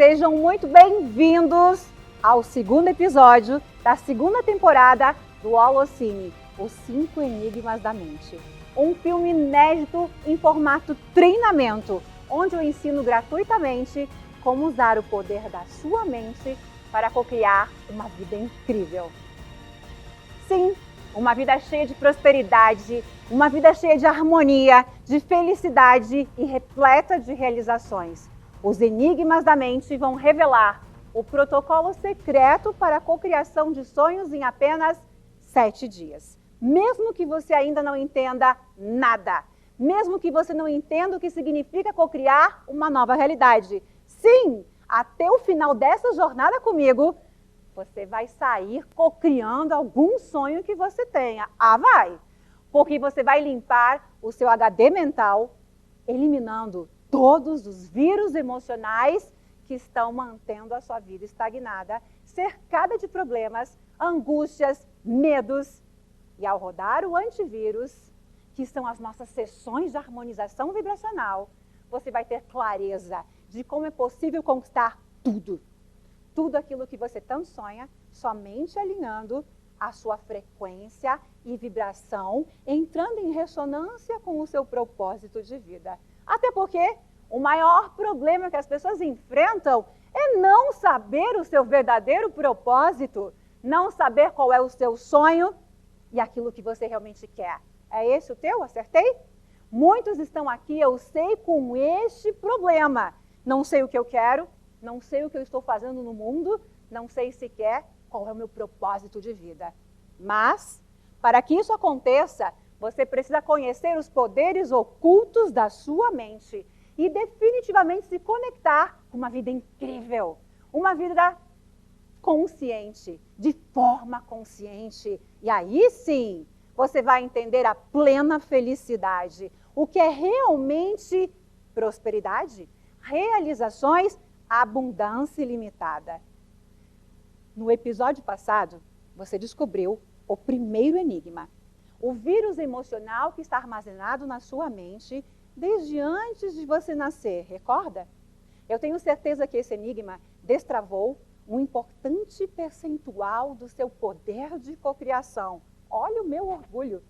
Sejam muito bem-vindos ao segundo episódio da segunda temporada do Holocine, Os 5 Enigmas da Mente. Um filme inédito em formato treinamento, onde eu ensino gratuitamente como usar o poder da sua mente para cocriar uma vida incrível. Sim, uma vida cheia de prosperidade, uma vida cheia de harmonia, de felicidade e repleta de realizações. Os enigmas da mente vão revelar o protocolo secreto para a cocriação de sonhos em apenas 7 dias. Mesmo que você ainda não entenda nada, mesmo que você não entenda o que significa cocriar uma nova realidade. Sim, até o final dessa jornada comigo, você vai sair cocriando algum sonho que você tenha. Ah, vai! Porque você vai limpar o seu HD mental, eliminando todos os vírus emocionais que estão mantendo a sua vida estagnada, cercada de problemas, angústias, medos. E ao rodar o antivírus, que são as nossas sessões de harmonização vibracional, você vai ter clareza de como é possível conquistar tudo. Tudo aquilo que você tanto sonha, somente alinhando a sua frequência e vibração, entrando em ressonância com o seu propósito de vida. Até porque o maior problema que as pessoas enfrentam é não saber o seu verdadeiro propósito, não saber qual é o seu sonho e aquilo que você realmente quer. É esse o teu? Acertei? Muitos estão aqui, eu sei, com este problema. Não sei o que eu quero, não sei o que eu estou fazendo no mundo, não sei sequer qual é o meu propósito de vida. Mas, para que isso aconteça, você precisa conhecer os poderes ocultos da sua mente e definitivamente se conectar com uma vida incrível, uma vida consciente, de forma consciente. E aí sim, você vai entender a plena felicidade, o que é realmente prosperidade, realizações, abundância ilimitada. No episódio passado, você descobriu o primeiro enigma. O vírus emocional que está armazenado na sua mente desde antes de você nascer, recorda? Eu tenho certeza que esse enigma destravou um importante percentual do seu poder de cocriação. Olha o meu orgulho!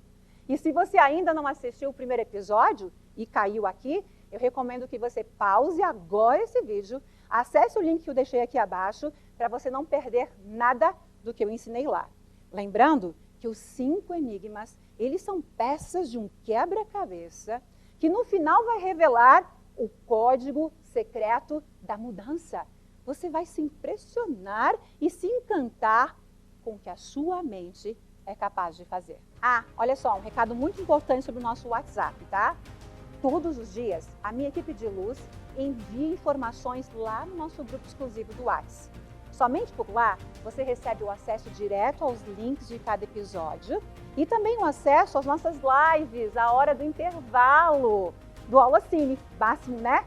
E se você ainda não assistiu o primeiro episódio e caiu aqui, eu recomendo que você pause agora esse vídeo, acesse o link que eu deixei aqui abaixo para você não perder nada do que eu ensinei lá. Lembrando que os 5 enigmas, eles são peças de um quebra-cabeça que no final vai revelar o código secreto da mudança. Você vai se impressionar e se encantar com o que a sua mente é capaz de fazer. Ah, olha só, um recado muito importante sobre o nosso WhatsApp, tá? Todos os dias, a minha equipe de luz envia informações lá no nosso grupo exclusivo do WhatsApp. Somente por lá, você recebe o acesso direto aos links de cada episódio e também o acesso às nossas lives, a hora do intervalo do Holocine. Máximo, né?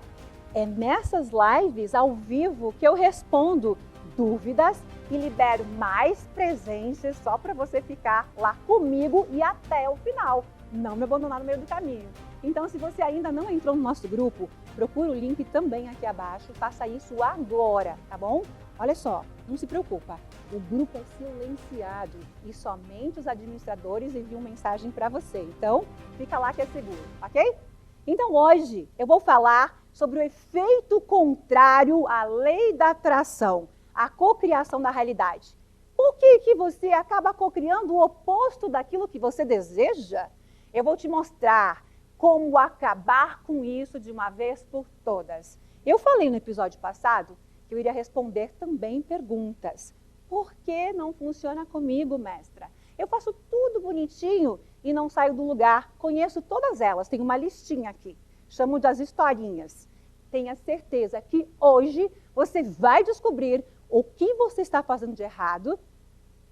É nessas lives ao vivo que eu respondo dúvidas e libero mais presentes só para você ficar lá comigo e até o final. Não me abandonar no meio do caminho. Então, se você ainda não entrou no nosso grupo, procura o link também aqui abaixo, faça isso agora, tá bom? Olha só, não se preocupa, o grupo é silenciado e somente os administradores enviam mensagem para você. Então, fica lá que é seguro, ok? Então, hoje eu vou falar sobre o efeito contrário à lei da atração, a cocriação da realidade. Por que você acaba cocriando o oposto daquilo que você deseja? Eu vou te mostrar como acabar com isso de uma vez por todas. Eu falei no episódio passado que eu iria responder também perguntas. Por que não funciona comigo, mestra? Eu faço tudo bonitinho e não saio do lugar. Conheço todas elas, tem uma listinha aqui. Chamo das historinhas. Tenha certeza que hoje você vai descobrir o que você está fazendo de errado,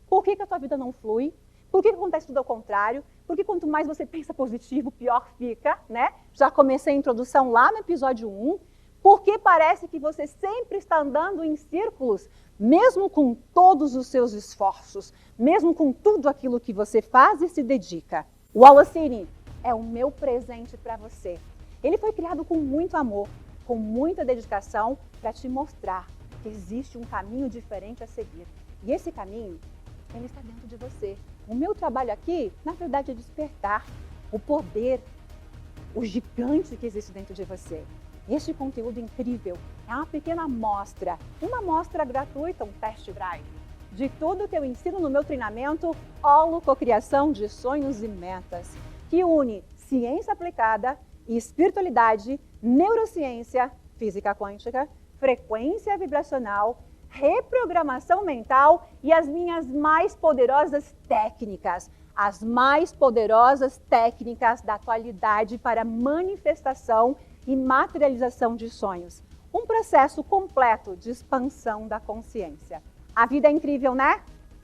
por que a tua vida não flui, por que acontece tudo ao contrário, porque quanto mais você pensa positivo, pior fica, né? Já comecei a introdução lá no episódio 1. Porque parece que você sempre está andando em círculos, mesmo com todos os seus esforços, mesmo com tudo aquilo que você faz e se dedica. O Holocine é o meu presente para você. Ele foi criado com muito amor, com muita dedicação, para te mostrar porque existe um caminho diferente a seguir. E esse caminho, ele está dentro de você. O meu trabalho aqui, na verdade, é despertar o poder, o gigante que existe dentro de você. Este conteúdo incrível é uma pequena amostra, uma amostra gratuita, um test drive, de tudo que eu ensino no meu treinamento Holococriação de Sonhos e Metas, que une ciência aplicada, espiritualidade, neurociência, física quântica, frequência vibracional, reprogramação mental e as minhas mais poderosas técnicas, as mais poderosas técnicas da atualidade para manifestação e materialização de sonhos. Um processo completo de expansão da consciência. A vida é incrível, né?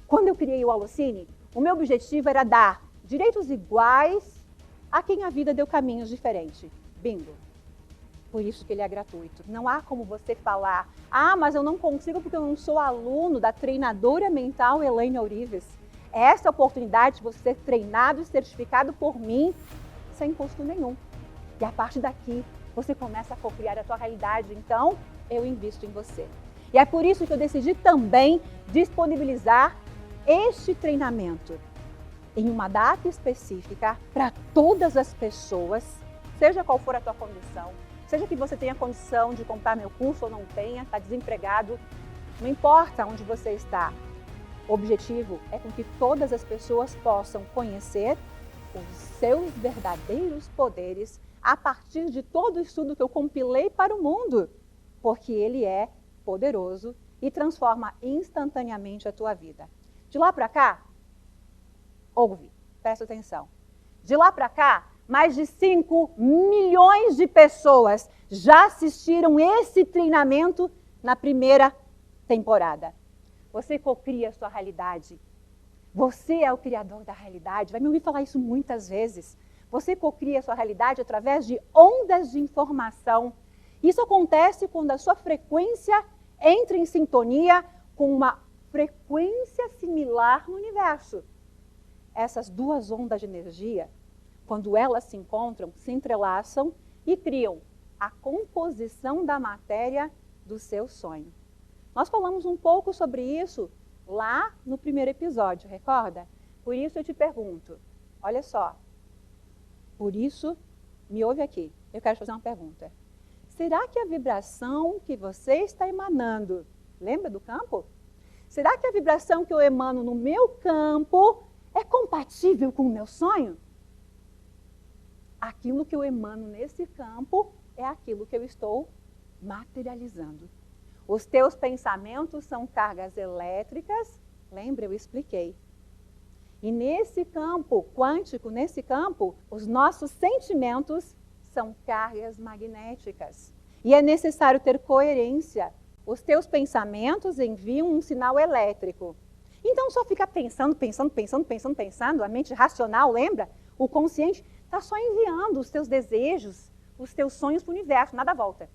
Quando eu criei o Holocine, o meu objetivo era dar direitos iguais a quem a vida deu caminhos diferentes. Bingo! Por isso que ele é gratuito. Não há como você falar, mas eu não consigo porque eu não sou aluno da treinadora mental Elaine Ourives. Essa oportunidade de você ser treinado e certificado por mim sem custo nenhum. E a partir daqui, você começa a co-criar a tua realidade. Então, eu invisto em você. E é por isso que eu decidi também disponibilizar este treinamento em uma data específica para todas as pessoas, seja qual for a tua condição, seja que você tenha condição de comprar meu curso ou não tenha, está desempregado, não importa onde você está. O objetivo é com que todas as pessoas possam conhecer os seus verdadeiros poderes a partir de todo o estudo que eu compilei para o mundo, porque ele é poderoso e transforma instantaneamente a tua vida. De lá para cá, ouve, presta atenção. De lá para cá, mais de 5 milhões de pessoas já assistiram esse treinamento na primeira temporada. Você cocria a sua realidade. Você é o criador da realidade. Vai me ouvir falar isso muitas vezes. Você cocria a sua realidade através de ondas de informação. Isso acontece quando a sua frequência entra em sintonia com uma frequência similar no universo. Essas duas ondas de energia, quando elas se encontram, se entrelaçam e criam a composição da matéria do seu sonho. Nós falamos um pouco sobre isso lá no primeiro episódio, recorda? Por isso eu te pergunto, olha só, por isso, me ouve aqui, eu quero te fazer uma pergunta. Será que a vibração que você está emanando, lembra do campo? Será que a vibração que eu emano no meu campo é compatível com o meu sonho? Aquilo que eu emano nesse campo é aquilo que eu estou materializando. Os teus pensamentos são cargas elétricas, lembra? Eu expliquei. E nesse campo quântico, nesse campo, os nossos sentimentos são cargas magnéticas. E é necessário ter coerência. Os teus pensamentos enviam um sinal elétrico. Então, só ficar pensando, a mente racional, lembra? O consciente está só enviando os teus desejos, os teus sonhos para o universo, nada volta.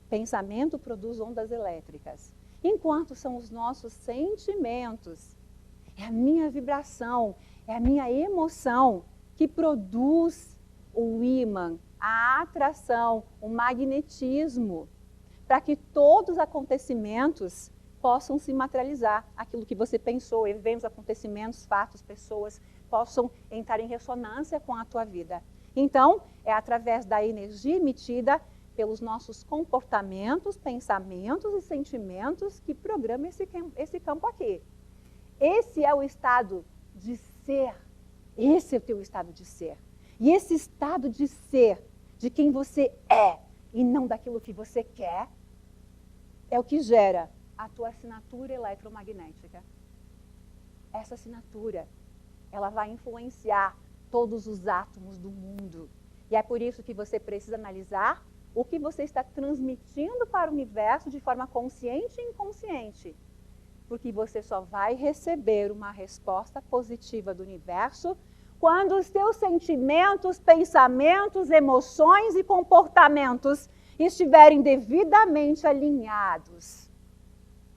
Pensamento produz ondas elétricas, enquanto são os nossos sentimentos. É a minha vibração, é a minha emoção que produz o ímã, a atração, o magnetismo, para que todos os acontecimentos possam se materializar. Aquilo que você pensou, eventos, acontecimentos, fatos, pessoas, possam entrar em ressonância com a tua vida. Então, é através da energia emitida pelos nossos comportamentos, pensamentos e sentimentos que programa esse campo aqui. Esse é o estado de ser. Esse é o teu estado de ser. E esse estado de ser, de quem você é e não daquilo que você quer, é o que gera a tua assinatura eletromagnética. Essa assinatura, ela vai influenciar todos os átomos do mundo. E é por isso que você precisa analisar o que você está transmitindo para o universo de forma consciente e inconsciente. Porque você só vai receber uma resposta positiva do universo quando os teus sentimentos, pensamentos, emoções e comportamentos estiverem devidamente alinhados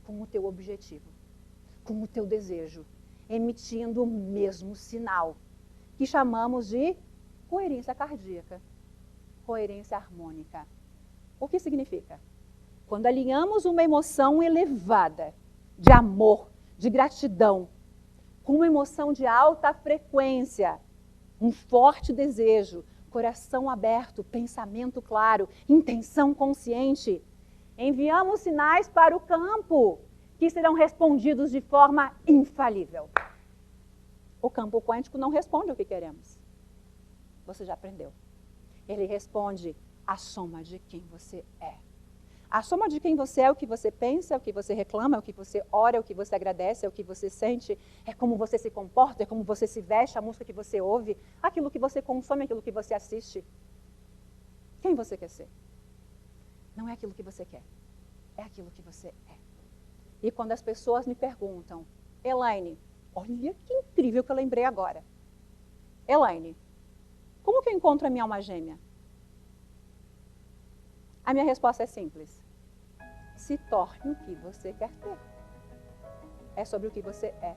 com o teu objetivo, com o teu desejo, emitindo o mesmo sinal, que chamamos de coerência cardíaca, coerência harmônica. O que significa? Quando alinhamos uma emoção elevada, de amor, de gratidão, com uma emoção de alta frequência, um forte desejo, coração aberto, pensamento claro, intenção consciente, enviamos sinais para o campo, que serão respondidos de forma infalível. O campo quântico não responde o que queremos. Você já aprendeu. Ele responde a soma de quem você é. A soma de quem você é o que você pensa, é o que você reclama, é o que você ora, é o que você agradece, é o que você sente, é como você se comporta, é como você se veste, a música que você ouve, aquilo que você consome, aquilo que você assiste. Quem você quer ser? Não é aquilo que você quer, é aquilo que você é. E quando as pessoas me perguntam, Elaine, olha que incrível que eu lembrei agora. Elaine, como que eu encontro a minha alma gêmea? A minha resposta é simples. Se torne o que você quer ter. É sobre o que você é.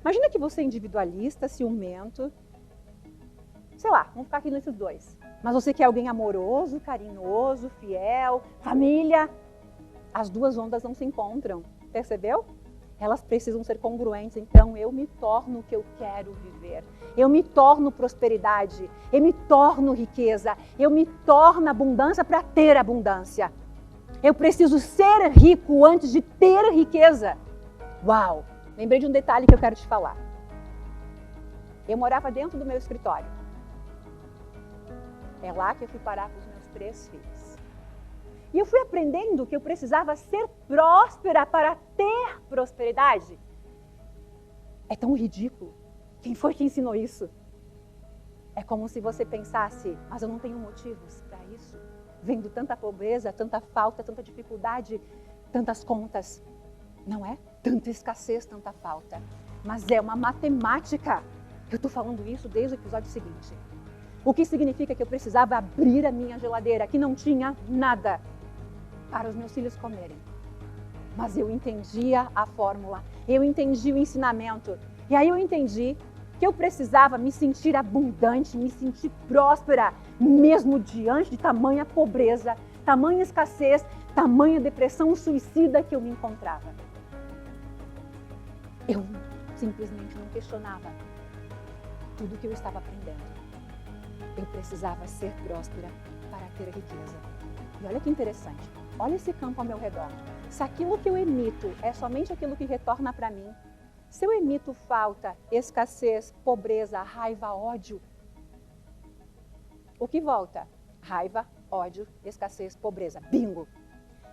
Imagina que você é individualista, ciumento. Sei lá, vamos ficar aqui nesses dois. Mas você quer alguém amoroso, carinhoso, fiel, família. As duas ondas não se encontram. Percebeu? Elas precisam ser congruentes, então eu me torno o que eu quero viver. Eu me torno prosperidade, eu me torno riqueza, eu me torno abundância para ter abundância. Eu preciso ser rico antes de ter riqueza. Uau! Lembrei de um detalhe que eu quero te falar. Eu morava dentro do meu escritório. É lá que eu fui parar com os meus 3 filhos. E eu fui aprendendo que eu precisava ser próspera para ter prosperidade. É tão ridículo. Quem foi que ensinou isso? É como se você pensasse, mas eu não tenho motivos para isso. Vendo tanta pobreza, tanta falta, tanta dificuldade, tantas contas. Não é? Tanta escassez, tanta falta. Mas é uma matemática. Eu estou falando isso desde o episódio seguinte. O que significa que eu precisava abrir a minha geladeira, que não tinha nada para os meus filhos comerem. Mas eu entendia a fórmula, eu entendi o ensinamento. E aí eu entendi que eu precisava me sentir abundante, me sentir próspera, mesmo diante de tamanha pobreza, tamanha escassez, tamanha depressão suicida que eu me encontrava. Eu simplesmente não questionava tudo que eu estava aprendendo. Eu precisava ser próspera para ter riqueza. E olha que interessante. Olha esse campo ao meu redor. Se aquilo que eu emito é somente aquilo que retorna para mim, se eu emito falta, escassez, pobreza, raiva, ódio, o que volta? Raiva, ódio, escassez, pobreza. Bingo!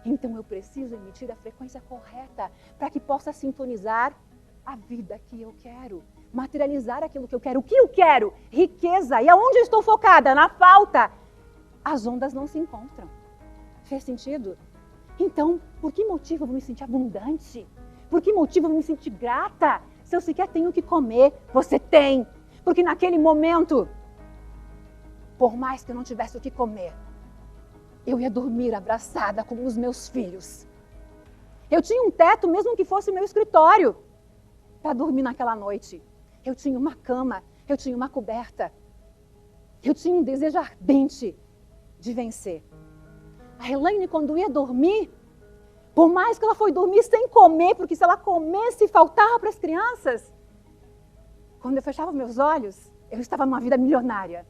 Então eu preciso emitir a frequência correta para que possa sintonizar a vida que eu quero, materializar aquilo que eu quero. O que eu quero? Riqueza. E aonde eu estou focada? Na falta. As ondas não se encontram. Fez sentido? Então, por que motivo eu vou me sentir abundante? Por que motivo eu vou me sentir grata? Se eu sequer tenho o que comer, você tem. Porque naquele momento, por mais que eu não tivesse o que comer, eu ia dormir abraçada com os meus filhos. Eu tinha um teto, mesmo que fosse o meu escritório, para dormir naquela noite. Eu tinha uma cama, eu tinha uma coberta. Eu tinha um desejo ardente de vencer. A Elaine, quando ia dormir, por mais que ela foi dormir sem comer, porque se ela comesse, faltava para as crianças. Quando eu fechava meus olhos, eu estava numa vida milionária.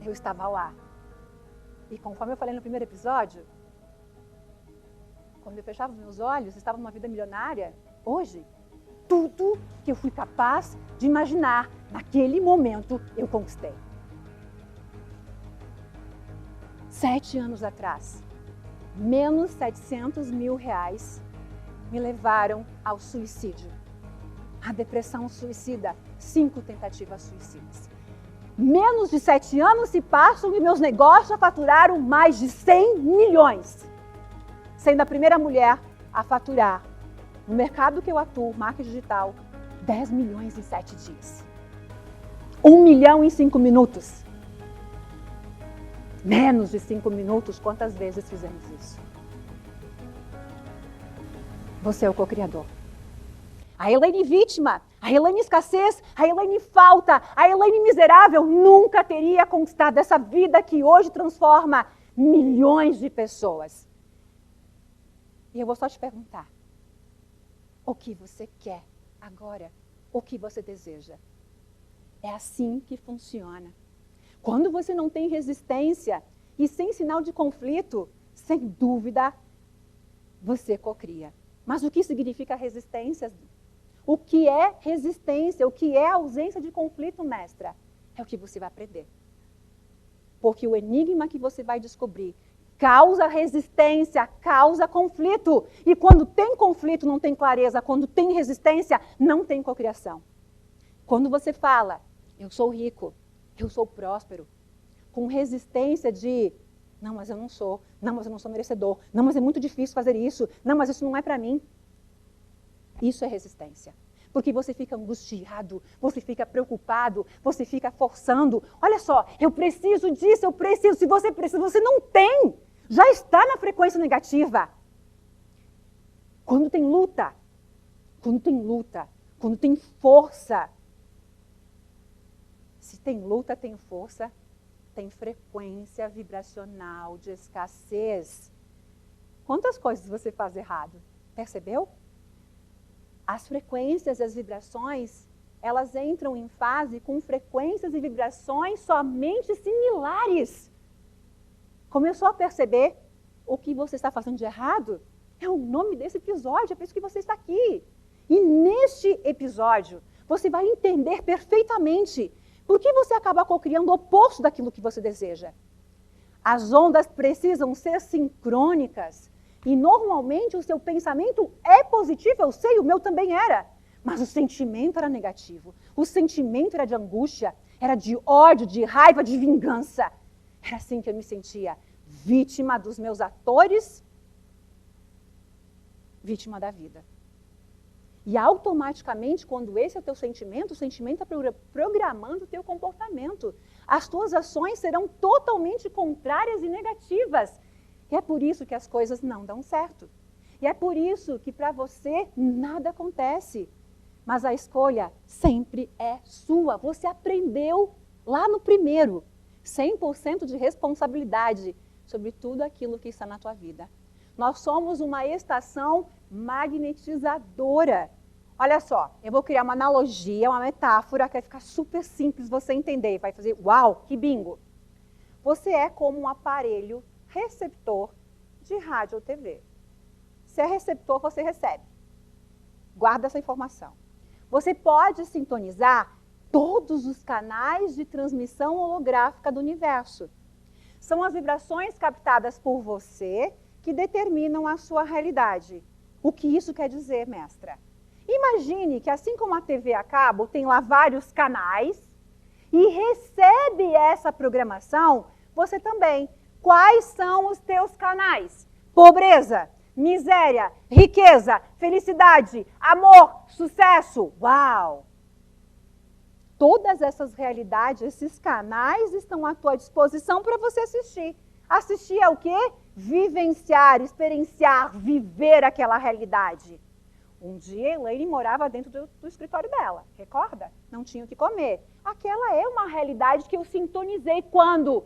Eu estava lá. E conforme eu falei no primeiro episódio, quando eu fechava meus olhos, eu estava numa vida milionária. Hoje, tudo que eu fui capaz de imaginar, naquele momento, eu conquistei. 7 anos atrás, menos 700 mil reais me levaram ao suicídio. A depressão suicida, 5 tentativas suicidas. Menos de 7 anos se passam e meus negócios já faturaram mais de 100 milhões. Sendo a primeira mulher a faturar, no mercado que eu atuo, marketing digital, 10 milhões em 7 dias. 1 milhão em 5 minutos. Menos de 5 minutos, quantas vezes fizemos isso? Você é o co-criador. A Elaine vítima, a Elaine escassez, a Elaine falta, a Elaine miserável nunca teria conquistado essa vida que hoje transforma milhões de pessoas. E eu vou só te perguntar, o que você quer agora? O que você deseja? É assim que funciona. Quando você não tem resistência e sem sinal de conflito, sem dúvida, você cocria. Mas o que significa resistência? O que é resistência? O que é ausência de conflito, mestra? É o que você vai aprender. Porque o enigma que você vai descobrir causa resistência, causa conflito. E quando tem conflito, não tem clareza. Quando tem resistência, não tem cocriação. Quando você fala, eu sou rico, eu sou próspero, com resistência de, não, mas eu não sou, não, mas eu não sou merecedor, não, mas é muito difícil fazer isso, não, mas isso não é para mim. Isso é resistência. Porque você fica angustiado, você fica preocupado, você fica forçando. Olha só, eu preciso disso, eu preciso. Se você precisa, você não tem. Já está na frequência negativa. Quando tem luta, quando tem força. Se tem luta, tem força, tem frequência vibracional de escassez. Quantas coisas você faz errado? Percebeu? As frequências e as vibrações, elas entram em fase com frequências e vibrações somente similares. Começou a perceber o que você está fazendo de errado? É o nome desse episódio, é por isso que você está aqui. E neste episódio, você vai entender perfeitamente por que você acaba cocriando o oposto daquilo que você deseja. As ondas precisam ser sincrônicas. E normalmente o seu pensamento é positivo, eu sei, o meu também era. Mas o sentimento era negativo. O sentimento era de angústia, era de ódio, de raiva, de vingança. Era assim que eu me sentia, vítima dos meus atores, vítima da vida. E automaticamente, quando esse é o teu sentimento, o sentimento está programando o teu comportamento. As tuas ações serão totalmente contrárias e negativas. E é por isso que as coisas não dão certo. E é por isso que para você nada acontece. Mas a escolha sempre é sua. Você aprendeu lá no primeiro. 100% de responsabilidade sobre tudo aquilo que está na tua vida. Nós somos uma estação magnetizadora. Olha só, eu vou criar uma analogia, uma metáfora que vai ficar super simples você entender. Vai fazer, uau, que bingo. Você é como um aparelho receptor de rádio ou TV. Se é receptor, você recebe. Guarda essa informação. Você pode sintonizar todos os canais de transmissão holográfica do universo. São as vibrações captadas por você que determinam a sua realidade. O que isso quer dizer, mestra? Imagine que assim como a TV a cabo tem lá vários canais e recebe essa programação, você também. Quais são os teus canais? Pobreza, miséria, riqueza, felicidade, amor, sucesso. Uau! Todas essas realidades, esses canais estão à tua disposição para você assistir. Assistir é o quê? Vivenciar, experienciar, viver aquela realidade. Um dia, Elaine morava dentro do escritório dela, recorda? Não tinha o que comer. Aquela é uma realidade que eu sintonizei quando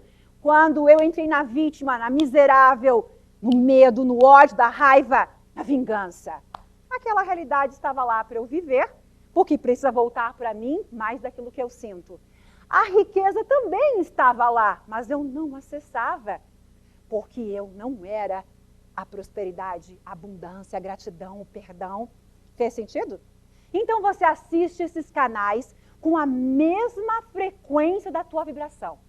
eu entrei na vítima, na miserável, no medo, no ódio, da raiva, na vingança. Aquela realidade estava lá para eu viver, porque precisa voltar para mim mais daquilo que eu sinto. A riqueza também estava lá, mas eu não acessava, porque eu não era a prosperidade, a abundância, a gratidão, o perdão. Fez sentido? Então você assiste esses canais com a mesma frequência da tua vibração.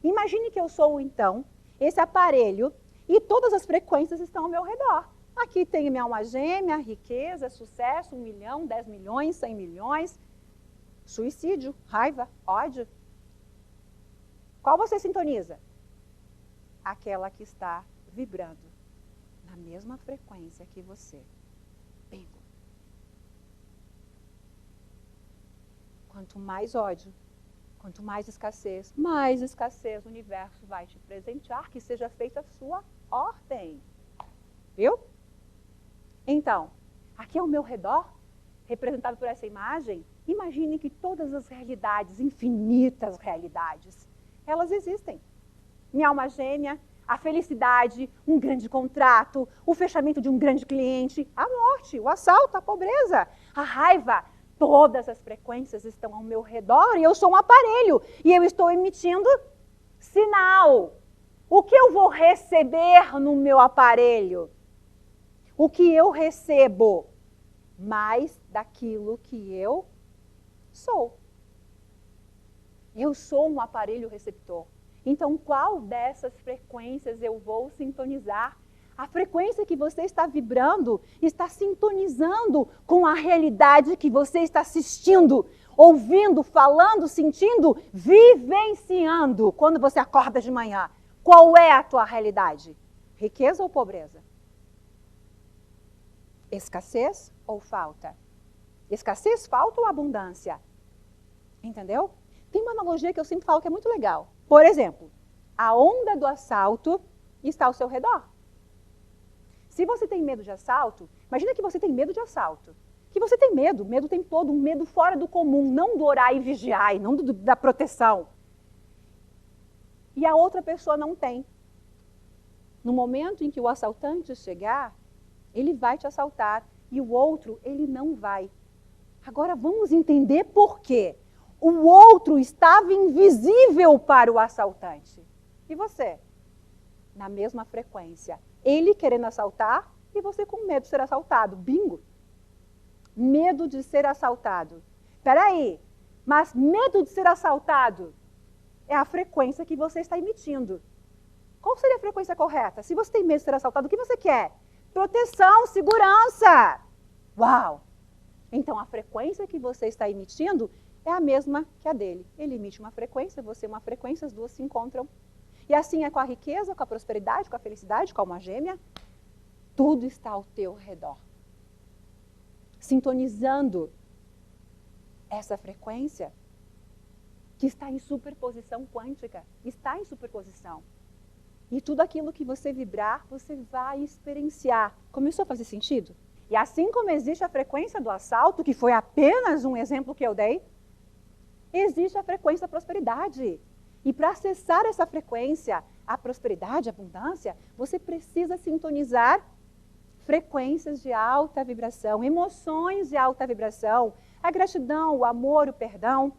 Imagine que eu sou, então, esse aparelho e todas as frequências estão ao meu redor. Aqui tem minha alma gêmea, riqueza, sucesso, 1 milhão, 10 milhões, 100 milhões, suicídio, raiva, ódio. Qual você sintoniza? Aquela que está vibrando na mesma frequência que você. Bingo. Quanto mais ódio, quanto mais escassez o universo vai te presentear, que seja feita a sua ordem. Viu? Então, aqui ao meu redor, representado por essa imagem, imagine que todas as realidades, infinitas realidades, elas existem. Minha alma gêmea, a felicidade, um grande contrato, o fechamento de um grande cliente, a morte, o assalto, a pobreza, a raiva. Todas as frequências estão ao meu redor e eu sou um aparelho e eu estou emitindo sinal. O que eu vou receber no meu aparelho? O que eu recebo? Mais daquilo que eu sou. Eu sou um aparelho receptor. Então, qual dessas frequências eu vou sintonizar? A frequência que você está vibrando está sintonizando com a realidade que você está assistindo, ouvindo, falando, sentindo, vivenciando. Quando você acorda de manhã, qual é a tua realidade? Riqueza ou pobreza? Escassez ou falta? Escassez, falta ou abundância? Entendeu? Tem uma analogia que eu sempre falo que é muito legal. Por exemplo, a onda do assalto está ao seu redor. Se você tem medo de assalto, imagina que você tem medo de assalto. Que você tem medo o tempo todo, um medo fora do comum, não do orar e vigiar, não da proteção. E a outra pessoa não tem. No momento em que o assaltante chegar, ele vai te assaltar e o outro, ele não vai. Agora vamos entender por quê. O outro estava invisível para o assaltante. E você? Na mesma frequência. Ele querendo assaltar e você com medo de ser assaltado. Bingo! Medo de ser assaltado. Espera aí, mas medo de ser assaltado é a frequência que você está emitindo. Qual seria a frequência correta? Se você tem medo de ser assaltado, o que você quer? Proteção, segurança. Uau! Então a frequência que você está emitindo é a mesma que a dele. Ele emite uma frequência, você uma frequência, as duas se encontram. E assim é com a riqueza, com a prosperidade, com a felicidade, com a alma gêmea. Tudo está ao teu redor. Sintonizando essa frequência que está em superposição quântica. Está em superposição. E tudo aquilo que você vibrar, você vai experienciar. Começou a fazer sentido? E assim como existe a frequência do assalto, que foi apenas um exemplo que eu dei, existe a frequência da prosperidade. E para acessar essa frequência, a prosperidade, a abundância, você precisa sintonizar frequências de alta vibração, emoções de alta vibração, a gratidão, o amor, o perdão.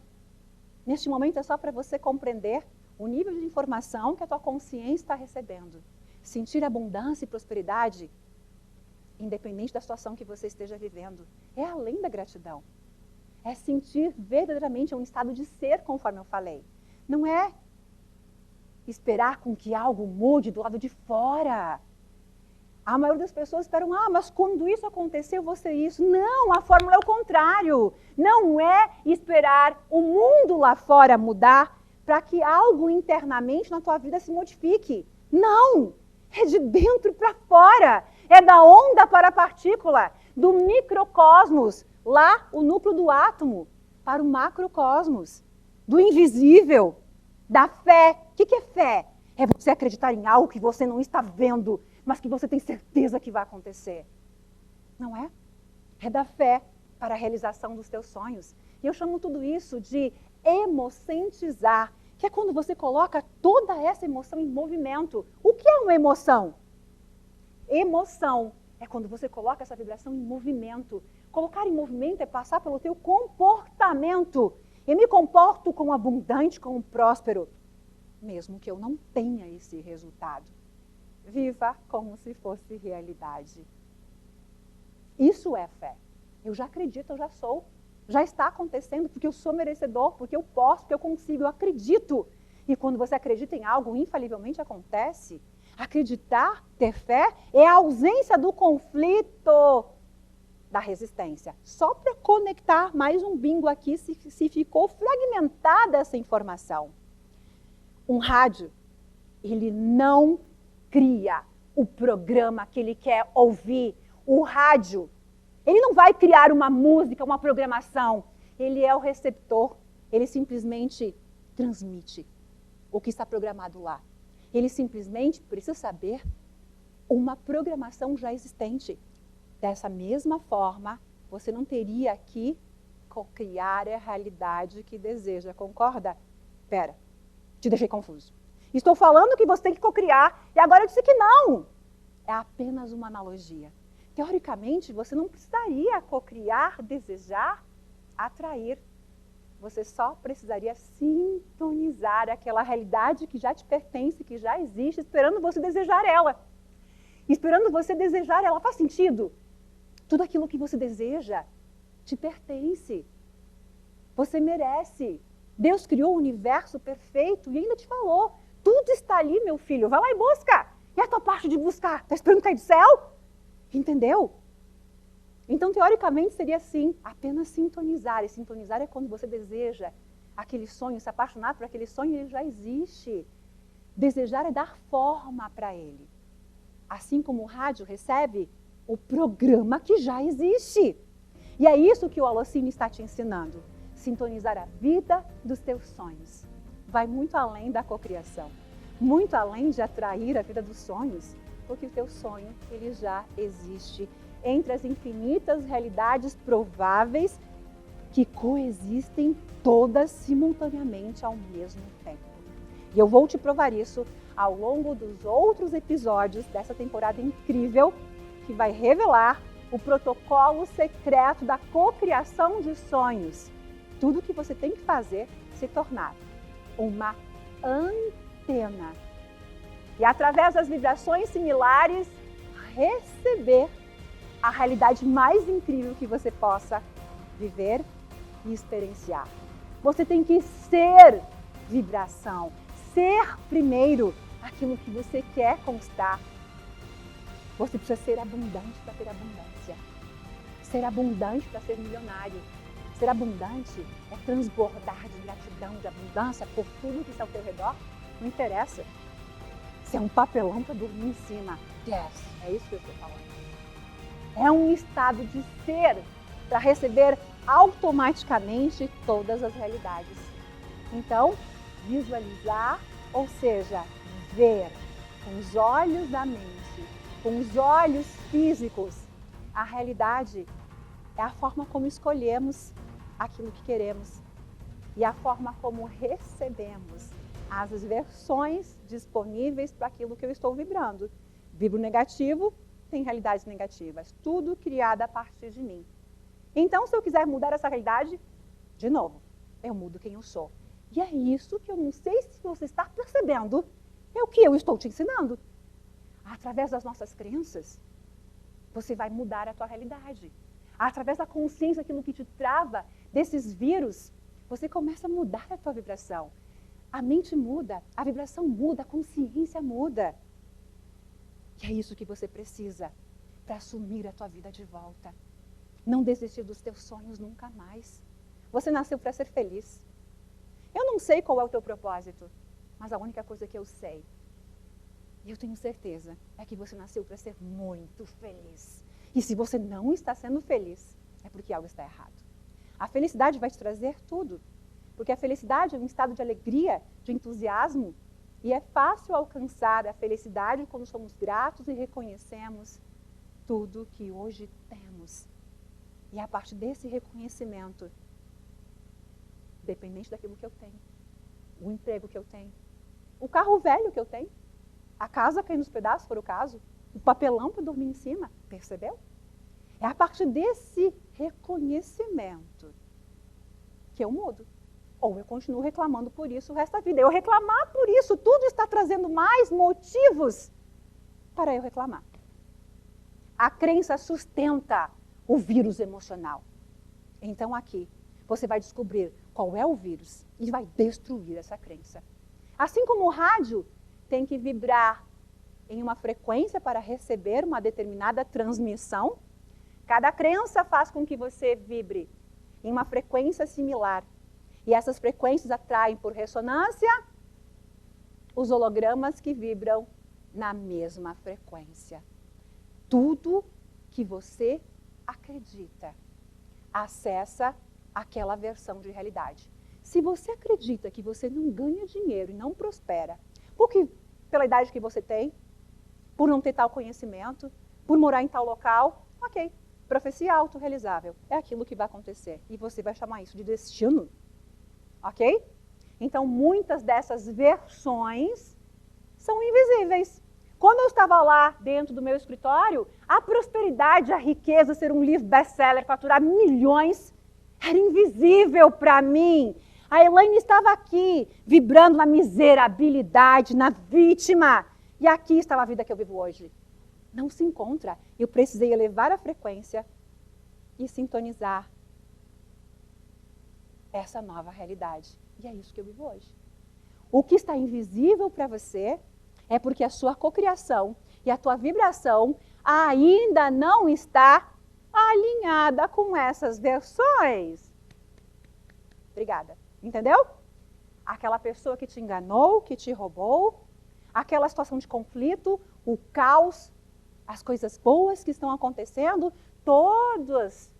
Neste momento é só para você compreender o nível de informação que a tua consciência está recebendo. Sentir abundância e prosperidade, independente da situação que você esteja vivendo, é além da gratidão. É sentir verdadeiramente um estado de ser, conforme eu falei. Não é esperar com que algo mude do lado de fora. A maioria das pessoas esperam, mas quando isso acontecer, eu vou ser isso. Não, a fórmula é o contrário. Não é esperar o mundo lá fora mudar para que algo internamente na tua vida se modifique. Não! É de dentro para fora. É da onda para a partícula, do microcosmos, lá o núcleo do átomo, para o macrocosmos, do invisível, da fé. O que é fé? É você acreditar em algo que você não está vendo, mas que você tem certeza que vai acontecer. Não é? É da fé para a realização dos teus sonhos. E eu chamo tudo isso de emocentizar, que é quando você coloca toda essa emoção em movimento. O que é uma emoção? Emoção é quando você coloca essa vibração em movimento. Colocar em movimento é passar pelo teu comportamento. Eu me comporto como abundante, como próspero, mesmo que eu não tenha esse resultado. Viva como se fosse realidade. Isso é fé. Eu já acredito, eu já sou. Já está acontecendo porque eu sou merecedor, porque eu posso, porque eu consigo, eu acredito. E quando você acredita em algo, infalivelmente acontece. Acreditar, ter fé, é a ausência do conflito, da resistência. Só para conectar mais um bingo aqui, se ficou fragmentada essa informação. Um rádio, ele não cria o programa que ele quer ouvir. O rádio, ele não vai criar uma música, uma programação. Ele é o receptor. Ele simplesmente transmite o que está programado lá. Ele simplesmente precisa saber uma programação já existente. Dessa mesma forma, você não teria que criar a realidade que deseja. Concorda? Pera, te deixei confuso. Estou falando que você tem que cocriar e agora eu disse que não. É apenas uma analogia. Teoricamente, você não precisaria cocriar, desejar, atrair. Você só precisaria sintonizar aquela realidade que já te pertence, que já existe, esperando você desejar ela. Esperando você desejar ela. Faz sentido? Tudo aquilo que você deseja te pertence. Você merece. Deus criou o universo perfeito e ainda te falou. Tudo está ali, meu filho. Vai lá e busca. E a tua parte de buscar? Está esperando cair do céu? Entendeu? Então, teoricamente, seria assim, apenas sintonizar. E sintonizar é quando você deseja aquele sonho, se apaixonar por aquele sonho, ele já existe. Desejar é dar forma para ele. Assim como o rádio recebe o programa que já existe. E é isso que o Holocine está te ensinando. Sintonizar a vida dos teus sonhos. Vai muito além da cocriação. Muito além de atrair a vida dos sonhos. Porque o teu sonho, ele já existe entre as infinitas realidades prováveis que coexistem todas simultaneamente ao mesmo tempo. E eu vou te provar isso ao longo dos outros episódios dessa temporada incrível que vai revelar o protocolo secreto da cocriação de sonhos. Tudo que você tem que fazer é se tornar uma antena. E através das vibrações similares, receber a realidade mais incrível que você possa viver e experienciar. Você tem que ser vibração, ser primeiro aquilo que você quer conquistar. Você precisa ser abundante para ter abundância. Ser abundante para ser milionário. Ser abundante é transbordar de gratidão, de abundância por tudo que está ao teu redor. Não interessa. Se é um papelão para dormir em cima. Yes, é isso que eu estou falando. É um estado de ser para receber automaticamente todas as realidades. Então, visualizar, ou seja, ver com os olhos da mente, com os olhos físicos, a realidade é a forma como escolhemos aquilo que queremos e a forma como recebemos as versões disponíveis para aquilo que eu estou vibrando. Vibro negativo, tem realidades negativas, tudo criado a partir de mim. Então, se eu quiser mudar essa realidade, de novo, eu mudo quem eu sou. E é isso que eu não sei se você está percebendo, é o que eu estou te ensinando. Através das nossas crenças, você vai mudar a tua realidade. Através da consciência, aquilo que te trava desses vírus, você começa a mudar a tua vibração. A mente muda, a vibração muda, a consciência muda. E é isso que você precisa para assumir a tua vida de volta. Não desistir dos teus sonhos nunca mais. Você nasceu para ser feliz. Eu não sei qual é o teu propósito, mas a única coisa que eu sei, e eu tenho certeza, é que você nasceu para ser muito feliz. E se você não está sendo feliz, é porque algo está errado. A felicidade vai te trazer tudo. Porque a felicidade é um estado de alegria, de entusiasmo. E é fácil alcançar a felicidade quando somos gratos e reconhecemos tudo que hoje temos. E a partir desse reconhecimento, dependente daquilo que eu tenho, o emprego que eu tenho, o carro velho que eu tenho, a casa caindo nos pedaços, se for o caso, o papelão para dormir em cima, percebeu? É a partir desse reconhecimento que eu mudo. Ou eu continuo reclamando por isso o resto da vida. Eu reclamar por isso, tudo está trazendo mais motivos para eu reclamar. A crença sustenta o vírus emocional. Então aqui, você vai descobrir qual é o vírus e vai destruir essa crença. Assim como o rádio tem que vibrar em uma frequência para receber uma determinada transmissão, cada crença faz com que você vibre em uma frequência similar. E essas frequências atraem por ressonância os hologramas que vibram na mesma frequência. Tudo que você acredita acessa aquela versão de realidade. Se você acredita que você não ganha dinheiro e não prospera, porque pela idade que você tem, por não ter tal conhecimento, por morar em tal local, ok, profecia autorrealizável, é aquilo que vai acontecer. E você vai chamar isso de destino. Ok? Então, muitas dessas versões são invisíveis. Quando eu estava lá dentro do meu escritório, a prosperidade, a riqueza, ser um livro best-seller, faturar milhões, era invisível para mim. A Elaine estava aqui, vibrando na miserabilidade, na vítima. E aqui estava a vida que eu vivo hoje. Não se encontra. Eu precisei elevar a frequência e sintonizar essa nova realidade. E é isso que eu vivo hoje. O que está invisível para você é porque a sua cocriação e a tua vibração ainda não está alinhada com essas versões. Obrigada. Entendeu? Aquela pessoa que te enganou, que te roubou, aquela situação de conflito, o caos, as coisas boas que estão acontecendo, todas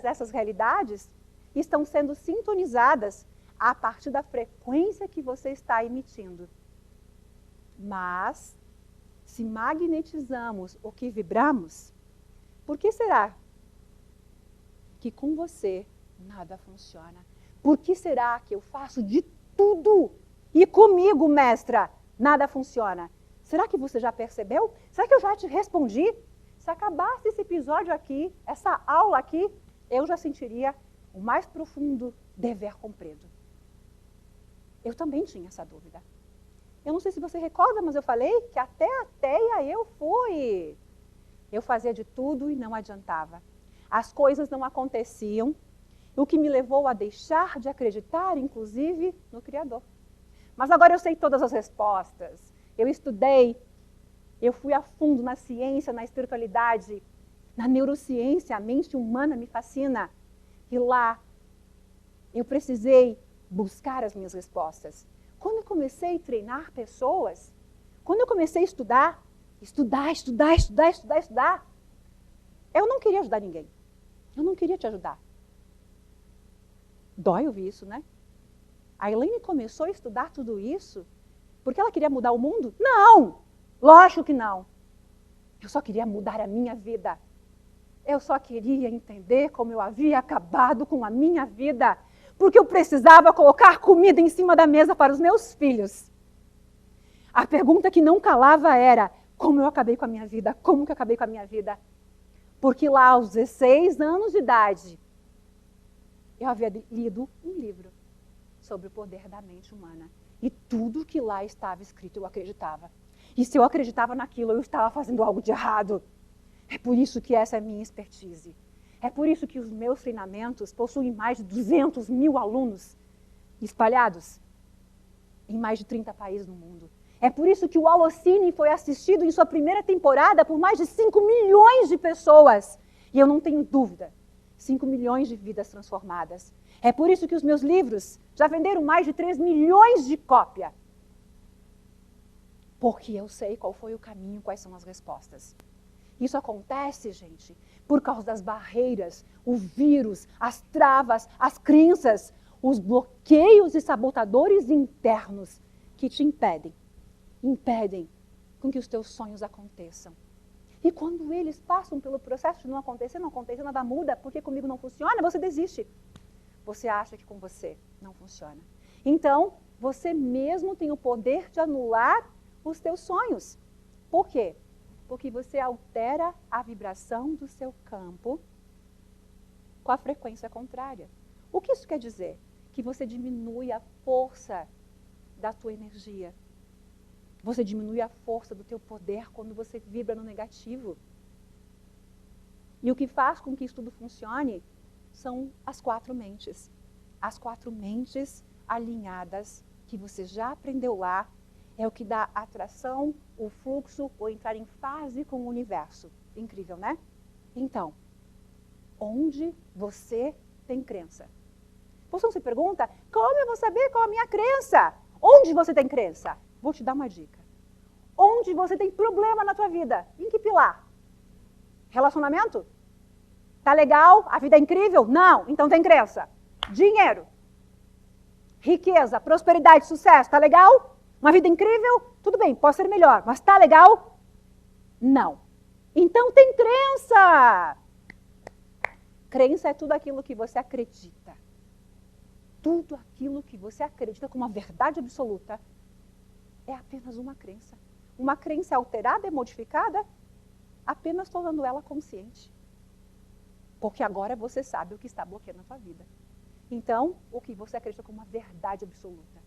essas realidades estão sendo sintonizadas a partir da frequência que você está emitindo. Mas, se magnetizamos o que vibramos, por que será que com você nada funciona? Por que será que eu faço de tudo e comigo, mestra, nada funciona? Será que você já percebeu? Será que eu já te respondi? Se acabasse esse episódio aqui, essa aula aqui, eu já sentiria o mais profundo dever cumprido. Eu também tinha essa dúvida. Eu não sei se você recorda, mas eu falei que até a teia eu fui. Eu fazia de tudo e não adiantava. As coisas não aconteciam, o que me levou a deixar de acreditar, inclusive, no Criador. Mas agora eu sei todas as respostas. Eu estudei, eu fui a fundo na ciência, na espiritualidade, na neurociência, a mente humana me fascina. E lá eu precisei buscar as minhas respostas. Quando eu comecei a treinar pessoas, quando eu comecei a estudar, eu não queria ajudar ninguém. Eu não queria te ajudar. Dói ouvir isso, né? A Elaine começou a estudar tudo isso porque ela queria mudar o mundo? Não! Lógico que não. Eu só queria mudar a minha vida. Eu só queria entender como eu havia acabado com a minha vida. Porque eu precisava colocar comida em cima da mesa para os meus filhos. A pergunta que não calava era, como eu acabei com a minha vida? Como que eu acabei com a minha vida? Porque lá aos 16 anos de idade, eu havia lido um livro sobre o poder da mente humana. E tudo que lá estava escrito eu acreditava. E se eu acreditava naquilo, eu estava fazendo algo de errado. É por isso que essa é a minha expertise. É por isso que os meus treinamentos possuem mais de 200 mil alunos espalhados em mais de 30 países no mundo. É por isso que o Holocine foi assistido em sua primeira temporada por mais de 5 milhões de pessoas. E eu não tenho dúvida, 5 milhões de vidas transformadas. É por isso que os meus livros já venderam mais de 3 milhões de cópias. Porque eu sei qual foi o caminho, quais são as respostas. Isso acontece, gente, por causa das barreiras, o vírus, as travas, as crenças, os bloqueios e sabotadores internos que te impedem com que os teus sonhos aconteçam. E quando eles passam pelo processo de não acontecer, nada muda, porque comigo não funciona, você desiste. Você acha que com você não funciona. Então, você mesmo tem o poder de anular os teus sonhos. Por quê? Porque você altera a vibração do seu campo com a frequência contrária. O que isso quer dizer? Que você diminui a força da tua energia. Você diminui a força do teu poder quando você vibra no negativo. E o que faz com que isso tudo funcione são as 4 mentes. As 4 mentes alinhadas que você já aprendeu lá é o que dá atração, o fluxo, ou entrar em fase com o universo. Incrível, né? Então, onde você tem crença? Você não se pergunta, como eu vou saber qual a minha crença? Onde você tem crença? Vou te dar uma dica. Onde você tem problema na tua vida? Em que pilar? Relacionamento? Tá legal? A vida é incrível? Não, então tem crença. Dinheiro. Riqueza, prosperidade, sucesso, tá legal? Uma vida incrível? Tudo bem, pode ser melhor, mas tá legal? Não. Então tem crença. Crença é tudo aquilo que você acredita. Tudo aquilo que você acredita como uma verdade absoluta é apenas uma crença. uma crença alterada e modificada, apenas tornando ela consciente. Porque agora você sabe o que está bloqueando a tua vida. Então, o que você acredita como uma verdade absoluta?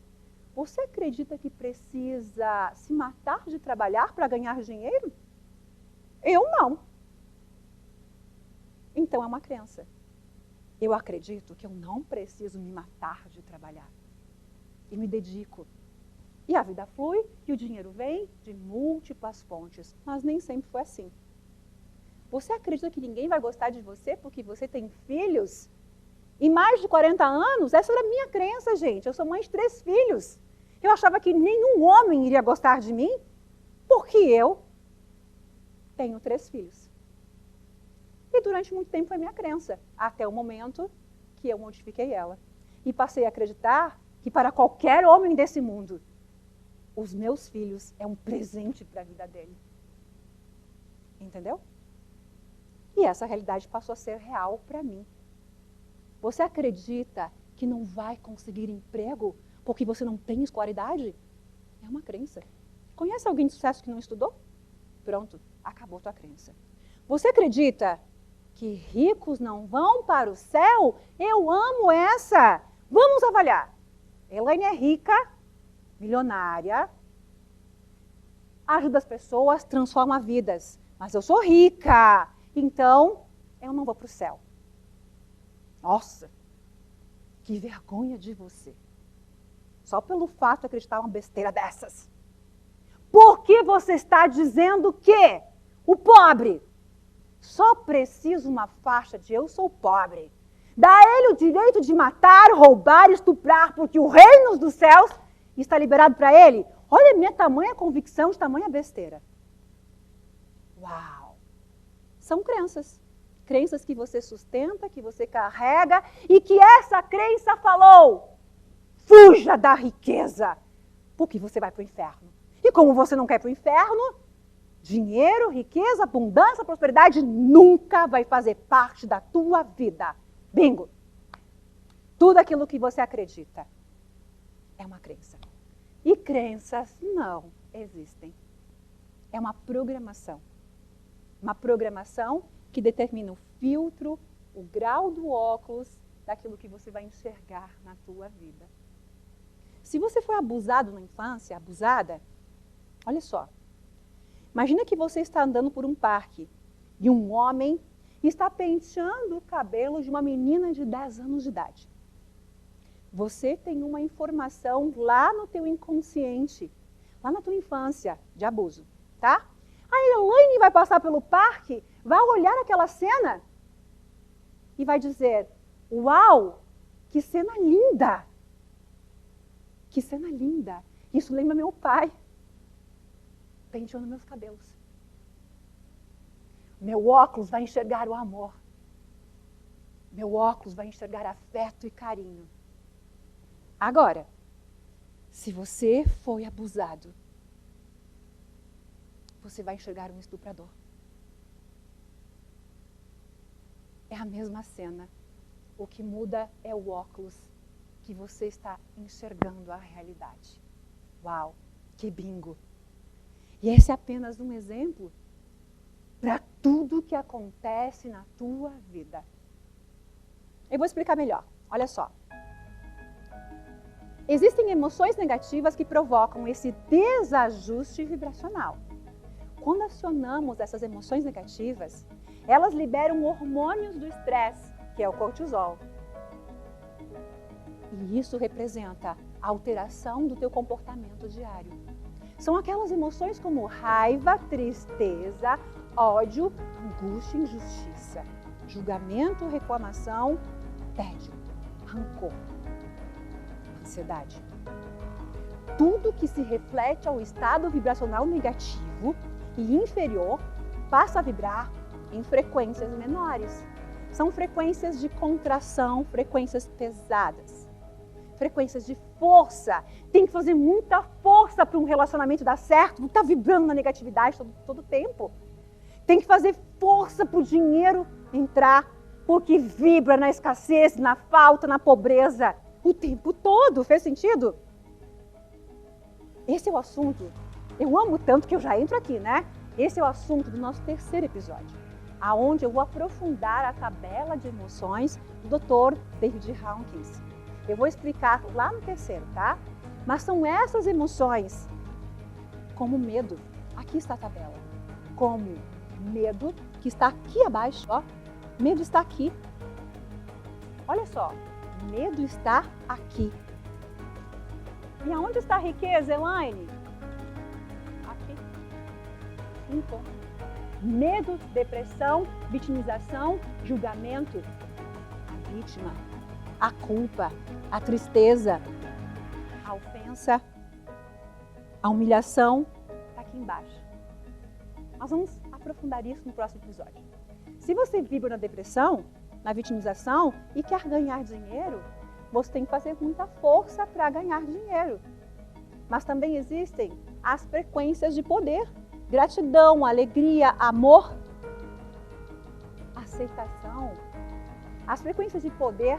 Você acredita que precisa se matar de trabalhar para ganhar dinheiro? Eu não. Então é uma crença. Eu acredito que eu não preciso me matar de trabalhar. E me dedico. E a vida flui e o dinheiro vem de múltiplas fontes. Mas nem sempre foi assim. Você acredita que ninguém vai gostar de você porque você tem filhos? E mais de 40 anos? Essa era a minha crença, gente. Eu sou mãe de 3 filhos. Eu achava que nenhum homem iria gostar de mim porque eu tenho 3 filhos. E durante muito tempo foi minha crença, até o momento que eu modifiquei ela. E passei a acreditar que para qualquer homem desse mundo, os meus filhos é um presente para a vida dele. Entendeu? E essa realidade passou a ser real para mim. Você acredita que não vai conseguir emprego porque você não tem escolaridade? É uma crença. Conhece alguém de sucesso que não estudou? Pronto, acabou tua crença. Você acredita que ricos não vão para o céu? Eu amo essa! Vamos avaliar. Elaine é rica, milionária, ajuda as pessoas, transforma vidas. Mas eu sou rica, então eu não vou para o céu. Nossa, que vergonha de você. Só pelo fato de acreditar uma besteira dessas. Por que você está dizendo que o pobre só precisa uma faixa de eu sou pobre? Dá a ele o direito de matar, roubar, estuprar, porque o reino dos céus está liberado para ele? Olha a minha tamanha convicção de tamanha besteira. Uau! São crenças. Crenças que você sustenta, que você carrega e que essa crença falou: fuja da riqueza, porque você vai para o inferno. E como você não quer para o inferno, dinheiro, riqueza, abundância, prosperidade nunca vai fazer parte da tua vida. Bingo! Tudo aquilo que você acredita é uma crença. E crenças não existem. É uma programação. Uma programação que determina o filtro, o grau do óculos daquilo que você vai enxergar na tua vida. Se você foi abusado na infância, abusada, olha só. Imagina que você está andando por um parque e um homem está penteando o cabelo de uma menina de 10 anos de idade. Você tem uma informação lá no teu inconsciente, lá na tua infância, de abuso, tá? A Elaine vai passar pelo parque, vai olhar aquela cena e vai dizer: uau, que cena linda! Que cena linda! Isso lembra meu pai penteando meus cabelos. Meu óculos vai enxergar o amor. Meu óculos vai enxergar afeto e carinho. Agora, se você foi abusado, você vai enxergar um estuprador. É a mesma cena. O que muda é o óculos que você está enxergando a realidade. Uau, que bingo! E esse é apenas um exemplo para tudo que acontece na tua vida. Eu vou explicar melhor. Olha só. Existem emoções negativas que provocam esse desajuste vibracional. Quando acionamos essas emoções negativas, elas liberam hormônios do estresse, que é o cortisol. E isso representa a alteração do teu comportamento diário. São aquelas emoções como raiva, tristeza, ódio, angústia, injustiça, julgamento, reclamação, tédio, rancor, ansiedade. Tudo que se reflete ao estado vibracional negativo e inferior passa a vibrar em frequências menores. São frequências de contração, frequências pesadas. Frequências de força. Tem que fazer muita força para um relacionamento dar certo, não está vibrando na negatividade todo o tempo. Tem que fazer força para o dinheiro entrar, porque vibra na escassez, na falta, na pobreza, o tempo todo. Fez sentido? Esse é o assunto Eu amo tanto que eu já entro aqui, né? Esse é o assunto do nosso terceiro episódio, aonde eu vou aprofundar a tabela de emoções do Dr. David Hawkins. Eu vou explicar lá no terceiro, tá? Mas são essas emoções, como medo, aqui está a tabela, como medo, que está aqui abaixo, ó, medo está aqui. Olha só, medo está aqui. E aonde está a riqueza, Elaine? Aqui. 5. Medo, depressão, vitimização, julgamento, a vítima, a culpa, a tristeza, a ofensa, a humilhação, está aqui embaixo. Nós vamos aprofundar isso no próximo episódio. Se você vibra na depressão, na vitimização e quer ganhar dinheiro, você tem que fazer muita força para ganhar dinheiro. Mas também existem as frequências de poder, gratidão, alegria, amor, aceitação. As frequências de poder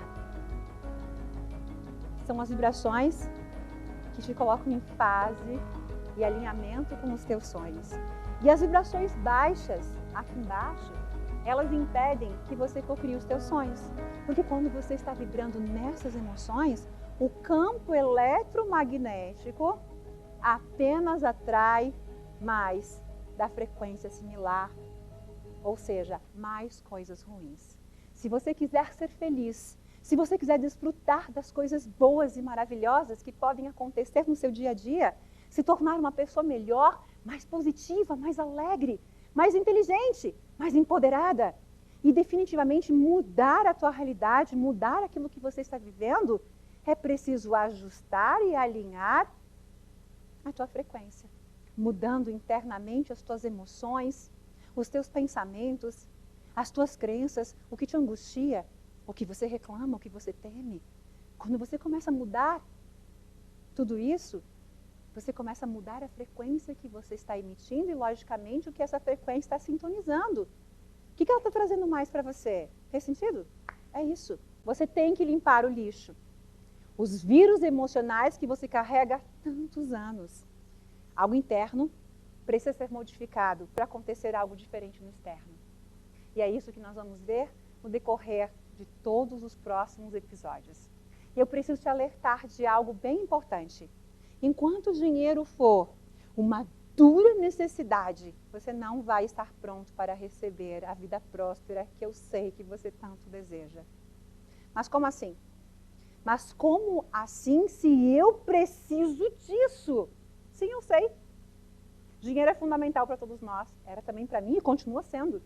são as vibrações que te colocam em fase e alinhamento com os teus sonhos. E as vibrações baixas, aqui embaixo, elas impedem que você cocrie os teus sonhos. Porque quando você está vibrando nessas emoções, o campo eletromagnético apenas atrai mais da frequência similar, ou seja, mais coisas ruins. Se você quiser ser feliz, se você quiser desfrutar das coisas boas e maravilhosas que podem acontecer no seu dia a dia, se tornar uma pessoa melhor, mais positiva, mais alegre, mais inteligente, mais empoderada e definitivamente mudar a tua realidade, mudar aquilo que você está vivendo, é preciso ajustar e alinhar a tua frequência, mudando internamente as tuas emoções, os teus pensamentos, as tuas crenças, o que te angustia, o que você reclama, o que você teme. Quando você começa a mudar tudo isso, você começa a mudar a frequência que você está emitindo e, logicamente, o que essa frequência está sintonizando. O que ela está trazendo mais para você? Fez sentido? É isso. Você tem que limpar o lixo. Os vírus emocionais que você carrega há tantos anos. Algo interno precisa ser modificado para acontecer algo diferente no externo. E é isso que nós vamos ver no decorrer de todos os próximos episódios. E eu preciso te alertar de algo bem importante. Enquanto o dinheiro for uma dura necessidade, você não vai estar pronto para receber a vida próspera que eu sei que você tanto deseja. Mas como assim? Mas como assim se eu preciso disso? Sim, eu sei. Dinheiro é fundamental para todos nós. Era também para mim e continua sendo.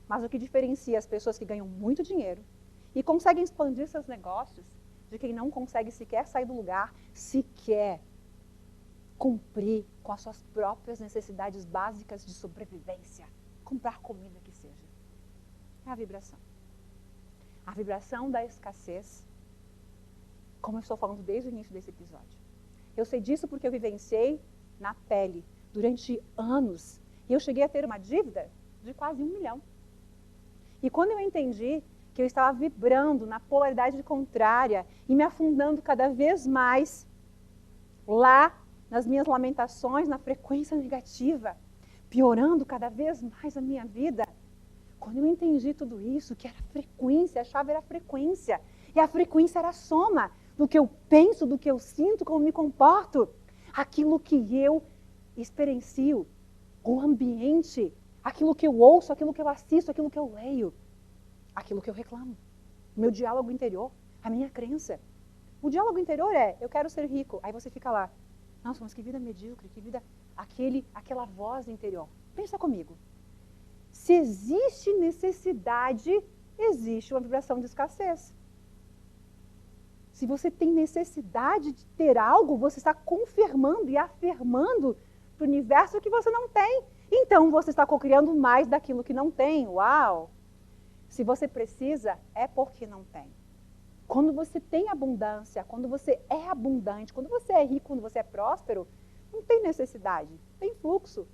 Mas o que diferencia as pessoas que ganham muito dinheiro e conseguem expandir seus negócios de quem não consegue sequer sair do lugar, sequer cumprir com as suas próprias necessidades básicas de sobrevivência, comprar comida que seja, é a vibração. A vibração da escassez, como eu estou falando desde o início desse episódio. Eu sei disso porque eu vivenciei na pele durante anos e eu cheguei a ter uma dívida de quase 1 milhão. E quando eu entendi que eu estava vibrando na polaridade contrária e me afundando cada vez mais lá nas minhas lamentações, na frequência negativa, piorando cada vez mais a minha vida. Quando eu entendi tudo isso, que era frequência, a chave era a frequência. E a frequência era a soma do que eu penso, do que eu sinto, como me comporto. Aquilo que eu experiencio, o ambiente, aquilo que eu ouço, aquilo que eu assisto, aquilo que eu leio, aquilo que eu reclamo. O meu diálogo interior, a minha crença. O diálogo interior é, eu quero ser rico. Aí você fica lá, nossa, mas que vida medíocre, que vida, aquela voz interior. Pensa comigo. Se existe necessidade, existe uma vibração de escassez. Se você tem necessidade de ter algo, você está confirmando e afirmando para o universo que você não tem. Então, você está cocriando mais daquilo que não tem. Uau! Se você precisa, é porque não tem. Quando você tem abundância, quando você é abundante, quando você é rico, quando você é próspero, não tem necessidade, tem fluxo.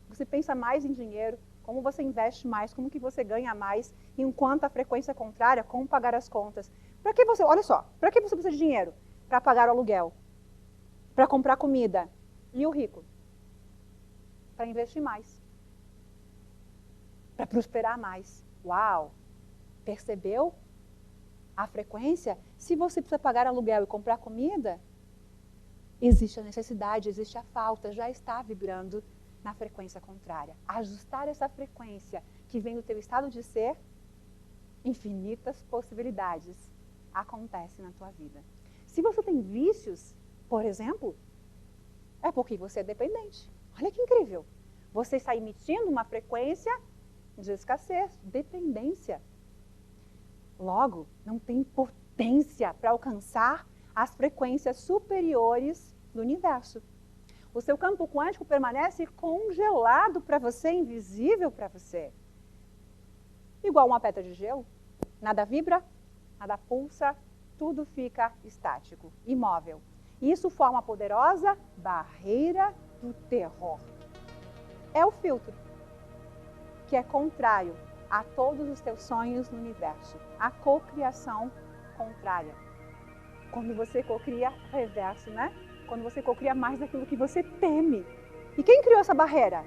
Você pensa mais em dinheiro, como você investe mais, como que você ganha mais, enquanto a frequência contrária, como pagar as contas. Para que você, olha só, para que você precisa de dinheiro? Para pagar o aluguel, para comprar comida. E o rico? para investir mais, para prosperar mais. Uau! Percebeu a frequência? Se você precisa pagar aluguel e comprar comida, existe a necessidade, existe a falta, já está vibrando na frequência contrária. Ajustar essa frequência que vem do teu estado de ser, infinitas possibilidades acontecem na tua vida. Se você tem vícios, por exemplo, é porque você é dependente. Olha que incrível. Você está emitindo uma frequência de escassez, dependência. Logo, não tem potência para alcançar as frequências superiores do universo. O seu campo quântico permanece congelado para você, invisível para você. Igual uma pedra de gelo. Nada vibra, nada pulsa, tudo fica estático, imóvel. Isso forma a poderosa barreira do terror. É o filtro, que é contrário a todos os teus sonhos no universo. A cocriação contrária. Quando você cocria, reverso, né? Quando você cocria mais daquilo que você teme. E quem criou essa barreira?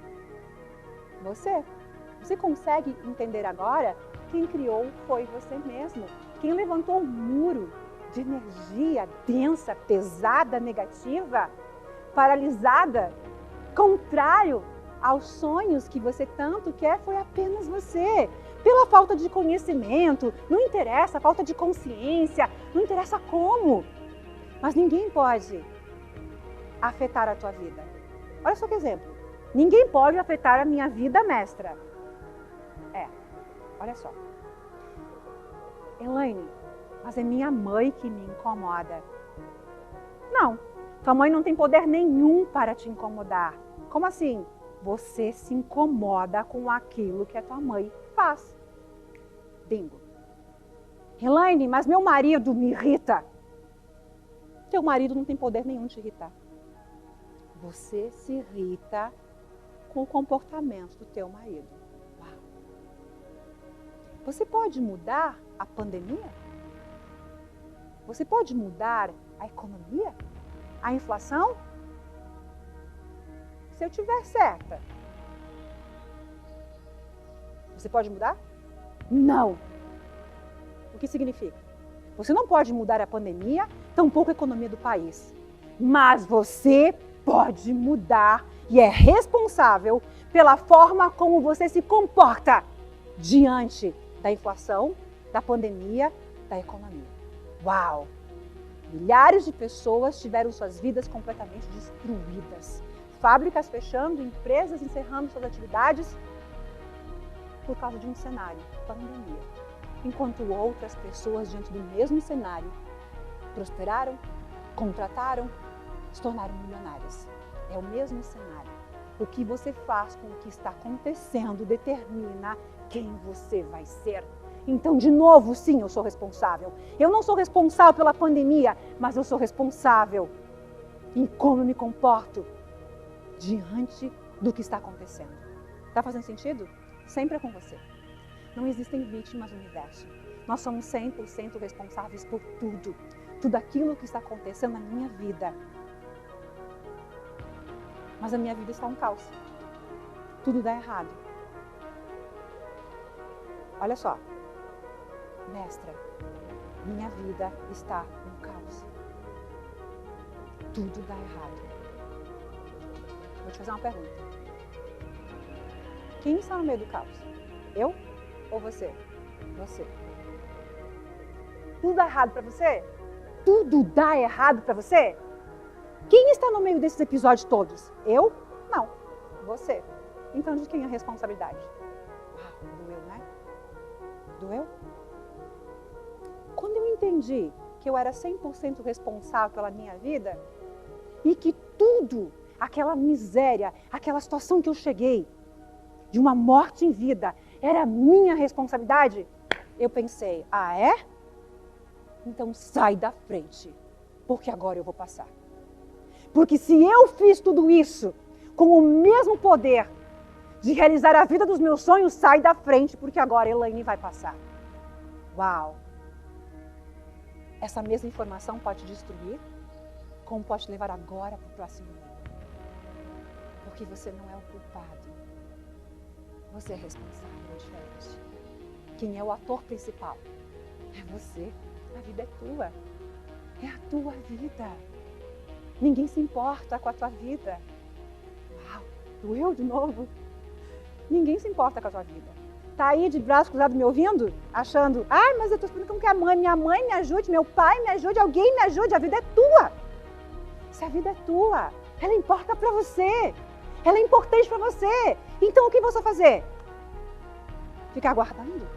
Você. Você consegue entender agora? Quem criou foi você mesmo. Quem levantou um muro de energia densa, pesada, negativa, paralisada, contrário aos sonhos que você tanto quer, foi apenas você. Pela falta de conhecimento, não interessa, falta de consciência, não interessa como. Mas ninguém pode afetar a tua vida. Olha só que exemplo. Ninguém pode afetar a minha vida, mestra. Olha só. Elaine, mas é minha mãe que me incomoda. Não, tua mãe não tem poder nenhum para te incomodar. Como assim? Você se incomoda com aquilo que a tua mãe faz. Bingo. Elaine, mas meu marido me irrita. Teu marido não tem poder nenhum de te irritar. Você se irrita com o comportamento do teu marido. Uau. Você pode mudar a pandemia? Você pode mudar a economia? A inflação? Se eu tiver certa, você pode mudar? Não. O que significa? Você não pode mudar a pandemia, tampouco a economia do país. Mas você pode mudar e é responsável pela forma como você se comporta diante da inflação, da pandemia, da economia. Uau! Milhares de pessoas tiveram suas vidas completamente destruídas. Fábricas fechando, empresas encerrando suas atividades por causa de um cenário, pandemia. Enquanto outras pessoas, diante do mesmo cenário, prosperaram, contrataram, se tornaram milionárias. É o mesmo cenário. O que você faz com o que está acontecendo determina quem você vai ser. Então, de novo, sim, eu sou responsável. Eu não sou responsável pela pandemia, mas eu sou responsável em como eu me comporto diante do que está acontecendo. Está fazendo sentido? Sempre é com você. Não existem vítimas no universo. Nós somos 100% responsáveis por tudo. Tudo aquilo que está acontecendo na minha vida. Mas a minha vida está um caos. Tudo dá errado. Olha só. Mestra, minha vida está um caos. Tudo dá errado. Vou te fazer uma pergunta. Quem está no meio do caos? Eu ou você? Você. Tudo dá errado para você? Tudo dá errado para você? Quem está no meio desses episódios todos? Eu? Não. Você. Então, de quem é a responsabilidade? Doeu, né? Doeu? Quando eu entendi que eu era 100% responsável pela minha vida e que tudo, aquela miséria, aquela situação que eu cheguei, de uma morte em vida, era minha responsabilidade, eu pensei, ah é? Então sai da frente, porque agora eu vou passar. Porque se eu fiz tudo isso com o mesmo poder de realizar a vida dos meus sonhos, sai da frente, porque agora a Elaine vai passar. Uau! Essa mesma informação pode te destruir, como pode te levar agora para o próximo nível. Porque você não é o culpado. Você é responsável, é diferente. Quem é o ator principal? É você. A vida é tua. É a tua vida. Ninguém se importa com a tua vida. Uau, doeu de novo. Ninguém se importa com a tua vida. Tá aí de braço cruzado me ouvindo? Achando, mas eu tô esperando como que minha mãe me ajude, meu pai me ajude, alguém me ajude. A vida é tua. Se a vida é tua, ela importa pra você. Ela é importante pra você. Então o que você vai fazer? Ficar aguardando?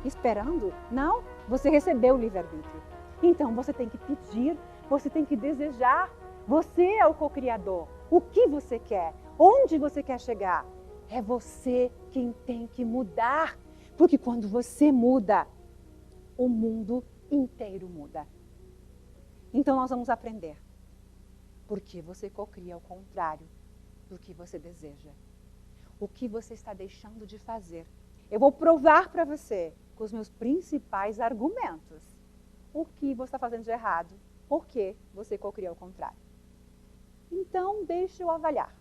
Esperando? Não, você recebeu o livre-arbítrio. Então você tem que pedir, você tem que desejar. Você é o co-criador. O que você quer? Onde você quer chegar? É você quem tem que mudar. Porque quando você muda, o mundo inteiro muda. Então nós vamos aprender. Porque você co-cria o contrário do que você deseja. O que você está deixando de fazer. Eu vou provar para você com os meus principais argumentos o que você está fazendo de errado, por que você co-criou o contrário. Então, deixe eu avaliar.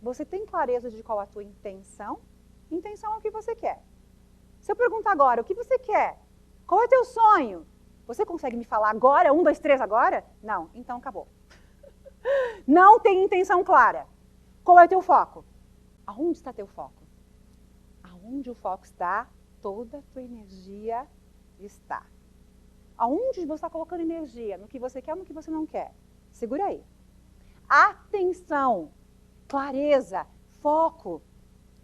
Você tem clareza de qual é a tua intenção? Intenção é o que você quer. Se eu perguntar agora, o que você quer? Qual é o teu sonho? Você consegue me falar agora? 1, 2, 3 agora? Não, então acabou. Não tem intenção clara. Qual é o teu foco? Aonde está teu foco? Aonde o foco está, toda a tua energia está. Aonde você está colocando energia? No que você quer ou no que você não quer? Segura aí. Atenção, clareza, foco,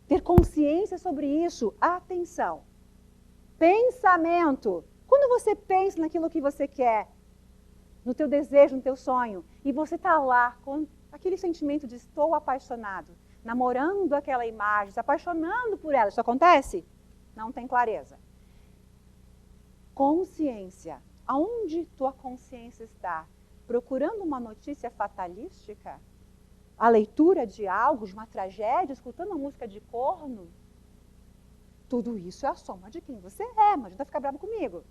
ter consciência sobre isso. Atenção. Pensamento. Quando você pensa naquilo que você quer, no teu desejo, no teu sonho, e você está lá com aquele sentimento de estou apaixonado, namorando aquela imagem, se apaixonando por ela, isso acontece? Não tem clareza. Consciência. Aonde tua consciência está? Procurando uma notícia fatalística? A leitura de algo, de uma tragédia, escutando uma música de corno? Tudo isso é a soma de quem você é, mas não vai ficar bravo comigo.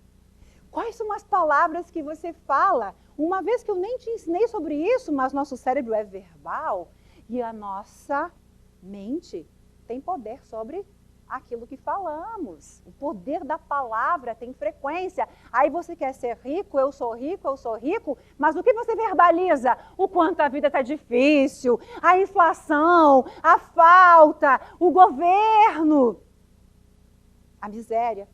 Quais são as palavras que você fala? Uma vez que eu nem te ensinei sobre isso, mas nosso cérebro é verbal e a nossa mente tem poder sobre aquilo que falamos. O poder da palavra tem frequência. Aí você quer ser rico, eu sou rico, mas o que você verbaliza? O quanto a vida está difícil, a inflação, a falta, o governo, a miséria,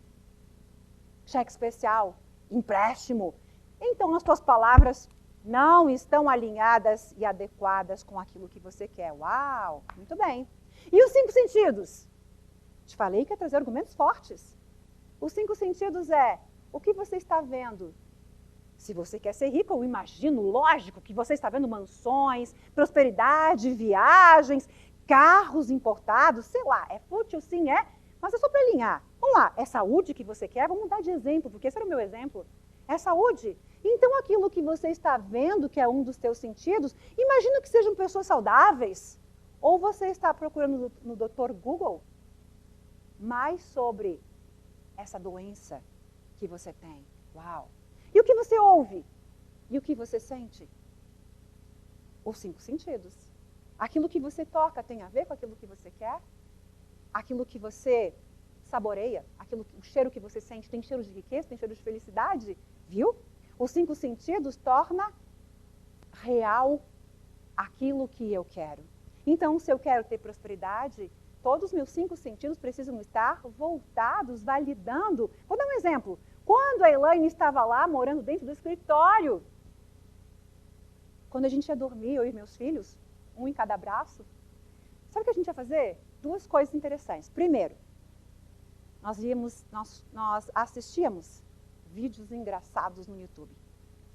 cheque especial, empréstimo. Então as tuas palavras não estão alinhadas e adequadas com aquilo que você quer. Uau, muito bem. E os 5 sentidos? Te falei que ia trazer argumentos fortes. Os 5 sentidos é o que você está vendo. Se você quer ser rico, eu imagino, lógico, que você está vendo mansões, prosperidade, viagens, carros importados, sei lá, é fútil sim, é? Mas é só para alinhar. Vamos lá, é saúde que você quer? Vamos mudar de exemplo, porque esse era o meu exemplo. É saúde? Então aquilo que você está vendo, que é um dos teus sentidos, imagina que sejam pessoas saudáveis. Ou você está procurando no Dr. Google mais sobre essa doença que você tem. Uau! E o que você ouve? E o que você sente? Os 5 sentidos. Aquilo que você toca tem a ver com aquilo que você quer? Aquilo que você saboreia, o cheiro que você sente, tem cheiro de riqueza, tem cheiro de felicidade? Viu? Os 5 sentidos torna real aquilo que eu quero. Então, se eu quero ter prosperidade, todos os meus 5 sentidos precisam estar voltados, validando. Vou dar um exemplo. Quando a Elaine estava lá, morando dentro do escritório, quando a gente ia dormir, eu e meus filhos, um em cada braço, sabe o que a gente ia fazer? 2 coisas interessantes. Primeiro, nós assistíamos vídeos engraçados no YouTube.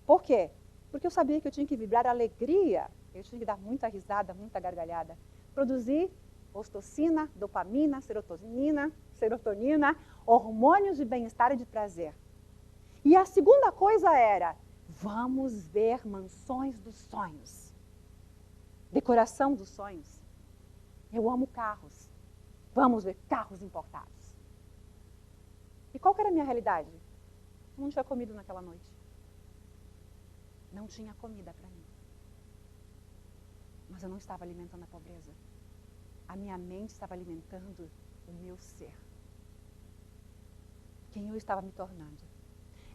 Por quê? Porque eu sabia que eu tinha que vibrar alegria, eu tinha que dar muita risada, muita gargalhada. Produzir ocitocina, dopamina, serotonina, hormônios de bem-estar e de prazer. E a segunda coisa era, vamos ver mansões dos sonhos. Decoração dos sonhos. Eu amo carros. Vamos ver carros importados. E qual que era a minha realidade? Eu não tinha comido naquela noite. Não tinha comida para mim. Mas eu não estava alimentando a pobreza. A minha mente estava alimentando o meu ser. Quem eu estava me tornando.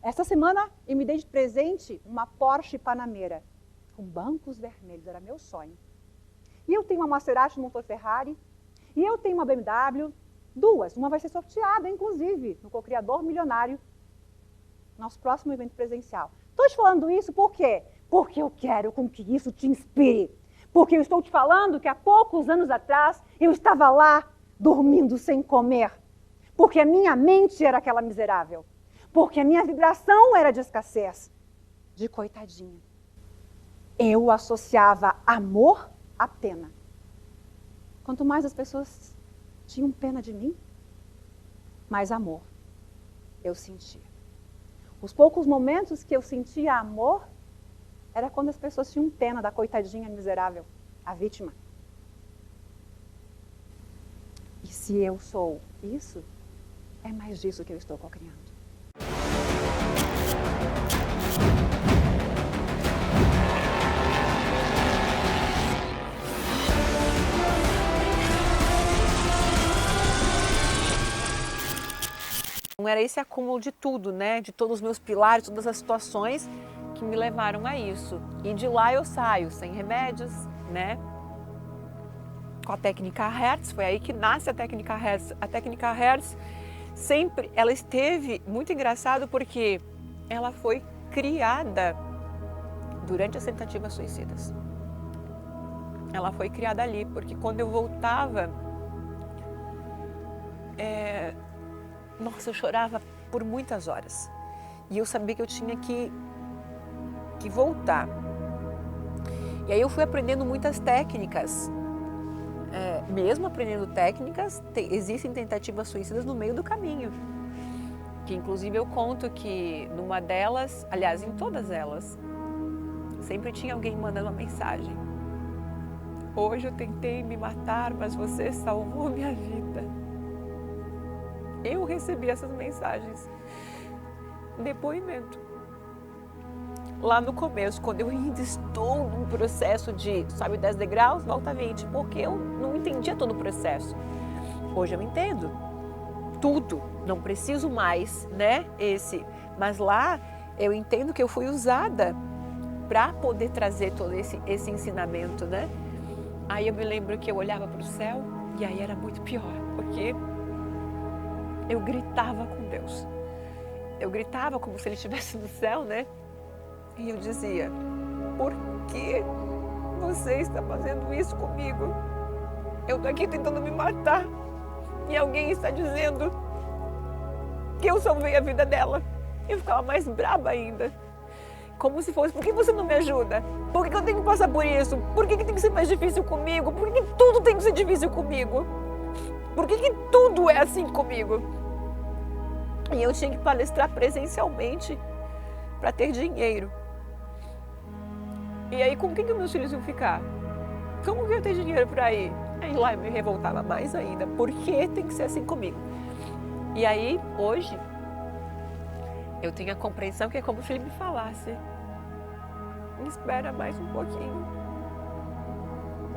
Essa semana eu me dei de presente uma Porsche Panamera com bancos vermelhos, era meu sonho. E eu tenho uma Maserati motor Ferrari, e eu tenho uma BMW, duas. Uma vai ser sorteada, inclusive, no Co-Criador Milionário, nosso próximo evento presencial. Estou te falando isso por quê? Porque eu quero com que isso te inspire. Porque eu estou te falando que há poucos anos atrás eu estava lá, dormindo sem comer. Porque a minha mente era aquela miserável. Porque a minha vibração era de escassez, de coitadinha. Eu associava amor à pena. Quanto mais as pessoas tinham pena de mim, mais amor eu sentia. Os poucos momentos que eu sentia amor era quando as pessoas tinham pena da coitadinha miserável, a vítima. E se eu sou isso, é mais disso que eu estou cocriando. Era esse acúmulo de tudo, né? De todos os meus pilares, todas as situações que me levaram a isso. E de lá eu saio sem remédios, né? Com a técnica Hertz, foi aí que nasce a técnica Hertz. A técnica Hertz sempre, ela esteve muito engraçado porque ela foi criada durante as tentativas suicidas. Ela foi criada ali, porque quando eu voltava, nossa, eu chorava por muitas horas. E eu sabia que eu tinha que voltar. E aí eu fui aprendendo muitas técnicas. Mesmo aprendendo técnicas, existem tentativas suicidas no meio do caminho. Que inclusive eu conto que numa delas, aliás, em todas elas, sempre tinha alguém mandando uma mensagem. Hoje eu tentei me matar, mas você salvou minha vida. Eu recebi essas mensagens. Depoimento. Lá no começo, quando eu ainda estou num processo de, sabe, 10 degraus, volta 20, porque eu não entendia todo o processo. Hoje eu entendo tudo, não preciso mais, né, mas lá eu entendo que eu fui usada para poder trazer todo esse ensinamento, né. Aí eu me lembro que eu olhava para o céu e aí era muito pior, porque eu gritava com Deus. Eu gritava como se Ele estivesse no céu, né? E eu dizia, por que você está fazendo isso comigo? Eu estou aqui tentando me matar e alguém está dizendo que eu salvei a vida dela. Eu ficava mais braba ainda. Como se fosse, por que você não me ajuda? Por que eu tenho que passar por isso? Por que tem que ser mais difícil comigo? Por que tudo tem que ser difícil comigo? Por que tudo é assim comigo? E eu tinha que palestrar presencialmente para ter dinheiro. E aí, com quem que meus filhos iam ficar? Como que eu ia ter dinheiro para ir? Aí lá eu me revoltava mais ainda. Por que tem que ser assim comigo? E aí, hoje, eu tenho a compreensão que é como se ele me falasse. Me espera mais um pouquinho.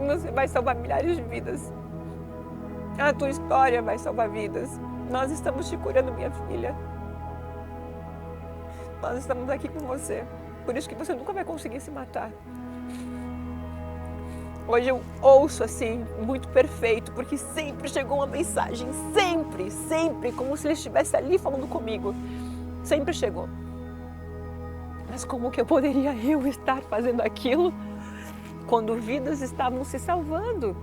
Você vai salvar milhares de vidas. A tua história vai salvar vidas. Nós estamos te curando, minha filha. Nós estamos aqui com você. Por isso que você nunca vai conseguir se matar. Hoje eu ouço assim, muito perfeito, porque sempre chegou uma mensagem, sempre, como se ele estivesse ali falando comigo. Sempre chegou. Mas como que eu poderia estar fazendo aquilo quando vidas estavam se salvando?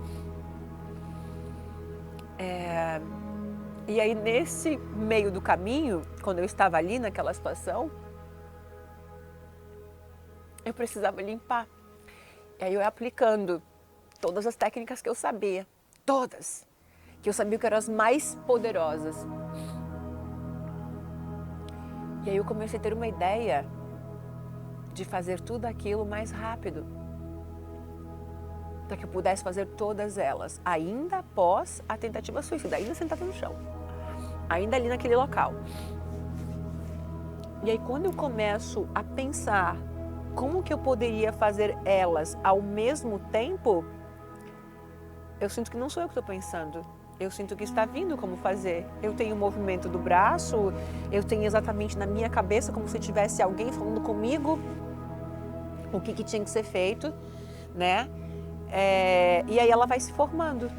E aí, nesse meio do caminho, quando eu estava ali naquela situação, eu precisava limpar. E aí eu ia aplicando todas as técnicas que eu sabia, todas, que eu sabia que eram as mais poderosas. E aí eu comecei a ter uma ideia de fazer tudo aquilo mais rápido, para que eu pudesse fazer todas elas, ainda após a tentativa suicida, ainda sentada no chão, ainda ali naquele local. E aí quando eu começo a pensar como que eu poderia fazer elas ao mesmo tempo? Eu sinto que não sou eu que estou pensando. Eu sinto que está vindo como fazer. Eu tenho o movimento do braço, eu tenho exatamente na minha cabeça como se tivesse alguém falando comigo o que tinha que ser feito, né? E aí ela vai se formando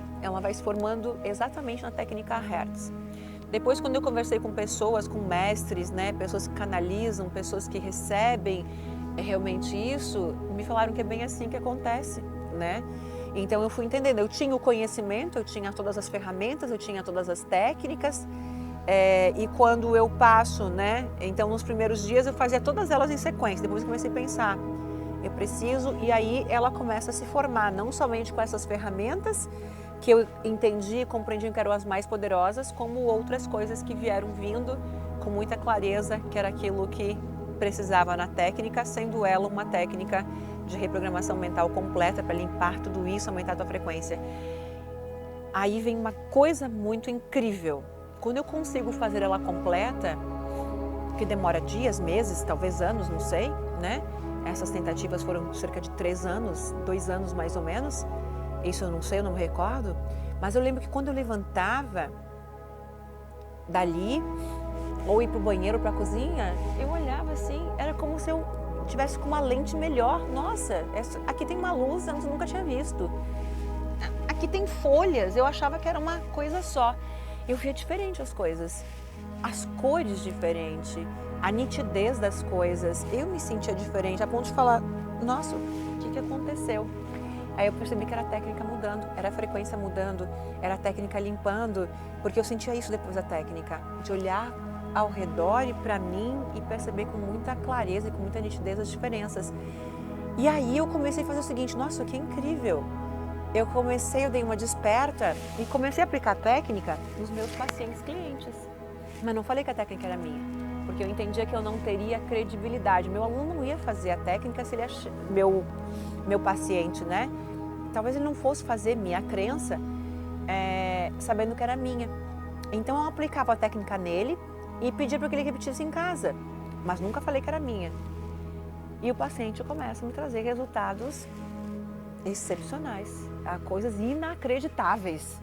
exatamente na técnica Hertz. Depois, quando eu conversei com pessoas, com mestres, né, pessoas que canalizam, pessoas que recebem realmente isso, me falaram que é bem assim que acontece, né? Então eu fui entendendo, eu tinha o conhecimento, eu tinha todas as ferramentas, eu tinha todas as técnicas, e quando eu passo, né, então nos primeiros dias eu fazia todas elas em sequência, depois eu comecei a pensar, eu preciso, e aí ela começa a se formar, não somente com essas ferramentas, que eu entendi e compreendi que eram as mais poderosas, como outras coisas que vieram vindo com muita clareza, que era aquilo que precisava na técnica, sendo ela uma técnica de reprogramação mental completa para limpar tudo isso, aumentar a tua frequência. Aí vem uma coisa muito incrível. Quando eu consigo fazer ela completa, que demora dias, meses, talvez anos, não sei, né? Essas tentativas foram cerca de 3 anos, 2 anos mais ou menos. Isso eu não sei, eu não me recordo. Mas eu lembro que quando eu levantava dali, ou ir para o banheiro, para a cozinha, eu olhava assim, era como se eu tivesse com uma lente melhor. Nossa, aqui tem uma luz, eu nunca tinha visto. Aqui tem folhas, eu achava que era uma coisa só. Eu via diferente as coisas, as cores diferentes, a nitidez das coisas. Eu me sentia diferente, a ponto de falar, nossa, o que aconteceu? Aí eu percebi que era a técnica mudando, era a frequência mudando, era a técnica limpando, porque eu sentia isso depois da técnica, de olhar ao redor e para mim e perceber com muita clareza e com muita nitidez as diferenças. E aí eu comecei a fazer o seguinte, nossa, que incrível! Eu dei uma desperta e comecei a aplicar a técnica nos meus pacientes clientes. Mas não falei que a técnica era minha, porque eu entendia que eu não teria credibilidade. Meu aluno não ia fazer a técnica se ele meu paciente, né? Talvez ele não fosse fazer minha crença, sabendo que era minha. Então eu aplicava a técnica nele e pedia para que ele repetisse em casa, mas nunca falei que era minha. E o paciente começa a me trazer resultados excepcionais, coisas inacreditáveis.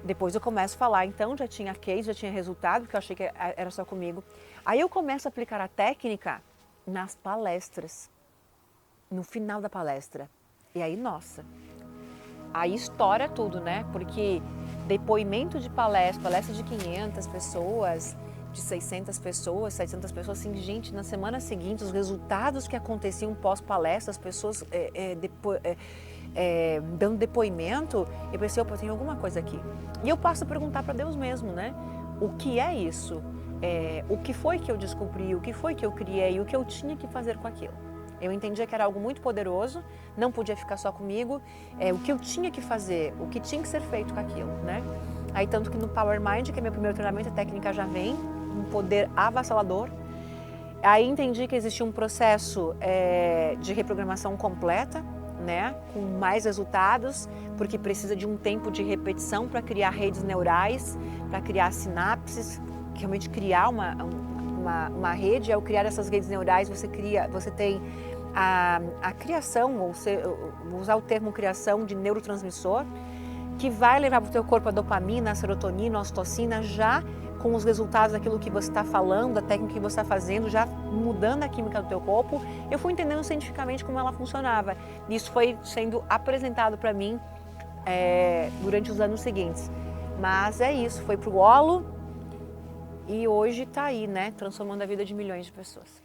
Depois eu começo a falar, então já tinha case, já tinha resultado, porque eu achei que era só comigo. Aí eu começo a aplicar a técnica nas palestras, no final da palestra. E aí, nossa, aí estoura tudo, né? Porque depoimento de palestra de 500 pessoas, de 600 pessoas, 700 pessoas, assim, gente, na semana seguinte, os resultados que aconteciam pós-palestra, as pessoas dando depoimento, eu pensei, opa, tem alguma coisa aqui. E eu passo a perguntar para Deus mesmo, né? O que é isso? O que foi que eu descobri? O que foi que eu criei? O que eu tinha que fazer com aquilo? Eu entendia que era algo muito poderoso, não podia ficar só comigo, o que eu tinha que fazer, o que tinha que ser feito com aquilo, né? Aí tanto que no Power Mind, que é meu primeiro treinamento, a técnica já vem, um poder avassalador. Aí entendi que existia um processo de reprogramação completa, né? Com mais resultados, porque precisa de um tempo de repetição para criar redes neurais, para criar sinapses, realmente criar uma rede. Ao criar essas redes neurais, você tem a criação, ou vou usar o termo criação de neurotransmissor, que vai levar para o teu corpo a dopamina, a serotonina, a ocitocina, já com os resultados daquilo que você está falando, da técnica que você está fazendo, já mudando a química do teu corpo. Eu fui entendendo cientificamente como ela funcionava. Isso foi sendo apresentado para mim durante os anos seguintes. Mas é isso, foi pro holo e hoje está aí, né, transformando a vida de milhões de pessoas.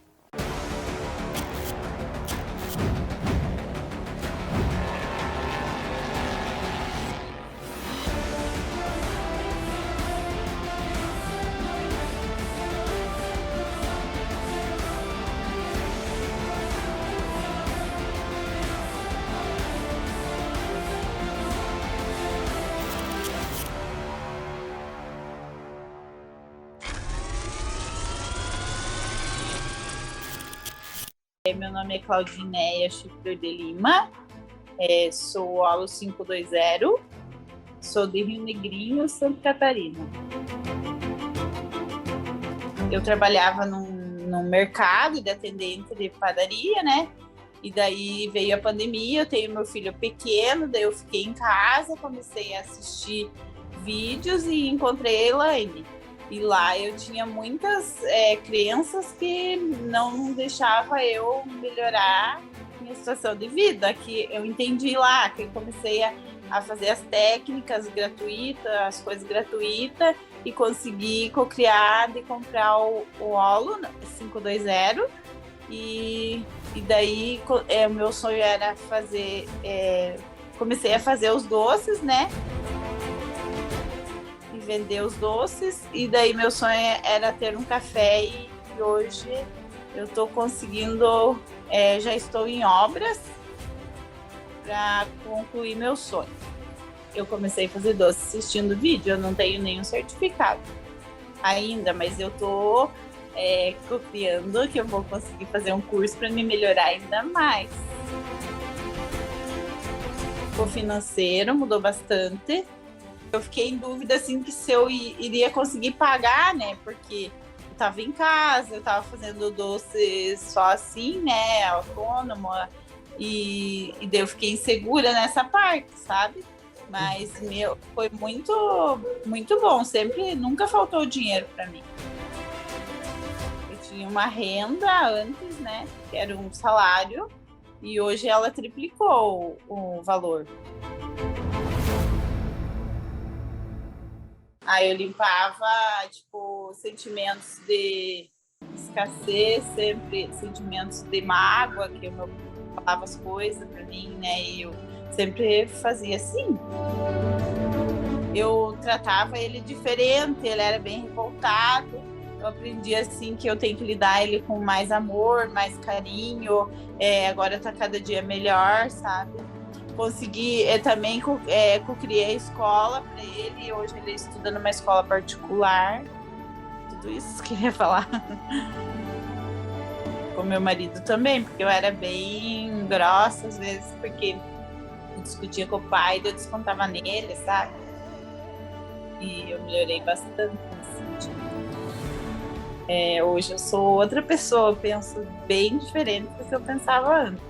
Meu nome é Claudineia Schiffer de Lima, sou aula 520, sou de Rio Negrinho, Santa Catarina. Eu trabalhava no mercado de atendente de padaria, né? E daí veio a pandemia, eu tenho meu filho pequeno, daí eu fiquei em casa, comecei a assistir vídeos e encontrei a Elaine. E lá eu tinha muitas crenças que não deixavam eu melhorar minha situação de vida, que eu entendi lá, que eu comecei a fazer as técnicas gratuitas, as coisas gratuitas, e consegui co-criar e comprar o Olo 520. E daí o meu sonho era fazer, comecei a fazer os doces, né? E vender os doces. E daí meu sonho era ter um café e hoje eu estou conseguindo, já estou em obras para concluir meu sonho. Eu comecei a fazer doces assistindo vídeo, eu não tenho nenhum certificado ainda, mas eu estou copiando que eu vou conseguir fazer um curso para me melhorar ainda mais. O financeiro mudou bastante. Eu fiquei em dúvida assim que se eu iria conseguir pagar, né? Porque eu estava em casa, eu estava fazendo doces só assim, né? Autônoma. E daí eu fiquei insegura nessa parte, sabe? Mas foi muito, muito bom. Nunca faltou dinheiro para mim. Tinha uma renda antes, né, que era um salário, e hoje ela triplicou o valor. Aí eu limpava, tipo, sentimentos de escassez, sempre sentimentos de mágoa, que eu falava as coisas pra mim, né, e eu sempre fazia assim. Eu tratava ele diferente, ele era bem revoltado. Eu aprendi assim que eu tenho que lidar ele com mais amor, mais carinho. Agora tá cada dia melhor, sabe? Consegui também criei a escola para ele. Hoje ele estuda numa escola particular. Tudo isso que eu queria falar. Com meu marido também, porque eu era bem grossa às vezes, porque eu discutia com o pai e eu descontava nele, sabe? E eu melhorei bastante nesse sentido. Hoje eu sou outra pessoa, eu penso bem diferente do que eu pensava antes.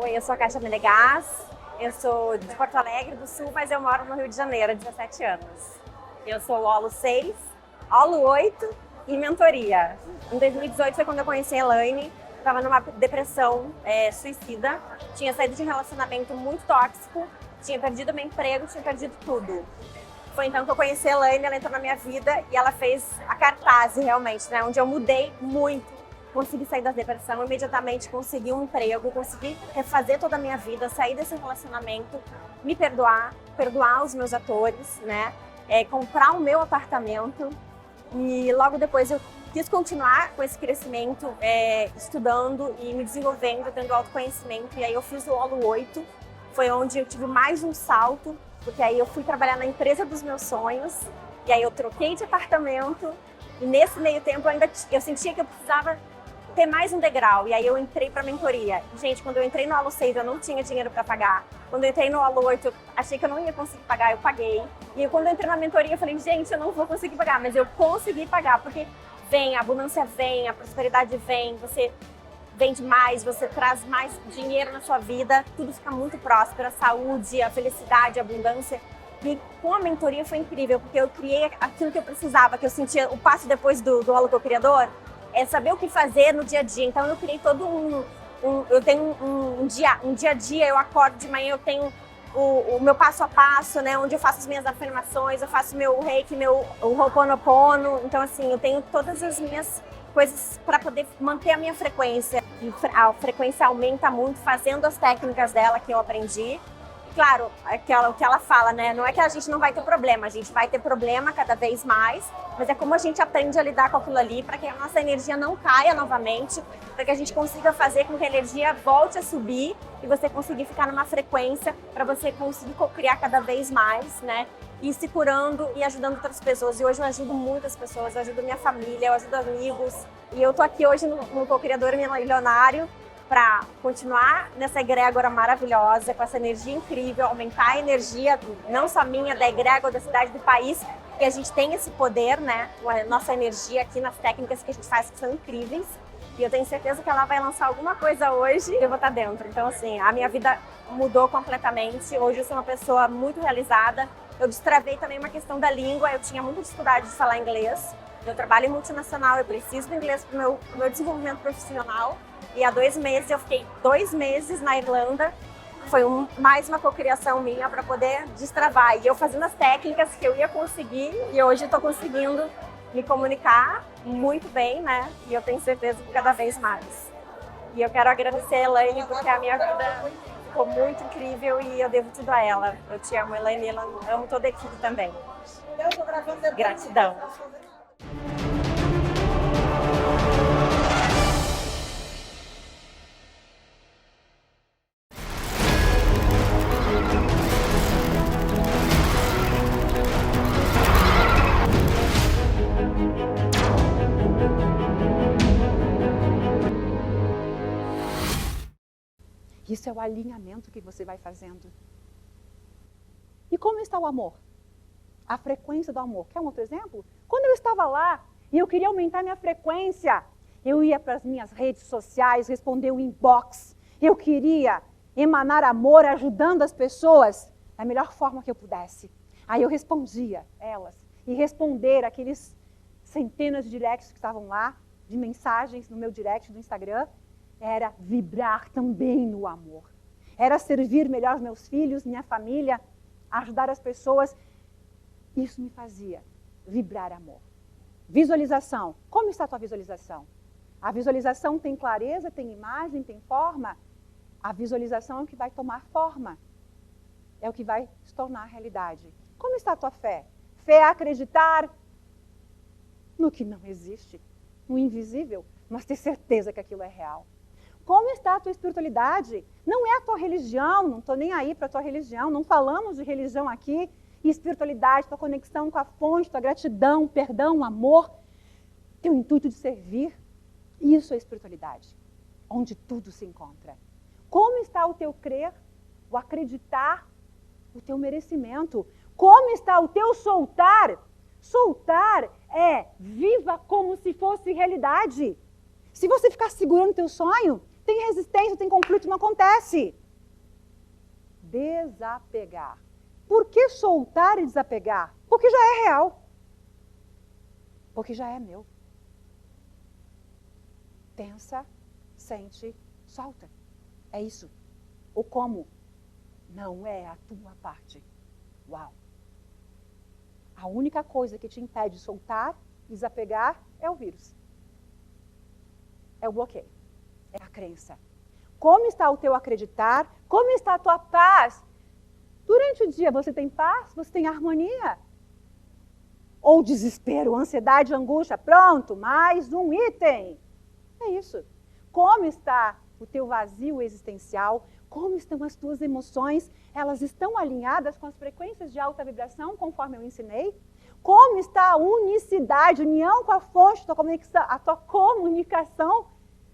Oi, eu sou a Kátia Menegas, eu sou de Porto Alegre do Sul, mas eu moro no Rio de Janeiro há 17 anos. Eu sou Olo 6, Olo 8 e mentoria. Em 2018 foi quando eu conheci a Elaine. Estava numa depressão suicida, tinha saído de um relacionamento muito tóxico, tinha perdido meu emprego, tinha perdido tudo. Foi então que eu conheci a Elaine, ela entrou na minha vida e ela fez a cartaz realmente, né? Onde eu mudei muito, consegui sair da depressão, imediatamente consegui um emprego, consegui refazer toda a minha vida, sair desse relacionamento, me perdoar os meus atores, né? Comprar o meu apartamento e logo depois eu quis continuar com esse crescimento, estudando e me desenvolvendo, tendo autoconhecimento. E aí eu fiz o Olo 8, foi onde eu tive mais um salto, porque aí eu fui trabalhar na empresa dos meus sonhos, e aí eu troquei de apartamento, e nesse meio tempo eu sentia que eu precisava ter mais um degrau, e aí eu entrei para a mentoria. Gente, quando eu entrei no Olo 6, eu não tinha dinheiro para pagar. Quando eu entrei no Olo 8, eu achei que eu não ia conseguir pagar, eu paguei. E quando eu entrei na mentoria, eu falei, gente, eu não vou conseguir pagar, mas eu consegui pagar, porque vem, a abundância vem, a prosperidade vem, você vende mais, você traz mais dinheiro na sua vida, tudo fica muito próspero, a saúde, a felicidade, a abundância. E com a mentoria foi incrível, porque eu criei aquilo que eu precisava, que eu sentia o passo depois do Olo Co-Criador, é saber o que fazer no dia a dia. Então eu criei todo eu tenho um dia a dia, eu acordo de manhã, eu tenho o meu passo a passo, né, onde eu faço as minhas afirmações, eu faço meu reiki, o Ho'oponopono. Então assim, eu tenho todas as minhas coisas para poder manter a minha frequência. E a frequência aumenta muito fazendo as técnicas dela que eu aprendi. Claro, o que ela fala, né? Não é que a gente não vai ter problema, a gente vai ter problema cada vez mais, mas é como a gente aprende a lidar com aquilo ali para que a nossa energia não caia novamente, para que a gente consiga fazer com que a energia volte a subir e você conseguir ficar numa frequência para você conseguir criar cada vez mais, né? E se curando e ajudando outras pessoas. E hoje eu ajudo muitas pessoas, eu ajudo minha família, eu ajudo amigos. E eu tô aqui hoje no Co-Criador Milionário, para continuar nessa egrégora maravilhosa, com essa energia incrível, aumentar a energia, não só minha, da egrégora, da cidade, do país, que a gente tem esse poder, né? A nossa energia aqui nas técnicas que a gente faz, que são incríveis. E eu tenho certeza que ela vai lançar alguma coisa hoje e eu vou estar dentro. Então, assim, a minha vida mudou completamente. Hoje eu sou uma pessoa muito realizada. Eu destravei também uma questão da língua. Eu tinha muita dificuldade de falar inglês. Eu trabalho em multinacional, eu preciso do inglês para o meu desenvolvimento profissional. E há 2 meses, eu fiquei 2 meses na Irlanda. Foi mais uma cocriação minha para poder destravar. E eu fazendo as técnicas que eu ia conseguir, e hoje estou conseguindo me comunicar muito bem, né? E eu tenho certeza que cada vez mais. E eu quero agradecer a Elaine, porque a minha vida ficou muito incrível e eu devo tudo a ela. Eu te amo, Elaine, e amo toda a equipe também. Gratidão. Isso é o alinhamento que você vai fazendo. E como está o amor? A frequência do amor. Quer um outro exemplo? Quando eu estava lá e eu queria aumentar minha frequência, eu ia para as minhas redes sociais, responder o inbox. Eu queria emanar amor, ajudando as pessoas da melhor forma que eu pudesse. Aí eu respondia elas. E responder aqueles centenas de directs que estavam lá, de mensagens no meu direct do Instagram, era vibrar também no amor. Era servir melhor os meus filhos, minha família, ajudar as pessoas. Isso me fazia vibrar amor. Visualização. Como está a tua visualização? A visualização tem clareza, tem imagem, tem forma. A visualização é o que vai tomar forma. É o que vai se tornar realidade. Como está a tua fé? Fé é acreditar no que não existe, no invisível, mas ter certeza que aquilo é real. Como está a tua espiritualidade? Não é a tua religião, não estou nem aí para a tua religião, não falamos de religião aqui. Espiritualidade, tua conexão com a fonte, tua gratidão, perdão, amor, teu intuito de servir. Isso é espiritualidade, onde tudo se encontra. Como está o teu crer, o acreditar, o teu merecimento? Como está o teu soltar? Soltar é viva como se fosse realidade. Se você ficar segurando o teu sonho, tem resistência, tem conflito, não acontece. Desapegar. Por que soltar e desapegar? Porque já é real. Porque já é meu. Pensa, sente, solta. É isso. O como não é a tua parte. Uau! A única coisa que te impede de soltar e desapegar é o vírus. É o bloqueio. É a crença. Como está o teu acreditar? Como está a tua paz? Durante o dia você tem paz? Você tem harmonia? Ou desespero, ansiedade, angústia? Pronto, mais um item. É isso. Como está o teu vazio existencial? Como estão as tuas emoções? Elas estão alinhadas com as frequências de alta vibração, conforme eu ensinei? Como está a unicidade, união com a fonte, a tua comunicação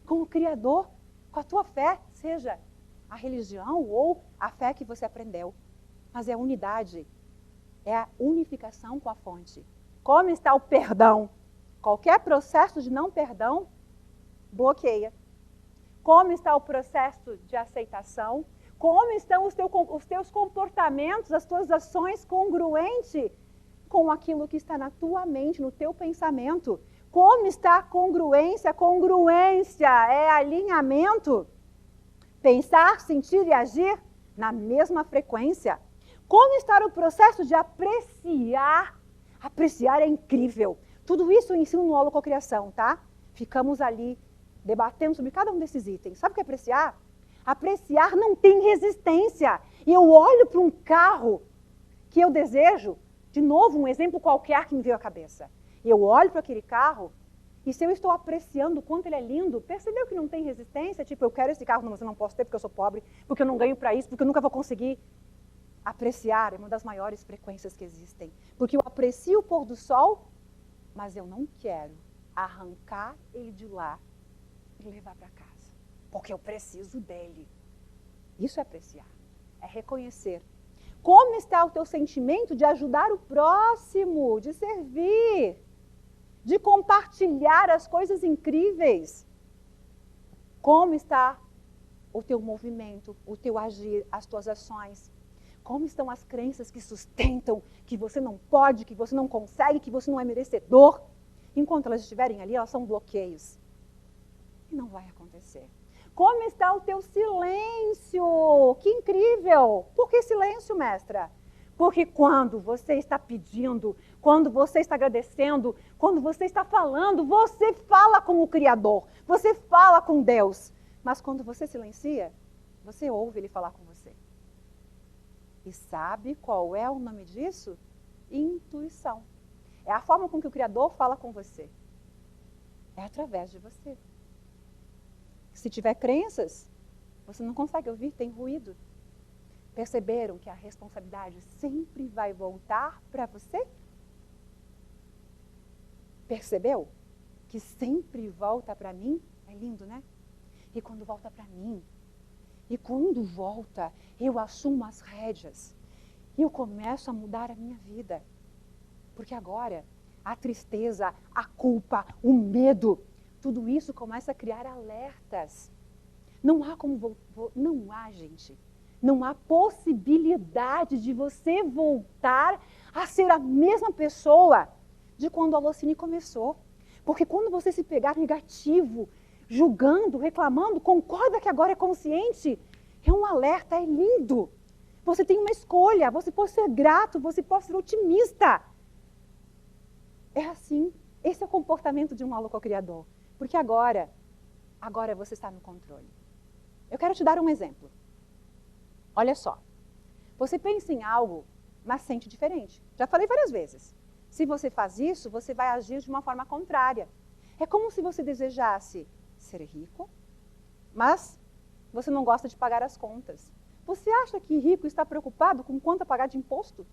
com o Criador, com a tua fé, seja a religião ou a fé que você aprendeu. Mas é a unidade, é a unificação com a fonte. Como está o perdão? Qualquer processo de não perdão bloqueia. Como está o processo de aceitação? Como estão os teus comportamentos, as tuas ações congruentes com aquilo que está na tua mente, no teu pensamento? Como está a congruência? Congruência é alinhamento. Pensar, sentir e agir na mesma frequência. Como está o processo de apreciar? Apreciar é incrível. Tudo isso eu ensino no Holococriação, tá? Ficamos ali debatendo sobre cada um desses itens. Sabe o que é apreciar? Apreciar não tem resistência. E eu olho para um carro que eu desejo, de novo, um exemplo qualquer que me veio à cabeça. Eu olho para aquele carro e se eu estou apreciando o quanto ele é lindo, percebeu que não tem resistência? Tipo, eu quero esse carro, mas eu não posso ter porque eu sou pobre, porque eu não ganho para isso, porque eu nunca vou conseguir. Apreciar é uma das maiores frequências que existem. Porque eu aprecio o pôr do sol, mas eu não quero arrancar ele de lá e levar para casa. porque eu preciso dele. Isso é apreciar, é reconhecer. Como está o teu sentimento de ajudar o próximo, de servir, de compartilhar as coisas incríveis? Como está o teu movimento, o teu agir, as tuas ações? Como estão as crenças que sustentam que você não pode, que você não consegue, que você não é merecedor? Enquanto elas estiverem ali, elas são bloqueios. E não vai acontecer. Como está o teu silêncio? Que incrível! Por que silêncio, mestra? Porque quando você está pedindo, quando você está agradecendo, quando você está falando, você fala com o Criador, você fala com Deus. Mas quando você silencia, você ouve Ele falar com você. E sabe qual é o nome disso? Intuição. É a forma com que o Criador fala com você. É através de você. Se tiver crenças, você não consegue ouvir, tem ruído. Perceberam que a responsabilidade sempre vai voltar para você? Percebeu? Que sempre volta para mim? É lindo, né? E quando volta para mim, e quando volta, eu assumo as rédeas. E eu começo a mudar a minha vida. Porque agora, a tristeza, a culpa, o medo, tudo isso começa a criar alertas. Não há como, não há, gente. Não há possibilidade de você voltar a ser a mesma pessoa de quando a Holocene começou. Porque quando você se pegar negativo, julgando, reclamando, concorda que agora é consciente, é um alerta, é lindo. Você tem uma escolha, você pode ser grato, você pode ser otimista. É assim, esse é o comportamento de um holocriador. Porque agora você está no controle. Eu quero te dar um exemplo. Olha só, você pensa em algo, mas sente diferente. Já falei várias vezes. Se você faz isso, você vai agir de uma forma contrária. É como se você desejasse ser rico, mas você não gosta de pagar as contas. Você acha que rico está preocupado com quanto a pagar de imposto?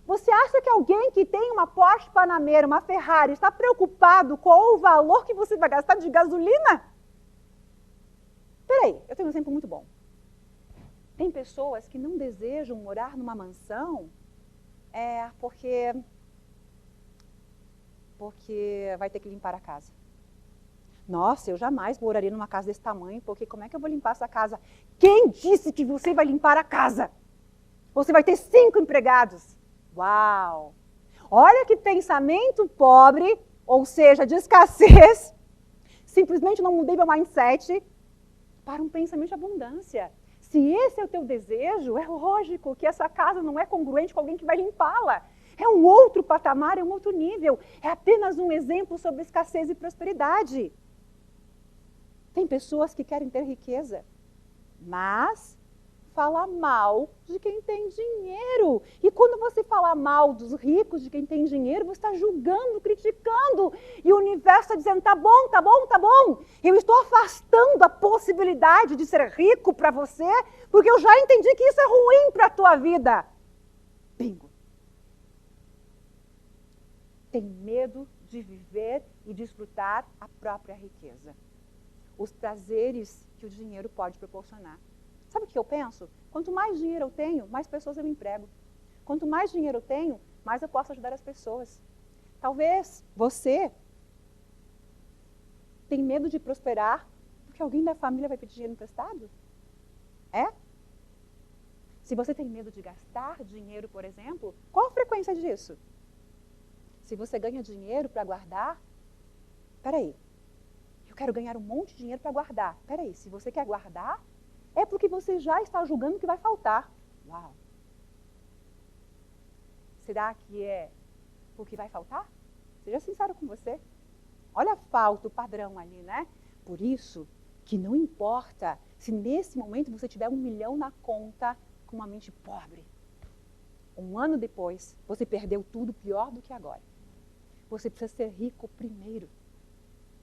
Você acha que alguém que tem uma Porsche Panamera, uma Ferrari, está preocupado com o valor que você vai gastar de gasolina? Peraí, eu tenho um exemplo muito bom. Tem pessoas que não desejam morar numa mansão porque vai ter que limpar a casa. Nossa, eu jamais moraria numa casa desse tamanho, porque como é que eu vou limpar essa casa? Quem disse que você vai limpar a casa? Você vai ter 5 empregados. Uau! Olha que pensamento pobre, ou seja, de escassez. Simplesmente não mudei meu mindset para um pensamento de abundância. Se esse é o teu desejo, é lógico que essa casa não é congruente com alguém que vai limpá-la. É um outro patamar, é um outro nível. É apenas um exemplo sobre escassez e prosperidade. Tem pessoas que querem ter riqueza, mas fala mal de quem tem dinheiro. E quando você fala mal dos ricos, de quem tem dinheiro, você está julgando, criticando. E o universo está dizendo, tá bom, tá bom, tá bom. Eu estou afastando a possibilidade de ser rico para você, porque eu já entendi que isso é ruim para a tua vida. Bingo. Tem medo de viver e desfrutar a própria riqueza. Os prazeres que o dinheiro pode proporcionar. Sabe o que eu penso? Quanto mais dinheiro eu tenho, mais pessoas eu emprego. Quanto mais dinheiro eu tenho, mais eu posso ajudar as pessoas. Talvez você tenha medo de prosperar porque alguém da família vai pedir dinheiro emprestado? É? Se você tem medo de gastar dinheiro, por exemplo, qual a frequência disso? Se você ganha dinheiro para guardar, peraí, eu quero ganhar um monte de dinheiro para guardar. Peraí, se você quer guardar, é porque você já está julgando que vai faltar. Uau! Será que é porque vai faltar? Seja sincero com você. Olha a falta, o padrão ali, né? Por isso que não importa se nesse momento você tiver 1 milhão na conta com uma mente pobre. 1 ano depois, você perdeu tudo pior do que agora. Você precisa ser rico primeiro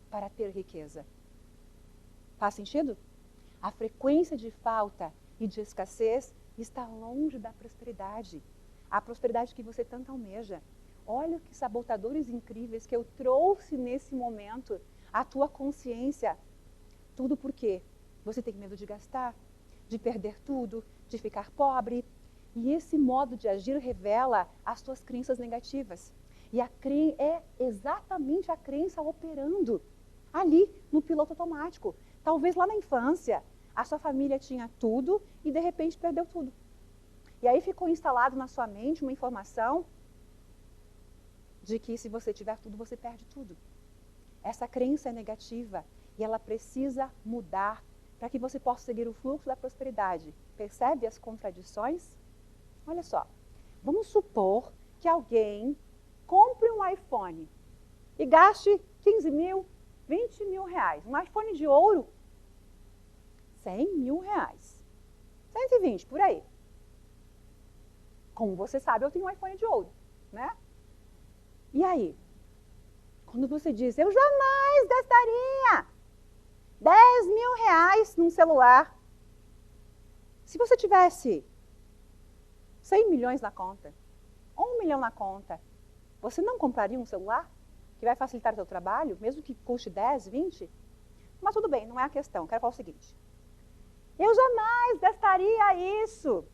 para ter riqueza. Faz sentido? A frequência de falta e de escassez está longe da prosperidade. A prosperidade que você tanto almeja. Olha que sabotadores incríveis que eu trouxe nesse momento a tua consciência. Tudo por quê? Você tem medo de gastar, de perder tudo, de ficar pobre. E esse modo de agir revela as tuas crenças negativas. E é exatamente a crença operando ali no piloto automático. Talvez lá na infância, a sua família tinha tudo e de repente perdeu tudo. E aí ficou instalado na sua mente uma informação de que se você tiver tudo, você perde tudo. Essa crença é negativa e ela precisa mudar para que você possa seguir o fluxo da prosperidade. Percebe as contradições? Olha só, vamos supor que alguém compre um iPhone e gaste 15 mil, 20 mil reais. Um iPhone de ouro, 100 mil reais. 120, por aí. Como você sabe, eu tenho um iPhone de ouro, né? E aí? Quando você diz, eu jamais gastaria 10 mil reais num celular. Se você tivesse 100 milhões na conta, 1 milhão na conta, você não compraria um celular que vai facilitar o seu trabalho, mesmo que custe 10, 20? Mas tudo bem, não é a questão. Quero falar o seguinte. Eu jamais gastaria isso.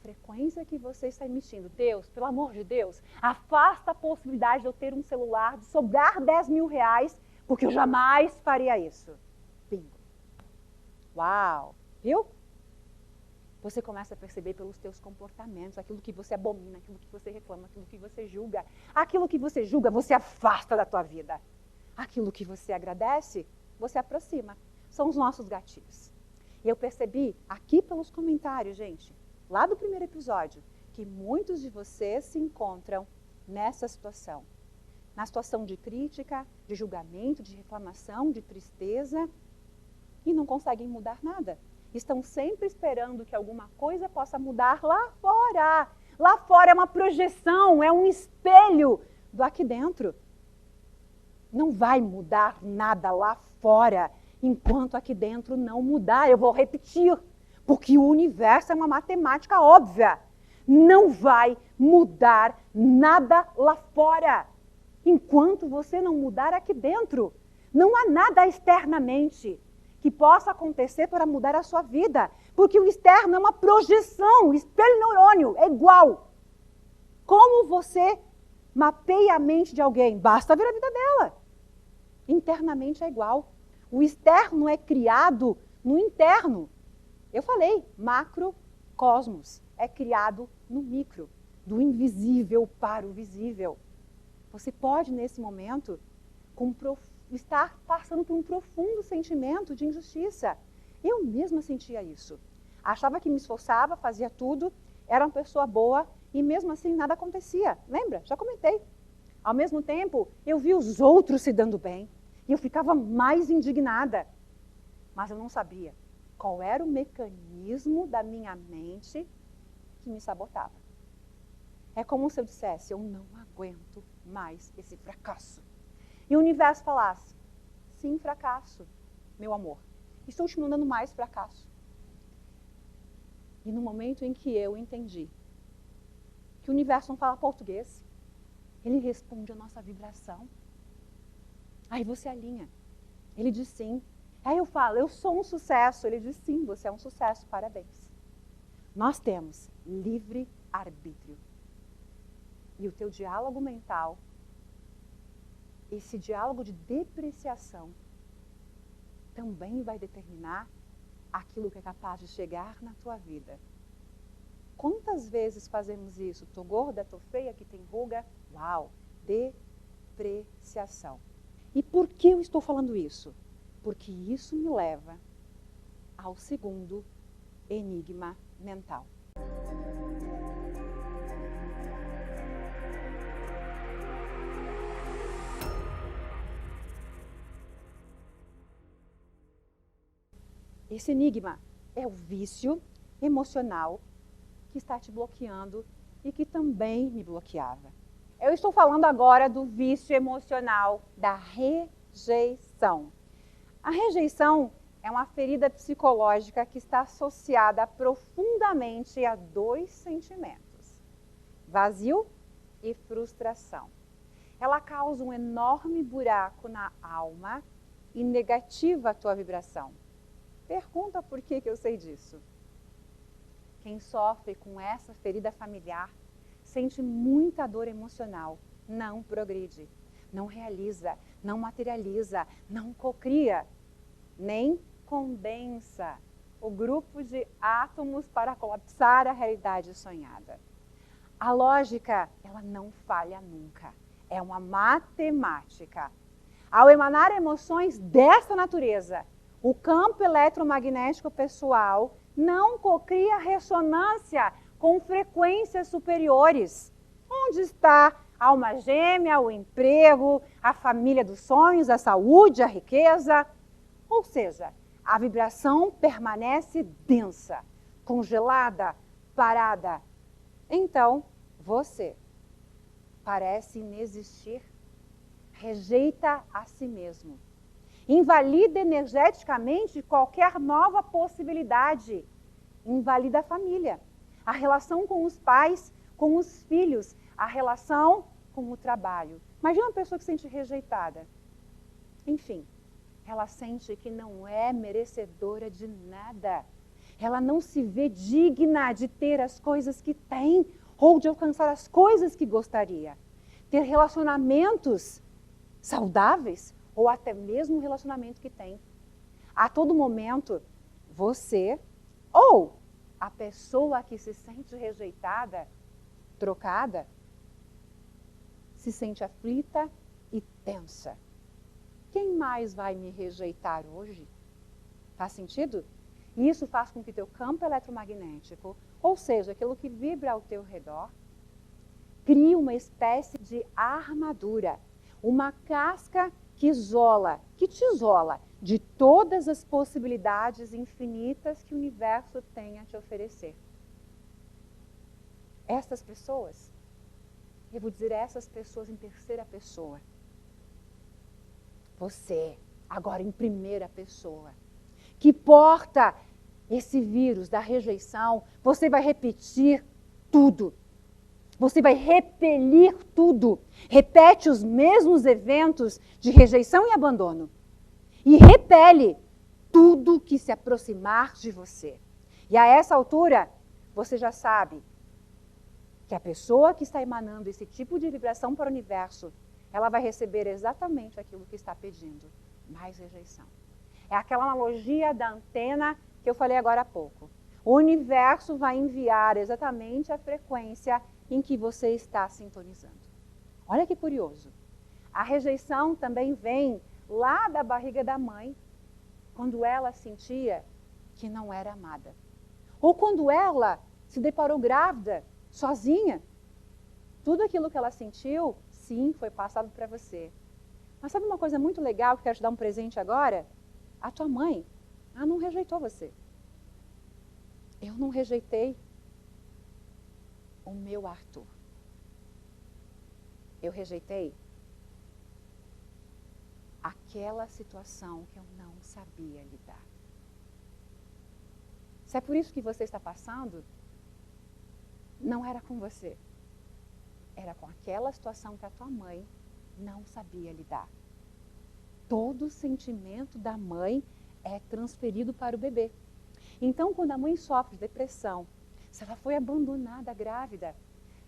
Frequência que você está emitindo. Deus, pelo amor de Deus, afasta a possibilidade de eu ter um celular, de sobrar 10 mil reais, porque eu jamais faria isso. Bingo. Uau! Viu? Você começa a perceber pelos teus comportamentos, aquilo que você abomina, aquilo que você reclama, aquilo que você julga. Aquilo que você julga, você afasta da tua vida. Aquilo que você agradece, você aproxima. São os nossos gatilhos. E eu percebi aqui pelos comentários, gente, lá do primeiro episódio, que muitos de vocês se encontram nessa situação. Na situação de crítica, de julgamento, de reclamação, de tristeza, e não conseguem mudar nada. Estão sempre esperando que alguma coisa possa mudar lá fora. Lá fora é uma projeção, é um espelho do aqui dentro. Não vai mudar nada lá fora enquanto aqui dentro não mudar. Eu vou repetir, porque o universo é uma matemática óbvia. Não vai mudar nada lá fora enquanto você não mudar aqui dentro. Não há nada externamente que possa acontecer para mudar a sua vida. Porque o externo é uma projeção, o espelho neurônio é igual. Como você mapeia a mente de alguém? Basta ver a vida dela. Internamente é igual. O externo é criado no interno. Eu falei, macrocosmos é criado no micro, do invisível para o visível. Você pode, nesse momento, estar passando por um profundo sentimento de injustiça. Eu mesma sentia isso. Achava que me esforçava, fazia tudo, era uma pessoa boa e mesmo assim nada acontecia. Lembra? Já comentei. Ao mesmo tempo, eu vi os outros se dando bem e eu ficava mais indignada. Mas eu não sabia qual era o mecanismo da minha mente que me sabotava. É como se eu dissesse, eu não aguento mais esse fracasso. E o universo falasse, sim, fracasso, meu amor. Estou te mandando mais fracasso. E no momento em que eu entendi que o universo não fala português, ele responde a nossa vibração. Aí você alinha. Ele diz sim. Aí eu falo, eu sou um sucesso. Ele diz sim, você é um sucesso, parabéns. Nós temos livre arbítrio. E o teu diálogo mental, esse diálogo de depreciação, também vai determinar aquilo que é capaz de chegar na tua vida. Quantas vezes fazemos isso? Tô gorda, tô feia, aqui tem ruga. Uau! Depreciação. E por que eu estou falando isso? Porque isso me leva ao segundo enigma mental. Esse enigma é o vício emocional que está te bloqueando e que também me bloqueava. Eu estou falando agora do vício emocional da rejeição. A rejeição é uma ferida psicológica que está associada profundamente a dois sentimentos: vazio e frustração. ela causa um enorme buraco na alma e negativa a tua vibração. Pergunta por que eu sei disso. Quem sofre com essa ferida familiar sente muita dor emocional, não progride, não realiza, não materializa, não cocria, nem condensa o grupo de átomos para colapsar a realidade sonhada. A lógica, ela não falha nunca. É uma matemática. Ao emanar emoções dessa natureza, o campo eletromagnético pessoal não cocria ressonância com frequências superiores. Onde está a alma gêmea, o emprego, a família dos sonhos, a saúde, a riqueza? Ou seja, a vibração permanece densa, congelada, parada. Então, você parece inexistir, rejeita a si mesmo, invalida energeticamente qualquer nova possibilidade, invalida a família, a relação com os pais, com os filhos, a relação com o trabalho. Imagina uma pessoa que se sente rejeitada. Enfim, ela sente que não é merecedora de nada. Ela não se vê digna de ter as coisas que tem ou de alcançar as coisas que gostaria. Ter relacionamentos saudáveis ou até mesmo o relacionamento que tem. A todo momento, você ou a pessoa que se sente rejeitada, trocada, se sente aflita e tensa. Quem mais vai me rejeitar hoje? Faz sentido? E isso faz com que teu campo eletromagnético, ou seja, aquilo que vibra ao teu redor, crie uma espécie de armadura, uma casca que te isola de todas as possibilidades infinitas que o universo tem a te oferecer. Essas pessoas, eu vou dizer essas pessoas em terceira pessoa. Você, agora em primeira pessoa, que porta esse vírus da rejeição, você vai repetir tudo. Você vai repelir tudo. Repete os mesmos eventos de rejeição e abandono. E repele tudo que se aproximar de você. E a essa altura, você já sabe que a pessoa que está emanando esse tipo de vibração para o universo, ela vai receber exatamente aquilo que está pedindo. Mais rejeição. É aquela analogia da antena que eu falei agora há pouco. O universo vai enviar exatamente a frequência em que você está sintonizando. Olha que curioso. A rejeição também vem lá da barriga da mãe, quando ela sentia que não era amada. Ou quando ela se deparou grávida, sozinha. Tudo aquilo que ela sentiu, sim, foi passado para você. Mas sabe uma coisa muito legal que eu quero te dar um presente agora? A tua mãe, ela não rejeitou você. Eu não rejeitei o meu Arthur. Eu rejeitei aquela situação que eu não sabia lidar. Se é por isso que você está passando, não era com você. Era com aquela situação que a tua mãe não sabia lidar. Todo sentimento da mãe é transferido para o bebê. Então, quando a mãe sofre depressão, se ela foi abandonada grávida,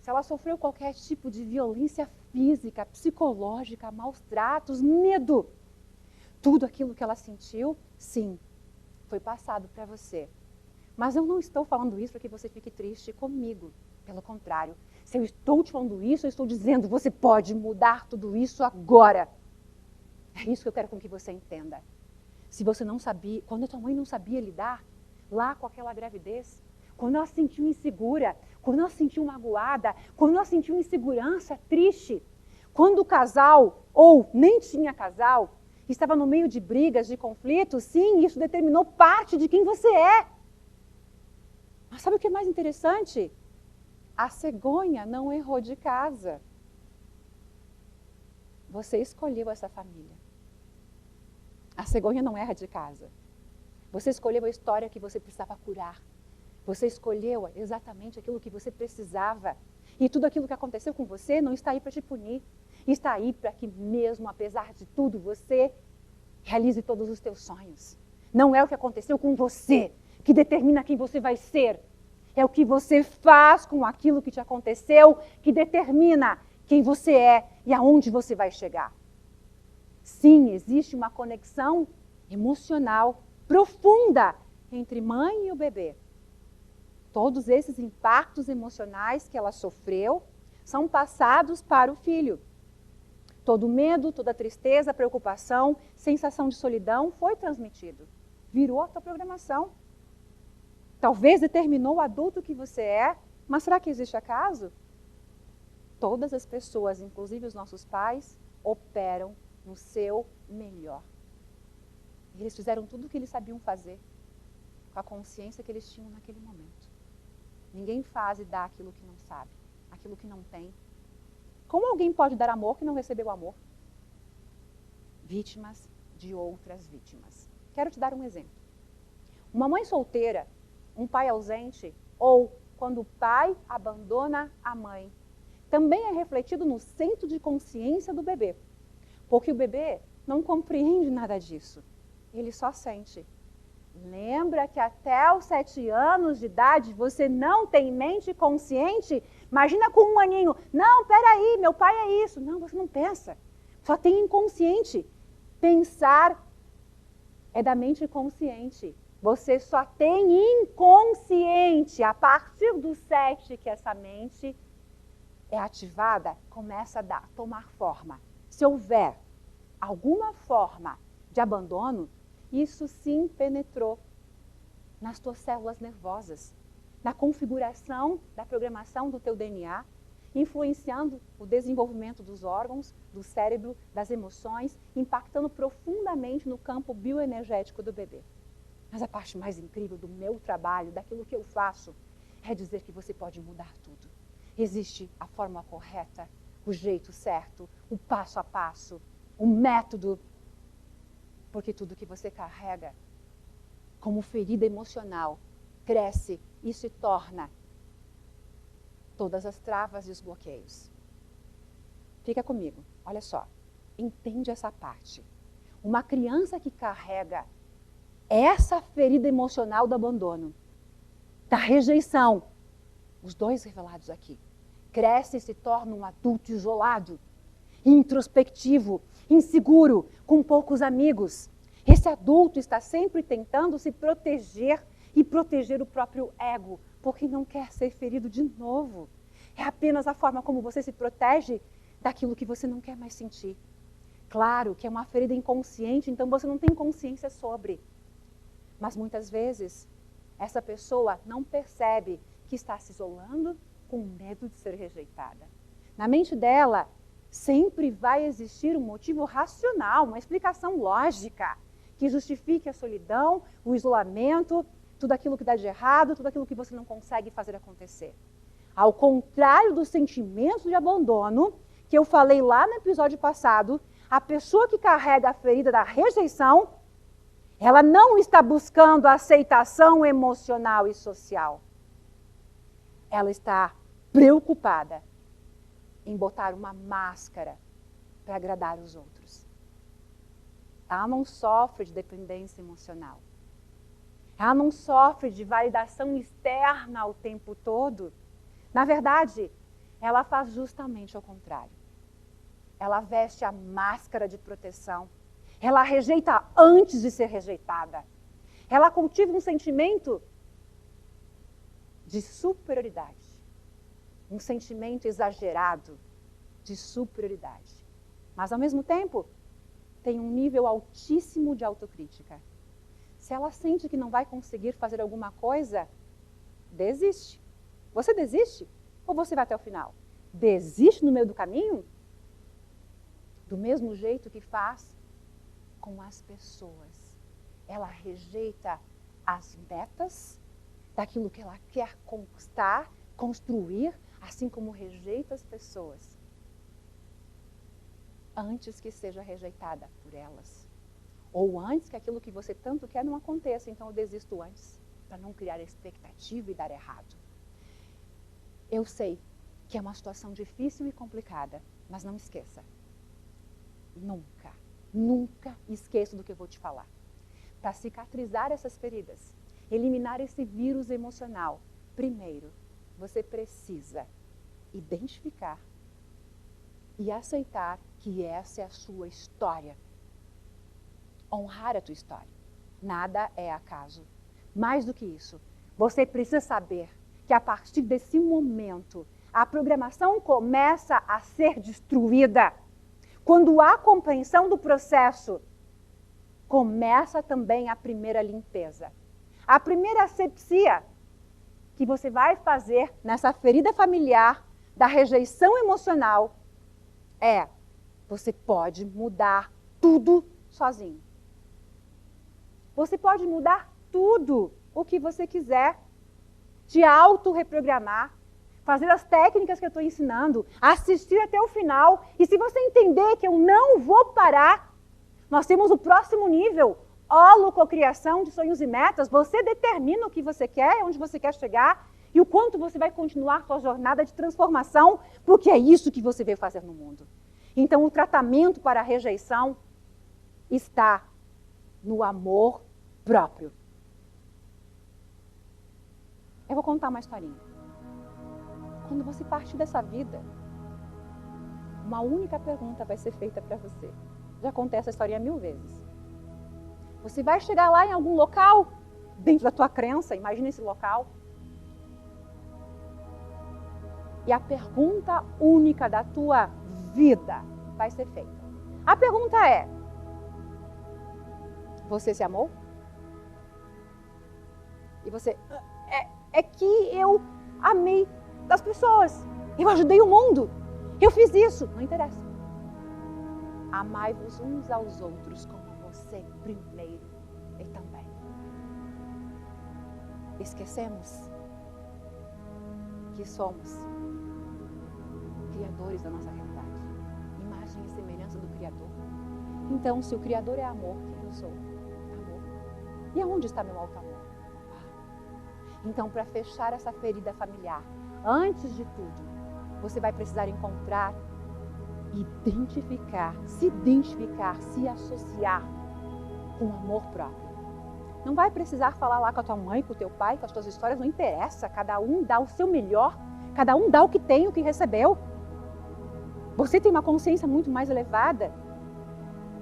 se ela sofreu qualquer tipo de violência física, psicológica, maus tratos, medo, tudo aquilo que ela sentiu, sim, foi passado para você. Mas eu não estou falando isso para que você fique triste comigo. Pelo contrário, se eu estou te falando isso, eu estou dizendo, você pode mudar tudo isso agora. É isso que eu quero com que você entenda. Se você não sabia, quando a tua mãe não sabia lidar, lá com aquela gravidez, quando ela se sentiu insegura, quando ela se sentiu magoada, quando ela sentiu insegurança, triste, quando o casal, ou nem tinha casal, estava no meio de brigas, de conflitos, sim, isso determinou parte de quem você é. Mas sabe o que é mais interessante? A cegonha não errou de casa. Você escolheu essa família. A cegonha não erra de casa. Você escolheu a história que você precisava curar. Você escolheu exatamente aquilo que você precisava. E tudo aquilo que aconteceu com você não está aí para te punir. está aí para que mesmo apesar de tudo você realize todos os teus sonhos. Não é o que aconteceu com você que determina quem você vai ser. É o que você faz com aquilo que te aconteceu que determina quem você é e aonde você vai chegar. Sim, existe uma conexão emocional profunda entre mãe e o bebê. Todos esses impactos emocionais que ela sofreu são passados para o filho. Todo medo, toda tristeza, preocupação, sensação de solidão foi transmitido. Virou a tua programação. Talvez determinou o adulto que você é, mas será que existe acaso? Todas as pessoas, inclusive os nossos pais, operam no seu melhor. E eles fizeram tudo o que eles sabiam fazer, com a consciência que eles tinham naquele momento. Ninguém faz e dá aquilo que não sabe, aquilo que não tem. Como alguém pode dar amor que não recebeu amor? Vítimas de outras vítimas. Quero te dar um exemplo. Uma mãe solteira, um pai ausente, ou quando o pai abandona a mãe, também é refletido no centro de consciência do bebê. Porque o bebê não compreende nada disso. Ele só sente. Lembra que até os 7 anos de idade você não tem mente consciente? Imagina com 1 aninho. Não, peraí, meu pai é isso. Não, você não pensa. Só tem inconsciente. Pensar é da mente consciente. Você só tem inconsciente. A partir do 7 que essa mente é ativada, começa a tomar forma. Se houver alguma forma de abandono, isso sim penetrou nas tuas células nervosas, na configuração da programação do teu DNA, influenciando o desenvolvimento dos órgãos, do cérebro, das emoções, impactando profundamente no campo bioenergético do bebê. Mas a parte mais incrível do meu trabalho, daquilo que eu faço, é dizer que você pode mudar tudo. Existe a forma correta, o jeito certo, o passo a passo, o método. Porque tudo que você carrega como ferida emocional cresce e se torna todas as travas e os bloqueios. Fica comigo, olha só, entende essa parte. Uma criança que carrega essa ferida emocional do abandono, da rejeição, os dois revelados aqui, cresce e se torna um adulto isolado, introspectivo, inseguro, com poucos amigos. Esse adulto está sempre tentando se proteger e proteger o próprio ego, porque não quer ser ferido de novo. É apenas a forma como você se protege daquilo que você não quer mais sentir. Claro que é uma ferida inconsciente, então você não tem consciência sobre. Mas muitas vezes, essa pessoa não percebe que está se isolando com medo de ser rejeitada. Na mente dela, sempre vai existir um motivo racional, uma explicação lógica que justifique a solidão, o isolamento, tudo aquilo que dá de errado, tudo aquilo que você não consegue fazer acontecer. Ao contrário do sentimento de abandono, que eu falei lá no episódio passado, a pessoa que carrega a ferida da rejeição, ela não está buscando a aceitação emocional e social. Ela está preocupada em botar uma máscara para agradar os outros. Ela não sofre de dependência emocional. Ela não sofre de validação externa o tempo todo. Na verdade, ela faz justamente o contrário. Ela veste a máscara de proteção. Ela rejeita antes de ser rejeitada. Ela cultiva um sentimento de superioridade. Um sentimento exagerado de superioridade. Mas, ao mesmo tempo, tem um nível altíssimo de autocrítica. Se ela sente que não vai conseguir fazer alguma coisa, desiste. Você desiste? Ou você vai até o final? Desiste no meio do caminho? Do mesmo jeito que faz com as pessoas. Ela rejeita as metas daquilo que ela quer conquistar, construir, assim como rejeita as pessoas, antes que seja rejeitada por elas. Ou antes que aquilo que você tanto quer não aconteça, então eu desisto antes, para não criar expectativa e dar errado. Eu sei que é uma situação difícil e complicada. Mas não esqueça, nunca esqueça do que eu vou te falar. Para cicatrizar essas feridas, eliminar esse vírus emocional, primeiro, você precisa identificar e aceitar que essa é a sua história. Honrar a tua história. Nada é acaso. Mais do que isso, você precisa saber que a partir desse momento, a programação começa a ser destruída. Quando há compreensão do processo, começa também a primeira limpeza. A primeira asepsia que você vai fazer nessa ferida familiar da rejeição emocional é: você pode mudar tudo sozinho. Você pode mudar tudo o que você quiser, te auto-reprogramar, fazer as técnicas que eu estou ensinando, assistir até o final. E se você entender que eu não vou parar, nós temos o próximo nível, holococriação de sonhos e metas. Você determina o que você quer, onde você quer chegar e o quanto você vai continuar a sua jornada de transformação, porque é isso que você veio fazer no mundo. Então, o tratamento para a rejeição está no amor próprio. Eu vou contar uma historinha. Quando você partir dessa vida, uma única pergunta vai ser feita para você. Já contei essa historinha 1000 vezes. Você vai chegar lá em algum local, dentro da tua crença, imagina esse local. E a pergunta única da tua vida vai ser feita. A pergunta é: você se amou? E você, é que eu amei das pessoas, eu ajudei o mundo, eu fiz isso. Não interessa. Amai-vos uns aos outros como você primeiro e também. Esquecemos que somos criadores da nossa realidade, imagem e semelhança do Criador. Então, se o Criador é amor, quem eu sou? Amor. E aonde está meu alto amor? Então, para fechar essa ferida familiar, antes de tudo, você vai precisar encontrar, identificar, se associar com o amor próprio. Não vai precisar falar lá com a tua mãe, com o teu pai, com as tuas histórias, não interessa. Cada um dá o seu melhor, cada um dá o que tem, o que recebeu. Você tem uma consciência muito mais elevada.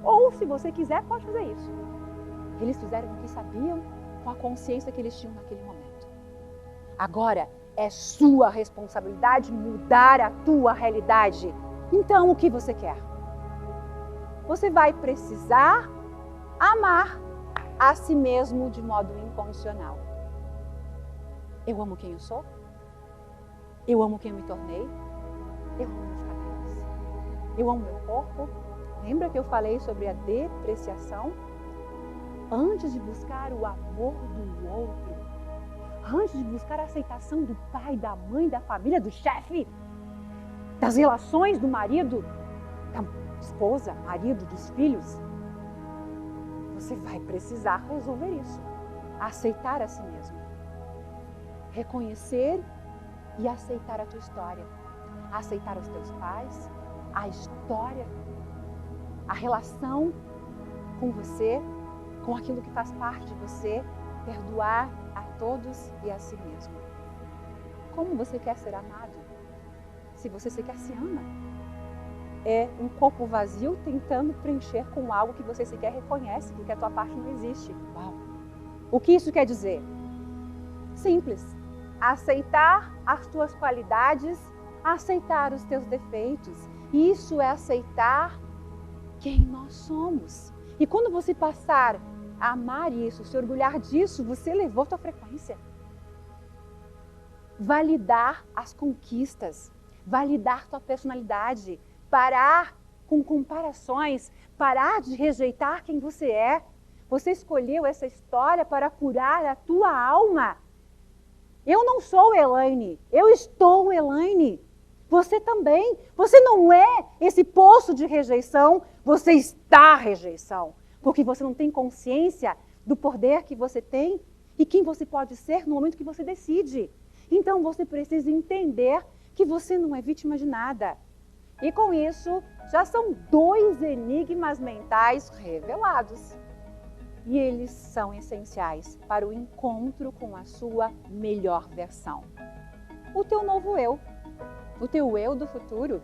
Ou, se você quiser, pode fazer isso. Eles fizeram o que sabiam com a consciência que eles tinham naquele momento. Agora, é sua responsabilidade mudar a tua realidade. Então, o que você quer? Você vai precisar amar a si mesmo de modo incondicional. Eu amo quem eu sou. Eu amo quem eu me tornei. Eu amo meus cabelos. Eu amo meu corpo. Lembra que eu falei sobre a depreciação? Antes de buscar o amor do outro, antes de buscar a aceitação do pai, da mãe, da família, do chefe, das relações do marido, da esposa, marido, dos filhos, você vai precisar resolver isso. Aceitar a si mesmo. Reconhecer e aceitar a tua história. Aceitar os teus pais, a história, a relação com você, com aquilo que faz parte de você, perdoar a todos e a si mesmo. Como você quer ser amado? Se você sequer se ama. É um corpo vazio tentando preencher com algo que você sequer reconhece, porque a tua parte não existe. Uau! O que isso quer dizer? Simples. Aceitar as tuas qualidades, aceitar os teus defeitos. Isso é aceitar quem nós somos. E quando você passar a amar isso, se orgulhar disso, você elevou a tua frequência. Validar as conquistas, validar tua personalidade, parar com comparações, parar de rejeitar quem você é. Você escolheu essa história para curar a tua alma. Eu não sou Elaine, eu estou Elaine. Você também. Você não é esse poço de rejeição, você está rejeição. Porque você não tem consciência do poder que você tem e quem você pode ser no momento que você decide. Então você precisa entender que você não é vítima de nada. E com isso, já são 2 enigmas mentais revelados. E eles são essenciais para o encontro com a sua melhor versão. O teu novo eu, o teu eu do futuro,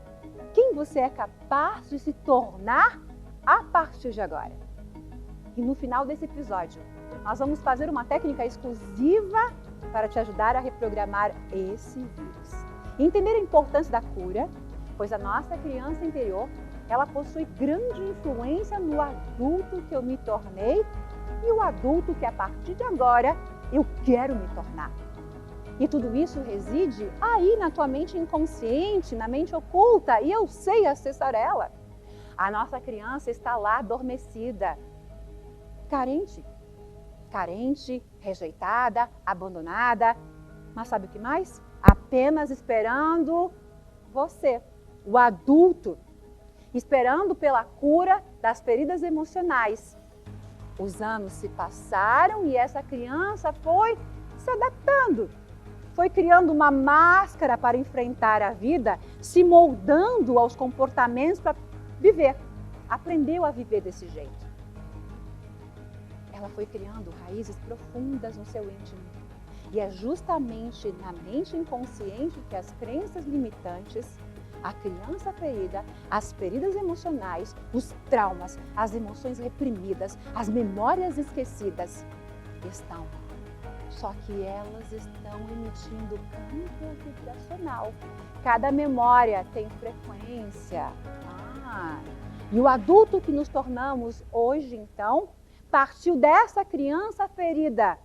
quem você é capaz de se tornar a partir de agora. E no final desse episódio, nós vamos fazer uma técnica exclusiva para te ajudar a reprogramar esse vírus. E entender a importância da cura, pois a nossa criança interior, ela possui grande influência no adulto que eu me tornei e o adulto que a partir de agora eu quero me tornar. E tudo isso reside aí na tua mente inconsciente, na mente oculta, e eu sei acessar ela. A nossa criança está lá adormecida, carente, rejeitada, abandonada, mas sabe o que mais? Apenas esperando você, o adulto, esperando pela cura das feridas emocionais. Os anos se passaram e essa criança foi se adaptando, foi criando uma máscara para enfrentar a vida, se moldando aos comportamentos para viver. Aprendeu a viver desse jeito. Ela foi criando raízes profundas no seu íntimo. E é justamente na mente inconsciente que as crenças limitantes, a criança ferida, as feridas emocionais, os traumas, as emoções reprimidas, as memórias esquecidas estão. Só que elas estão emitindo campo vibracional. Cada memória tem frequência. E o adulto que nos tornamos hoje, então, partiu dessa criança ferida.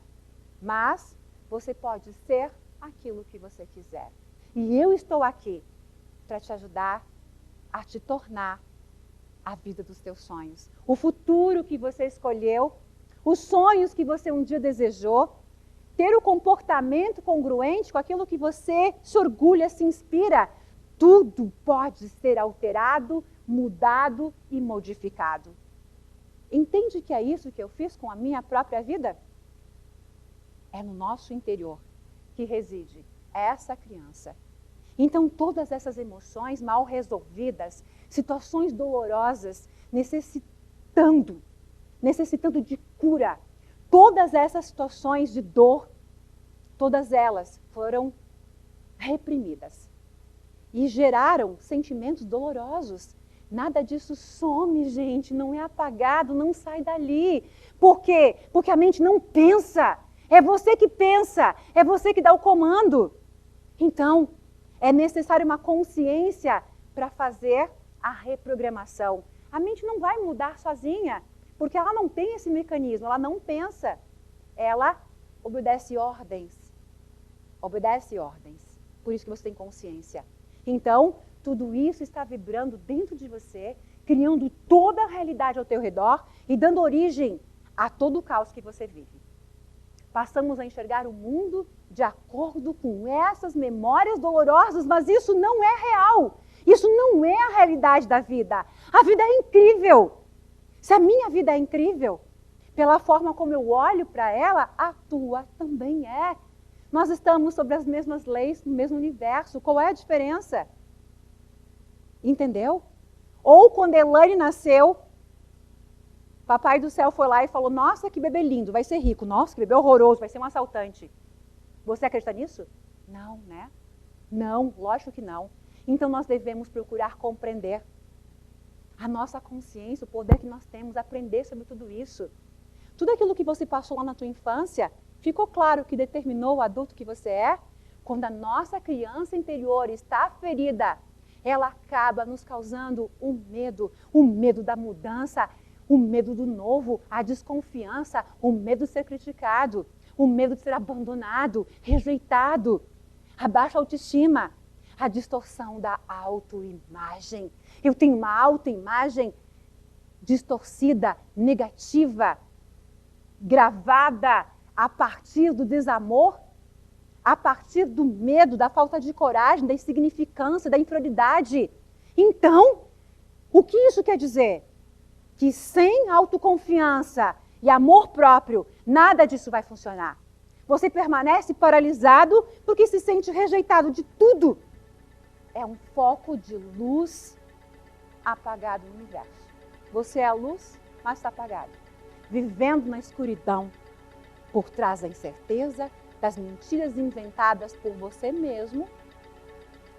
Mas você pode ser aquilo que você quiser. E eu estou aqui para te ajudar a te tornar a vida dos teus sonhos. O futuro que você escolheu, os sonhos que você um dia desejou, ter o comportamento congruente com aquilo que você se orgulha, se inspira, tudo pode ser alterado, mudado e modificado. Entende que é isso que eu fiz com a minha própria vida? É no nosso interior que reside essa criança. Então, todas essas emoções mal resolvidas, situações dolorosas, necessitando de cura, todas essas situações de dor, todas elas foram reprimidas e geraram sentimentos dolorosos. Nada disso some, gente, não é apagado, não sai dali. Por quê? Porque a mente não pensa. É você que pensa, é você que dá o comando. Então, é necessário uma consciência para fazer a reprogramação. A mente não vai mudar sozinha, porque ela não tem esse mecanismo, ela não pensa. Ela obedece ordens. Obedece ordens. Por isso que você tem consciência. Então, tudo isso está vibrando dentro de você, criando toda a realidade ao teu redor e dando origem a todo o caos que você vive. Passamos a enxergar o mundo de acordo com essas memórias dolorosas, mas isso não é real. Isso não é a realidade da vida. A vida é incrível. Se a minha vida é incrível, pela forma como eu olho para ela, a tua também é. Nós estamos sobre as mesmas leis, no mesmo universo. Qual é a diferença? Entendeu? Ou quando Elaine nasceu, Papai do céu foi lá e falou, nossa, que bebê lindo, vai ser rico. Nossa, que bebê horroroso, vai ser um assaltante. Você acredita nisso? Não, né? Não, lógico que não. Então nós devemos procurar compreender a nossa consciência, o poder que nós temos, aprender sobre tudo isso. Tudo aquilo que você passou lá na tua infância, ficou claro que determinou o adulto que você é? Quando a nossa criança interior está ferida, ela acaba nos causando o medo da mudança, o medo do novo, a desconfiança, o medo de ser criticado, o medo de ser abandonado, rejeitado, a baixa autoestima, a distorção da autoimagem. Eu tenho uma autoimagem distorcida, negativa, gravada a partir do desamor, a partir do medo, da falta de coragem, da insignificância, da inferioridade. Então, o que isso quer dizer? Que sem autoconfiança e amor próprio, nada disso vai funcionar. Você permanece paralisado porque se sente rejeitado de tudo. é um foco de luz apagado no universo. Você é a luz, mas está apagado. Vivendo na escuridão, por trás da incerteza, das mentiras inventadas por você mesmo,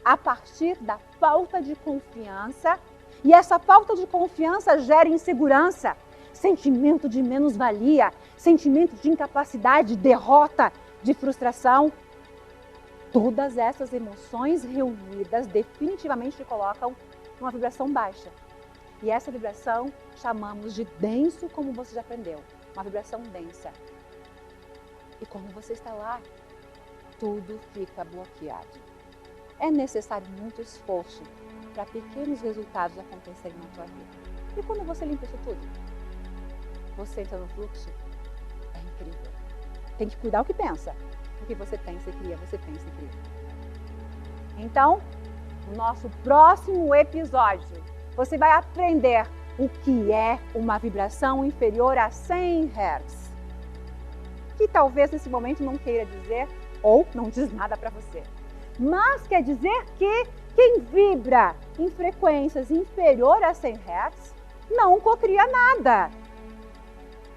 a partir da falta de confiança. E essa falta de confiança gera insegurança, sentimento de menos-valia, sentimento de incapacidade, derrota, de frustração. Todas essas emoções reunidas definitivamente te colocam numa vibração baixa. E essa vibração chamamos de denso, como você já aprendeu. Uma vibração densa. E quando você está lá, tudo fica bloqueado. É necessário muito esforço para pequenos resultados acontecerem na tua vida. E quando você limpa isso tudo, você entra no fluxo, é incrível. Tem que cuidar o que pensa. O que você pensa e cria, você pensa e cria. Então, no nosso próximo episódio, você vai aprender o que é uma vibração inferior a 100 Hz. Que talvez nesse momento não queira dizer ou não diz nada para você. Mas quer dizer que quem vibra em frequências inferior a 100 Hz não cocria nada.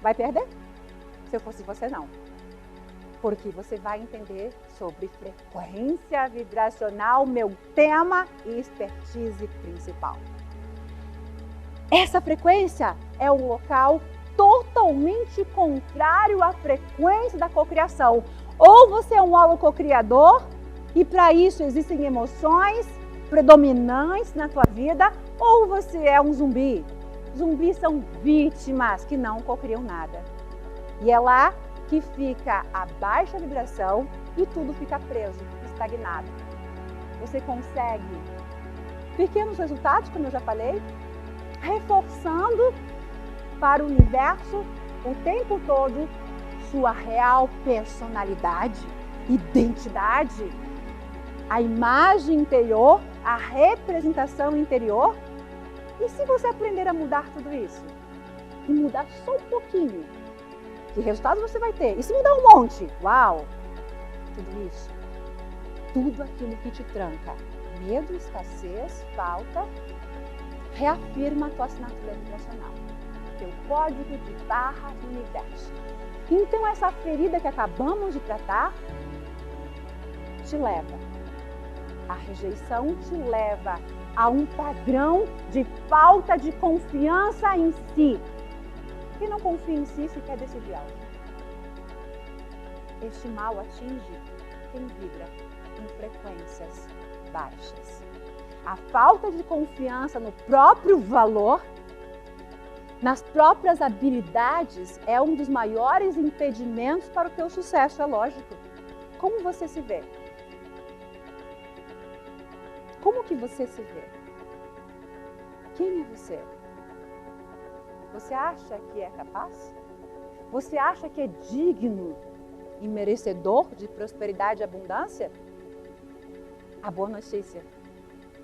Vai perder? Se eu fosse você, não. Porque você vai entender sobre frequência vibracional, meu tema e expertise principal. Essa frequência é um local totalmente contrário à frequência da cocriação. Ou você é um holo cocriador e para isso existem emoções predominantes na tua vida, ou você é um zumbi. Zumbis são vítimas que não cocriam nada. E é lá que fica a baixa vibração e tudo fica preso, estagnado. Você consegue pequenos resultados, como eu já falei, reforçando para o universo o tempo todo sua real personalidade, identidade, a imagem interior, a representação interior. E se você aprender a mudar tudo isso? E mudar só um pouquinho, que resultados você vai ter? E se mudar um monte? Uau! Tudo isso, tudo aquilo que te tranca, medo, escassez, falta, reafirma a tua assinatura vibracional, teu código de barra do universo. Então essa ferida que acabamos de tratar te leva, a rejeição te leva a um padrão de falta de confiança em si. Quem não confia em si se quer decidir algo. Este mal atinge quem vibra em frequências baixas. A falta de confiança no próprio valor, nas próprias habilidades, é um dos maiores impedimentos para o teu sucesso, é lógico. Como você se vê? Como que você se vê? Quem é você? Você acha que é capaz? Você acha que é digno e merecedor de prosperidade e abundância? A boa notícia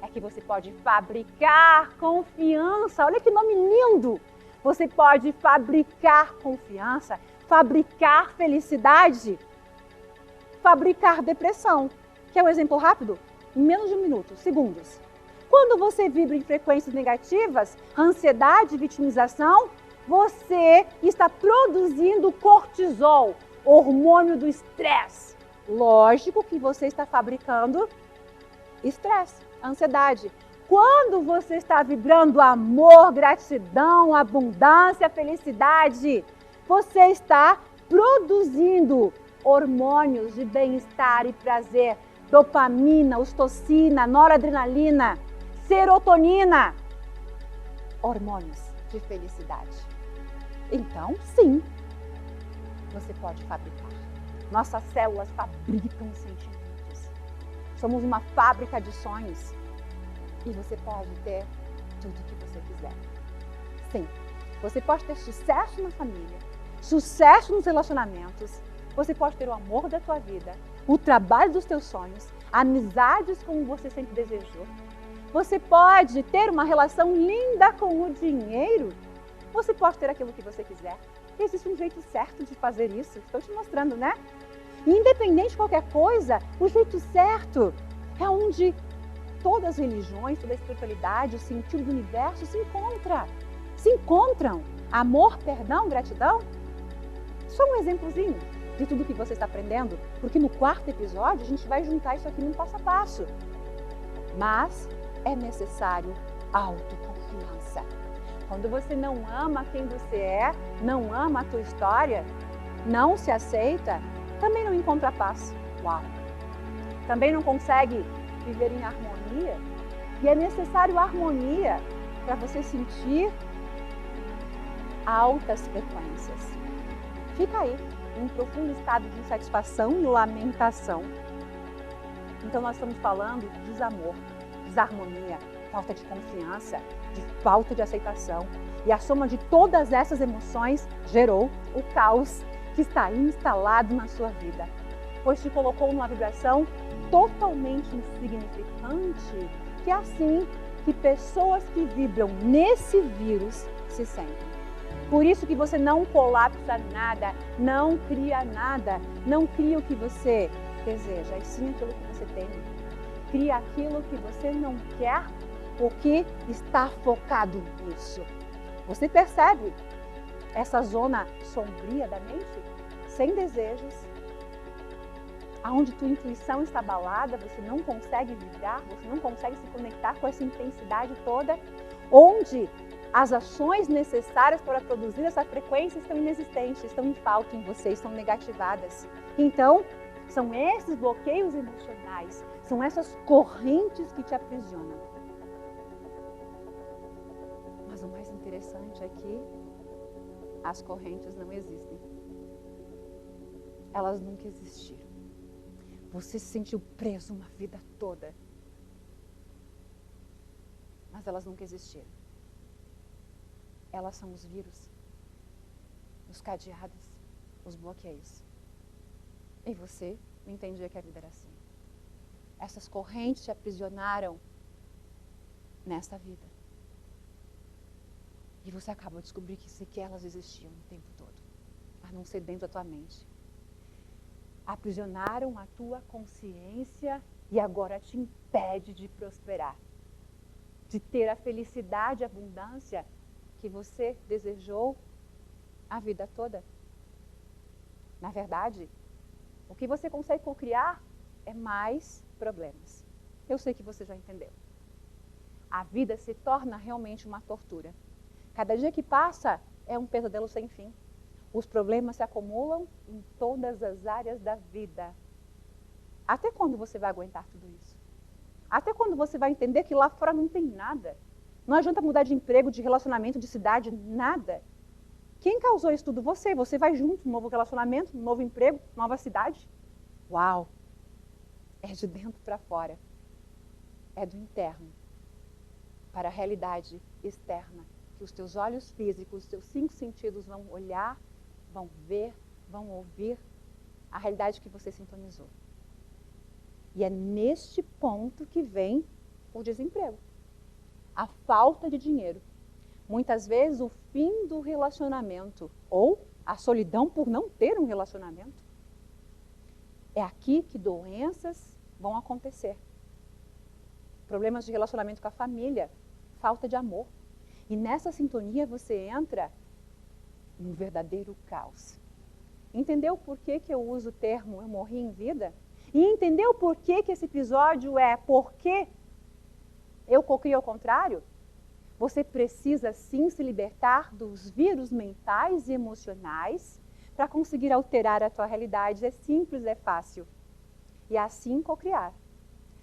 é que você pode fabricar confiança. Olha que nome lindo! Você pode fabricar confiança, fabricar felicidade, fabricar depressão. Quer um exemplo rápido? Em menos de um minuto, segundos. Quando você vibra em frequências negativas, ansiedade, vitimização, você está produzindo cortisol, hormônio do estresse. Lógico que você está fabricando estresse, ansiedade. Quando você está vibrando amor, gratidão, abundância, felicidade, você está produzindo hormônios de bem-estar e prazer, dopamina, ocitocina, noradrenalina, serotonina, hormônios de felicidade. Então, sim, você pode fabricar. Nossas células fabricam sentimentos. Somos uma fábrica de sonhos. E você pode ter tudo o que você quiser. Sim, você pode ter sucesso na família, sucesso nos relacionamentos, você pode ter o amor da tua vida, o trabalho dos teus sonhos, amizades como você sempre desejou. Você pode ter uma relação linda com o dinheiro. Você pode ter aquilo que você quiser. Existe um jeito certo de fazer isso. Estou te mostrando, né? E independente de qualquer coisa, o jeito certo é onde todas as religiões, toda a espiritualidade, o sentido do universo se encontram. Amor, perdão, gratidão. Só um exemplozinho de tudo que você está aprendendo, porque no 4º episódio a gente vai juntar isso aqui num passo a passo. Mas é necessário autoconfiança. Quando você não ama quem você é, não ama a tua história, não se aceita, também não encontra paz. Uau! Também não consegue viver em harmonia. E é necessário harmonia para você sentir altas frequências. Fica aí, em um profundo estado de insatisfação e lamentação. Então nós estamos falando de desamor, desarmonia, falta de confiança, de falta de aceitação. E a soma de todas essas emoções gerou o caos que está instalado na sua vida, pois te colocou numa vibração totalmente insignificante, que é assim que pessoas que vibram nesse vírus se sentem. Por isso que você não colapsa nada, não cria nada, não cria o que você deseja, e sim aquilo que você tem. Cria aquilo que você não quer, porque está focado nisso. Você percebe essa zona sombria da mente? Sem desejos, aonde tua intuição está abalada, você não consegue vibrar, você não consegue se conectar com essa intensidade toda, onde as ações necessárias para produzir essa frequência estão inexistentes, estão em falta em você, estão negativadas. Então, são esses bloqueios emocionais, são essas correntes que te aprisionam. Mas o mais interessante é que as correntes não existem. Elas nunca existiram. Você se sentiu preso uma vida toda. Mas elas nunca existiram. Elas são os vírus, os cadeados, os bloqueios. E você não entendia que a vida era assim. Essas correntes te aprisionaram nessa vida. E você acabou de descobrir que sequer elas existiam o tempo todo, a não ser dentro da tua mente. Aprisionaram a tua consciência e agora te impede de prosperar, de ter a felicidade e a abundância que você desejou a vida toda. Na verdade, o que você consegue cocriar é mais problemas. Eu sei que você já entendeu. A vida se torna realmente uma tortura. Cada dia que passa é um pesadelo sem fim. Os problemas se acumulam em todas as áreas da vida. Até quando você vai aguentar tudo isso? Até quando você vai entender que lá fora não tem nada? Não adianta mudar de emprego, de relacionamento, de cidade, nada. Quem causou isso tudo? Você. Você vai junto, um novo relacionamento, um novo emprego, nova cidade. Uau! É de dentro para fora. É do interno para a realidade externa. Que os teus olhos físicos, os teus 5 sentidos vão olhar, vão ver, vão ouvir a realidade que você sintonizou. E é neste ponto que vem o desemprego. A falta de dinheiro. Muitas vezes o fim do relacionamento ou a solidão por não ter um relacionamento. É aqui que doenças vão acontecer. Problemas de relacionamento com a família, falta de amor. E nessa sintonia você entra num verdadeiro caos. Entendeu por que eu uso o termo eu morri em vida? E entendeu por que esse episódio é porque eu cocrio ao contrário? Você precisa sim se libertar dos vírus mentais e emocionais para conseguir alterar a tua realidade. É simples, é fácil. E assim cocriar.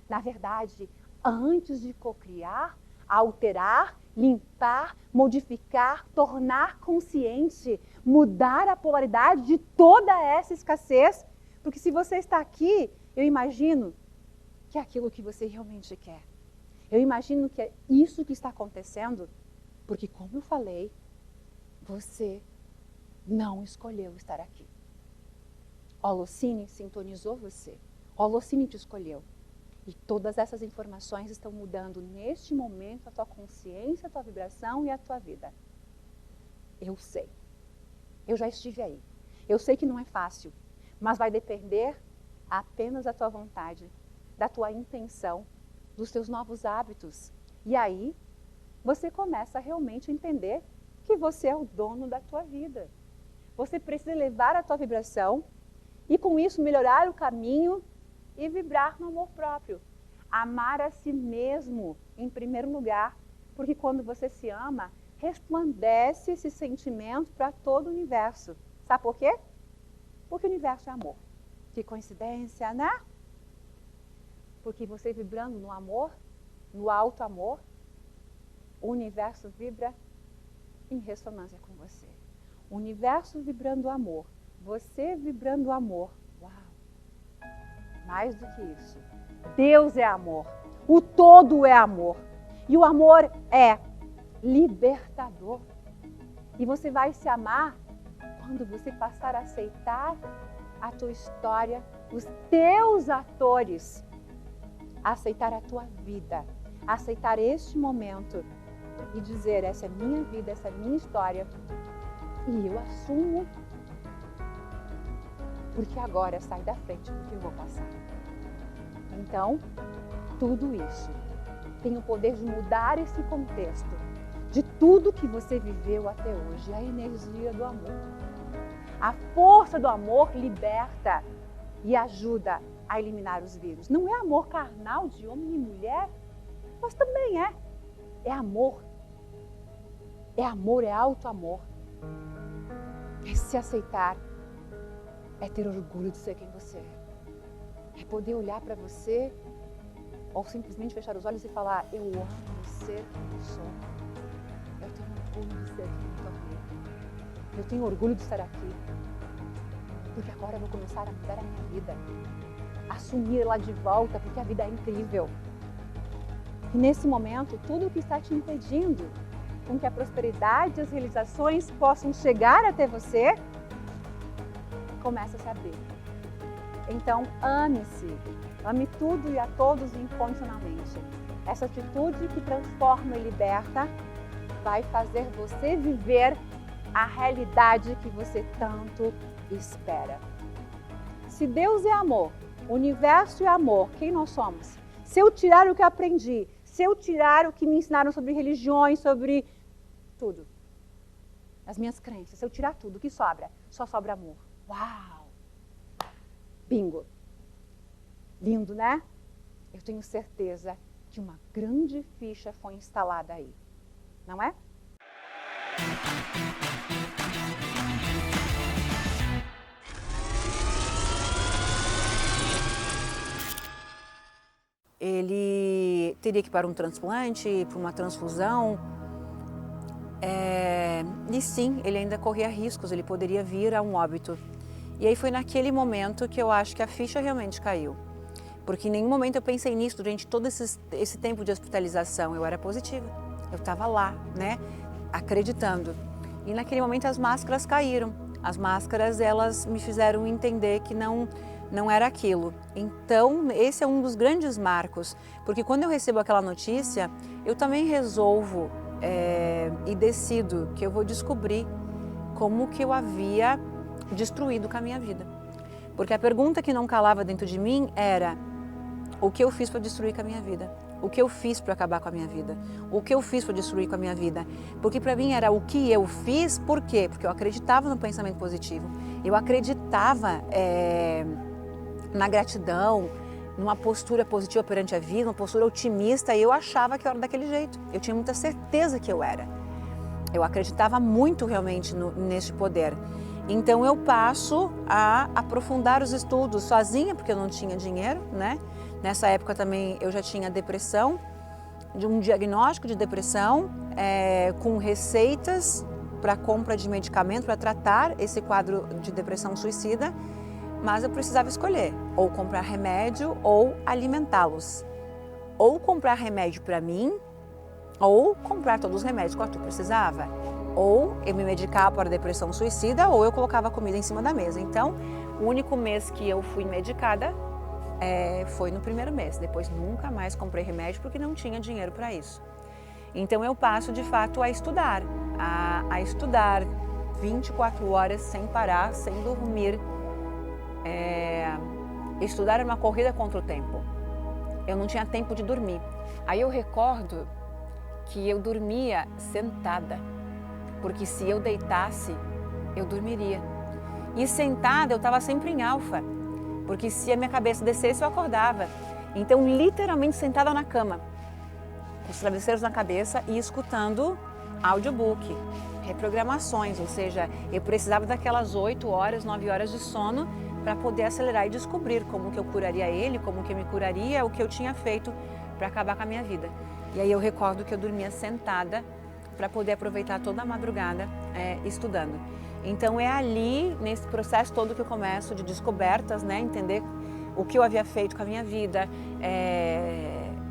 Na verdade, antes de cocriar, alterar, limpar, modificar, tornar consciente, mudar a polaridade de toda essa escassez. Porque se você está aqui, eu imagino que é aquilo que você realmente quer. Eu imagino que é isso que está acontecendo, porque como eu falei, você não escolheu estar aqui. Holocene sintonizou você. Holocene te escolheu. E todas essas informações estão mudando neste momento a tua consciência, a tua vibração e a tua vida. Eu sei. Eu já estive aí. Eu sei que não é fácil, mas vai depender apenas da tua vontade, da tua intenção, dos seus novos hábitos. E aí, você começa a realmente entender que você é o dono da tua vida. Você precisa elevar a tua vibração e com isso melhorar o caminho e vibrar no amor próprio. Amar a si mesmo em primeiro lugar, porque quando você se ama, resplandece esse sentimento para todo o universo. Sabe por quê? Porque o universo é amor. Que coincidência, né? Porque você vibrando no amor, no alto amor, o universo vibra em ressonância com você. O universo vibrando amor, você vibrando amor. Uau! Mais do que isso, Deus é amor, o todo é amor. E o amor é libertador. E você vai se amar quando você passar a aceitar a tua história, os teus atores, aceitar a tua vida, aceitar este momento e dizer, essa é minha vida, essa é minha história e eu assumo, porque agora sai da frente do que eu vou passar. Então, tudo isso tem o poder de mudar esse contexto de tudo que você viveu até hoje, a energia do amor. A força do amor liberta e ajuda a eliminar os vírus. Não é amor carnal de homem e mulher, mas também é. É amor. É amor, é alto amor. É se aceitar. É ter orgulho de ser quem você é. É poder olhar para você ou simplesmente fechar os olhos e falar, eu amo ser quem eu sou. Eu tenho orgulho de ser quem eu tornei. Eu tenho orgulho de estar aqui. Porque agora eu vou começar a mudar a minha vida. Assumir-la de volta, porque a vida é incrível. E nesse momento, tudo o que está te impedindo com que a prosperidade e as realizações possam chegar até você, começa a se abrir. Então, ame-se. Ame tudo e a todos incondicionalmente. Essa atitude que transforma e liberta vai fazer você viver a realidade que você tanto espera. Se Deus é amor, o universo é amor, quem nós somos? Se eu tirar o que eu aprendi, se eu tirar o que me ensinaram sobre religiões, sobre tudo, as minhas crenças, se eu tirar tudo, o que sobra? Só sobra amor. Uau! Bingo! Lindo, né? Eu tenho certeza que uma grande ficha foi instalada aí, não é? Ele teria que ir para um transplante, para uma transfusão. E sim, ele ainda corria riscos, ele poderia vir a um óbito. E aí foi naquele momento que eu acho que a ficha realmente caiu. Porque em nenhum momento eu pensei nisso durante todo esse tempo de hospitalização. Eu era positiva, eu estava lá, né, acreditando. E naquele momento as máscaras caíram. As máscaras, elas me fizeram entender que não era aquilo. Então, esse é um dos grandes marcos, porque quando eu recebo aquela notícia, eu também resolvo e decido que eu vou descobrir como que eu havia destruído com a minha vida. Porque a pergunta que não calava dentro de mim era, o que eu fiz para destruir com a minha vida? O que eu fiz para acabar com a minha vida? O que eu fiz para destruir com a minha vida? Porque para mim era o que eu fiz, por quê? Porque eu acreditava no pensamento positivo, eu acreditava na gratidão, numa postura positiva perante a vida, uma postura otimista, e eu achava que eu era daquele jeito. Eu tinha muita certeza que eu era. Eu acreditava muito realmente neste poder. Então eu passo a aprofundar os estudos sozinha, porque eu não tinha dinheiro, né? Nessa época também eu já tinha depressão, de um diagnóstico de depressão, com receitas para compra de medicamento para tratar esse quadro de depressão suicida. Mas eu precisava escolher, ou comprar remédio ou alimentá-los. Ou comprar remédio para mim, ou comprar todos os remédios que o Arthur precisava. Ou eu me medicava para a depressão suicida, ou eu colocava comida em cima da mesa. Então, o único mês que eu fui medicada foi no primeiro mês. Depois nunca mais comprei remédio porque não tinha dinheiro para isso. Então eu passo de fato a estudar, a estudar 24 horas sem parar, sem dormir. Estudar é uma corrida contra o tempo. eu não tinha tempo de dormir. Aí eu recordo que eu dormia sentada, porque se eu deitasse, eu dormiria. E sentada eu estava sempre em alfa, porque se a minha cabeça descesse, eu acordava. Então, literalmente sentada na cama, com os travesseiros na cabeça e escutando audiobook, reprogramações, ou seja, eu precisava daquelas 8 horas, 9 horas de sono para poder acelerar e descobrir como que eu curaria ele, como que eu me curaria, o que eu tinha feito para acabar com a minha vida. E aí eu recordo que eu dormia sentada para poder aproveitar toda a madrugada estudando. Então é ali, nesse processo todo que eu começo de descobertas, né, entender o que eu havia feito com a minha vida,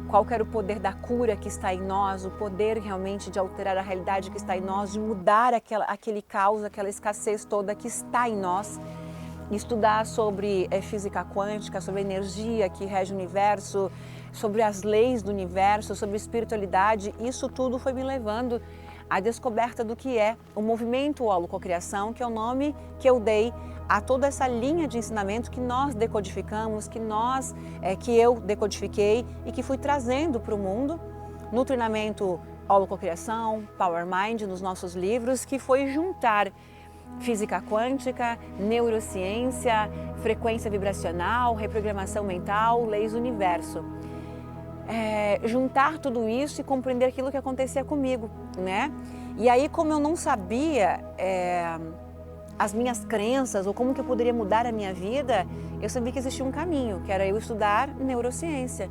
qual que era o poder da cura que está em nós, o poder realmente de alterar a realidade que está em nós, de mudar aquele caos, aquela escassez toda que está em nós. Estudar sobre física quântica, sobre a energia que rege o universo, sobre as leis do universo, sobre espiritualidade, isso tudo foi me levando à descoberta do que é o movimento holococriação, que é o nome que eu dei a toda essa linha de ensinamento que nós decodificamos, que eu decodifiquei e que fui trazendo para o mundo no treinamento holococriação, Power Mind, nos nossos livros, que foi juntar física quântica, neurociência, frequência vibracional, reprogramação mental, leis do universo. Juntar tudo isso e compreender aquilo que acontecia comigo, né? E aí, como eu não sabia as minhas crenças ou como que eu poderia mudar a minha vida, eu sabia que existia um caminho, que era eu estudar neurociência.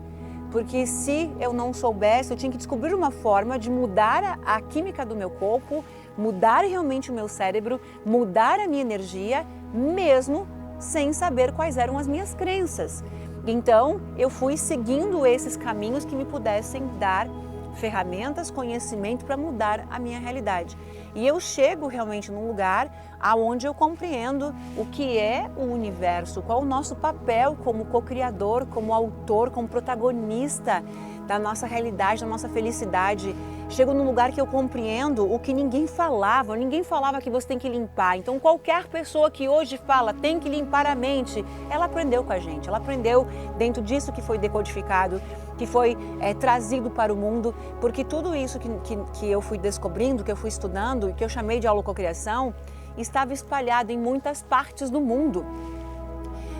Porque se eu não soubesse, eu tinha que descobrir uma forma de mudar a química do meu corpo, mudar realmente o meu cérebro, mudar a minha energia, mesmo sem saber quais eram as minhas crenças. Então, eu fui seguindo esses caminhos que me pudessem dar ferramentas, conhecimento para mudar a minha realidade. E eu chego realmente num lugar aonde eu compreendo o que é o universo, qual é o nosso papel como co-criador, como autor, como protagonista da nossa realidade, da nossa felicidade. Chego num lugar que eu compreendo o que ninguém falava que você tem que limpar. Então qualquer pessoa que hoje fala tem que limpar a mente, ela aprendeu com a gente, ela aprendeu dentro disso que foi decodificado, que foi trazido para o mundo, porque tudo isso que eu fui descobrindo, que eu fui estudando, que eu chamei de holococriação, estava espalhado em muitas partes do mundo.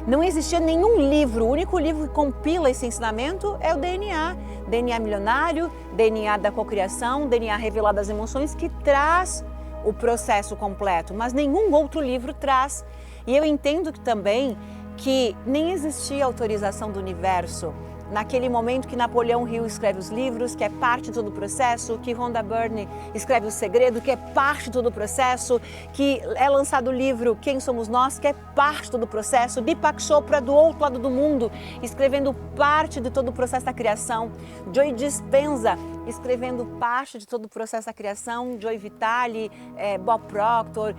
Não existia nenhum livro, o único livro que compila esse ensinamento é o DNA. DNA milionário, DNA da cocriação, DNA revelado das emoções, que traz o processo completo, mas nenhum outro livro traz. E eu entendo também que nem existia autorização do universo. Naquele momento que Napoleão Hill escreve os livros, que é parte de todo o processo, que Rhonda Byrne escreve O Segredo, que é parte de todo o processo, que é lançado o livro Quem Somos Nós, que é parte de todo o processo, Deepak Chopra do outro lado do mundo, escrevendo parte de todo o processo da criação, Joe Dispenza escrevendo parte de todo o processo da criação, Joe Vitale, Bob Proctor,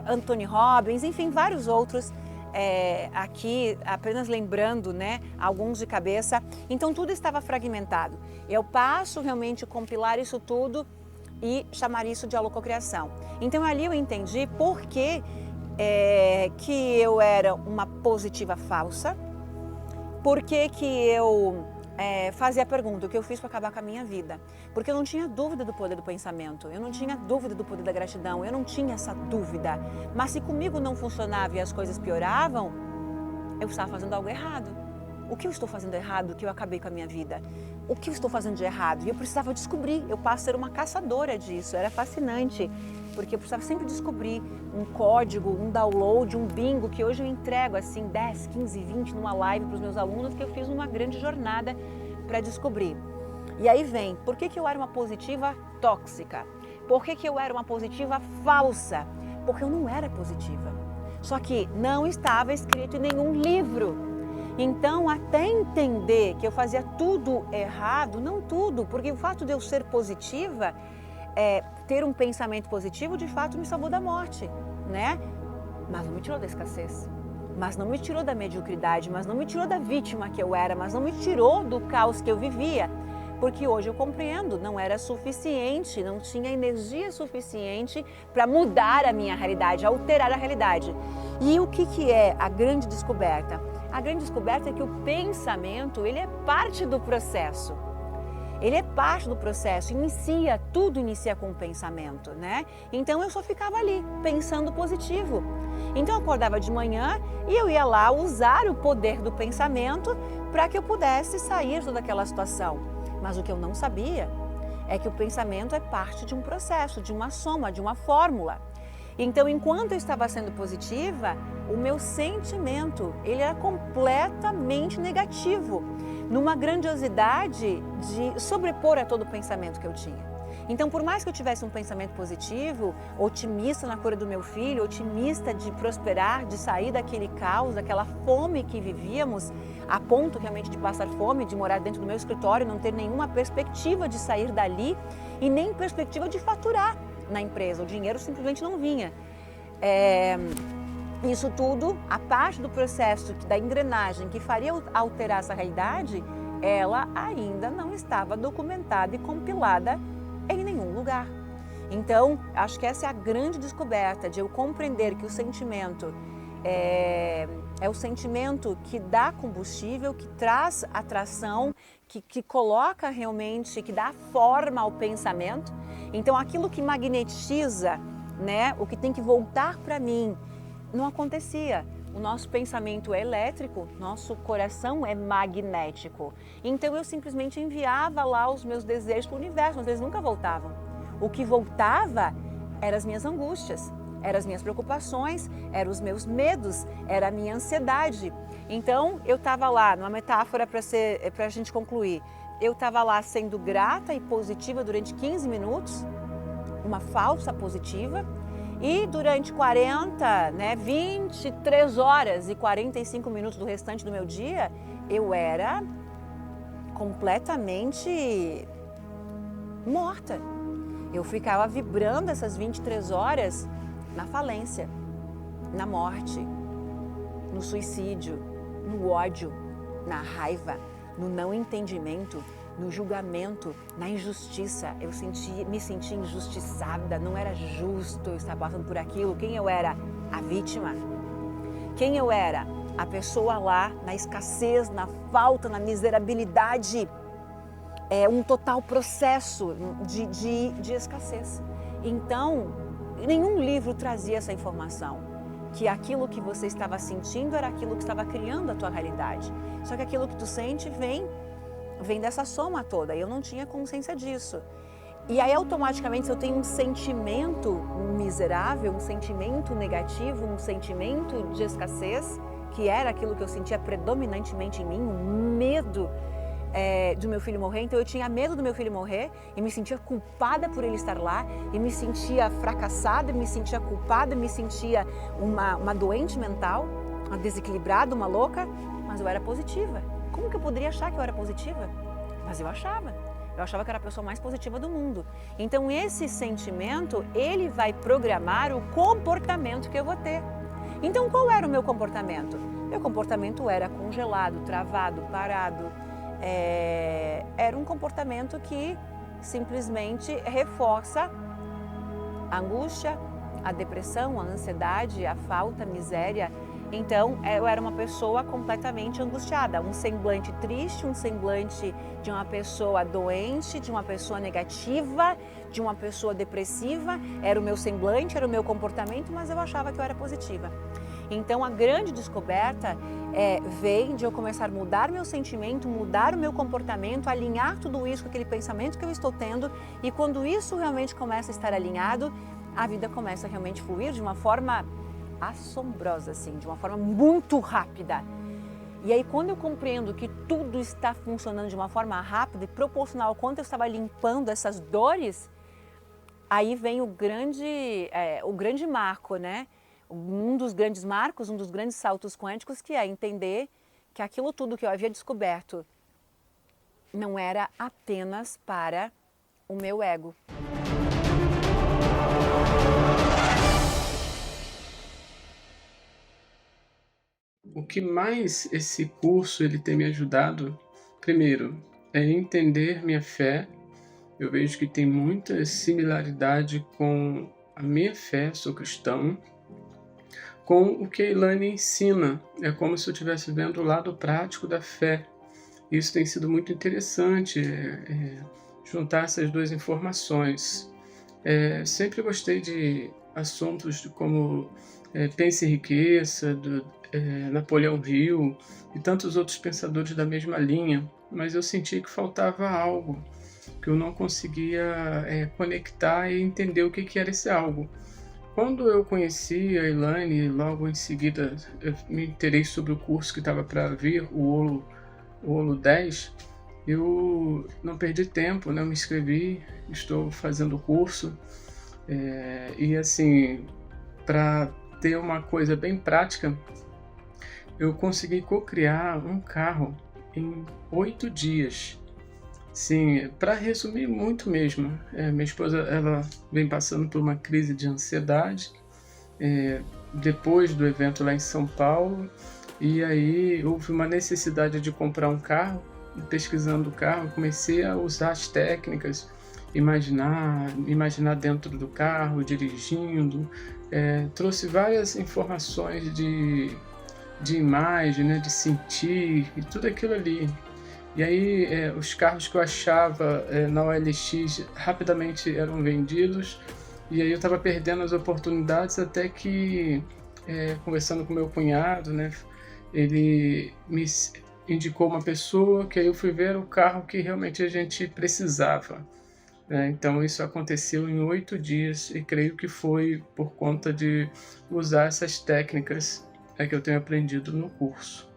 Anthony Robbins, enfim, vários outros. Aqui apenas lembrando, né, alguns de cabeça. Então tudo estava fragmentado. Eu passo realmente a compilar isso tudo e chamar isso de holococriação. Então ali eu entendi por que eu era uma positiva falsa, por que eu fazia a pergunta, o que eu fiz para acabar com a minha vida. Porque eu não tinha dúvida do poder do pensamento, eu não tinha dúvida do poder da gratidão, eu não tinha essa dúvida. Mas se comigo não funcionava e as coisas pioravam, eu estava fazendo algo errado. O que eu estou fazendo errado que eu acabei com a minha vida? O que eu estou fazendo de errado? E eu precisava descobrir, eu passo a ser uma caçadora disso, era fascinante. Porque eu precisava sempre descobrir um código, um download, um bingo, que hoje eu entrego assim 10, 15, 20 numa live para os meus alunos, que eu fiz uma grande jornada para descobrir. E aí vem, por que eu era uma positiva tóxica? Por que eu era uma positiva falsa? Porque eu não era positiva. Só que não estava escrito em nenhum livro. Então, até entender que eu fazia tudo errado, não tudo, porque o fato de eu ser positiva, ter um pensamento positivo, de fato me salvou da morte, né? Mas não me tirou da escassez, mas não me tirou da mediocridade, mas não me tirou da vítima que eu era, mas não me tirou do caos que eu vivia, porque hoje eu compreendo, não era suficiente, não tinha energia suficiente para mudar a minha realidade, alterar a realidade. E o que é a grande descoberta? a grande descoberta é que o pensamento, ele é parte do processo. Ele é parte do processo, tudo inicia com o pensamento, né? Então eu só ficava ali, pensando positivo. Então eu acordava de manhã e eu ia lá usar o poder do pensamento para que eu pudesse sair de toda aquela situação. Mas o que eu não sabia é que o pensamento é parte de um processo, de uma soma, de uma fórmula. Então, enquanto eu estava sendo positiva, o meu sentimento, ele era completamente negativo, numa grandiosidade de sobrepor a todo o pensamento que eu tinha. Então, por mais que eu tivesse um pensamento positivo, otimista na cura do meu filho, otimista de prosperar, de sair daquele caos, daquela fome que vivíamos, a ponto realmente de passar fome, de morar dentro do meu escritório, não ter nenhuma perspectiva de sair dali e nem perspectiva de faturar na empresa, o dinheiro simplesmente não vinha. Isso tudo, a parte do processo da engrenagem que faria alterar essa realidade, ela ainda não estava documentada e compilada em nenhum lugar. Então, acho que essa é a grande descoberta de eu compreender que o sentimento é o sentimento que dá combustível, que traz atração, que coloca realmente, que dá forma ao pensamento. Então, aquilo que magnetiza, né, o que tem que voltar para mim, não acontecia. O nosso pensamento é elétrico, nosso coração é magnético. Então, eu simplesmente enviava lá os meus desejos para o universo, mas eles nunca voltavam. O que voltava eram as minhas angústias, eram as minhas preocupações, eram os meus medos, era a minha ansiedade. Então, eu estava lá, numa metáfora para a gente concluir, eu estava lá sendo grata e positiva durante 15 minutos, uma falsa positiva, e durante 23 horas e 45 minutos do restante do meu dia, eu era completamente morta. Eu ficava vibrando essas 23 horas na falência, na morte, no suicídio, no ódio, na raiva, no não entendimento, no julgamento, na injustiça. Eu me sentia injustiçada, não era justo eu estar passando por aquilo. Quem eu era? A vítima. Quem eu era? A pessoa lá na escassez, na falta, na miserabilidade. É um total processo de escassez. Então, nenhum livro trazia essa informação, que aquilo que você estava sentindo era aquilo que estava criando a tua realidade. Só que aquilo que tu sente vem dessa soma toda, e eu não tinha consciência disso. E aí, automaticamente, se eu tenho um sentimento miserável, um sentimento negativo, um sentimento de escassez, que era aquilo que eu sentia predominantemente em mim, um medo do meu filho morrer. Então eu tinha medo do meu filho morrer e me sentia culpada por ele estar lá, e me sentia fracassada, me sentia culpada, me sentia uma doente mental, uma desequilibrada, uma louca, mas eu era positiva. Como que eu poderia achar que eu era positiva? Mas eu achava que eu era a pessoa mais positiva do mundo. Então esse sentimento, ele vai programar o comportamento que eu vou ter. Então qual era o meu comportamento? Meu comportamento era congelado, travado, parado. Era um comportamento que simplesmente reforça a angústia, a depressão, a ansiedade, a falta, a miséria. Então, eu era uma pessoa completamente angustiada, um semblante triste, um semblante de uma pessoa doente, de uma pessoa negativa, de uma pessoa depressiva. Era o meu semblante, era o meu comportamento, mas eu achava que eu era positiva. Então, a grande descoberta vem de eu começar a mudar meu sentimento, mudar o meu comportamento, alinhar tudo isso com aquele pensamento que eu estou tendo, e quando isso realmente começa a estar alinhado, a vida começa a realmente fluir de uma forma assombrosa, assim, de uma forma muito rápida. E aí, quando eu compreendo que tudo está funcionando de uma forma rápida e proporcional ao quanto eu estava limpando essas dores, aí vem o grande marco, né? Um dos grandes marcos, um dos grandes saltos quânticos, que é entender que aquilo tudo que eu havia descoberto não era apenas para o meu ego. O que mais esse curso ele tem me ajudado, primeiro, é entender minha fé. Eu vejo que tem muita similaridade com a minha fé, sou cristão, com o que a Elaine ensina. É como se eu estivesse vendo o lado prático da fé. Isso tem sido muito interessante, juntar essas duas informações. Sempre gostei de assuntos como Pense e Enriqueça, do Napoleão Hill e tantos outros pensadores da mesma linha, mas eu senti que faltava algo, que eu não conseguia conectar e entender o que era esse algo. Quando eu conheci a Elaine, logo em seguida eu me interessei sobre o curso que estava para vir, o Olo 10, eu não perdi tempo, né? Eu me inscrevi, estou fazendo o curso, e assim, para ter uma coisa bem prática, eu consegui co-criar um carro em 8 dias. Sim, para resumir muito mesmo, minha esposa ela vem passando por uma crise de ansiedade depois do evento lá em São Paulo, e aí houve uma necessidade de comprar um carro. E pesquisando o carro, comecei a usar as técnicas, imaginar dentro do carro, dirigindo, trouxe várias informações de imagem, né, de sentir e tudo aquilo ali. E aí os carros que eu achava na OLX rapidamente eram vendidos, e aí eu estava perdendo as oportunidades até que, conversando com meu cunhado, né, ele me indicou uma pessoa que aí eu fui ver o carro que realmente a gente precisava. Então isso aconteceu em 8 dias e creio que foi por conta de usar essas técnicas que eu tenho aprendido no curso.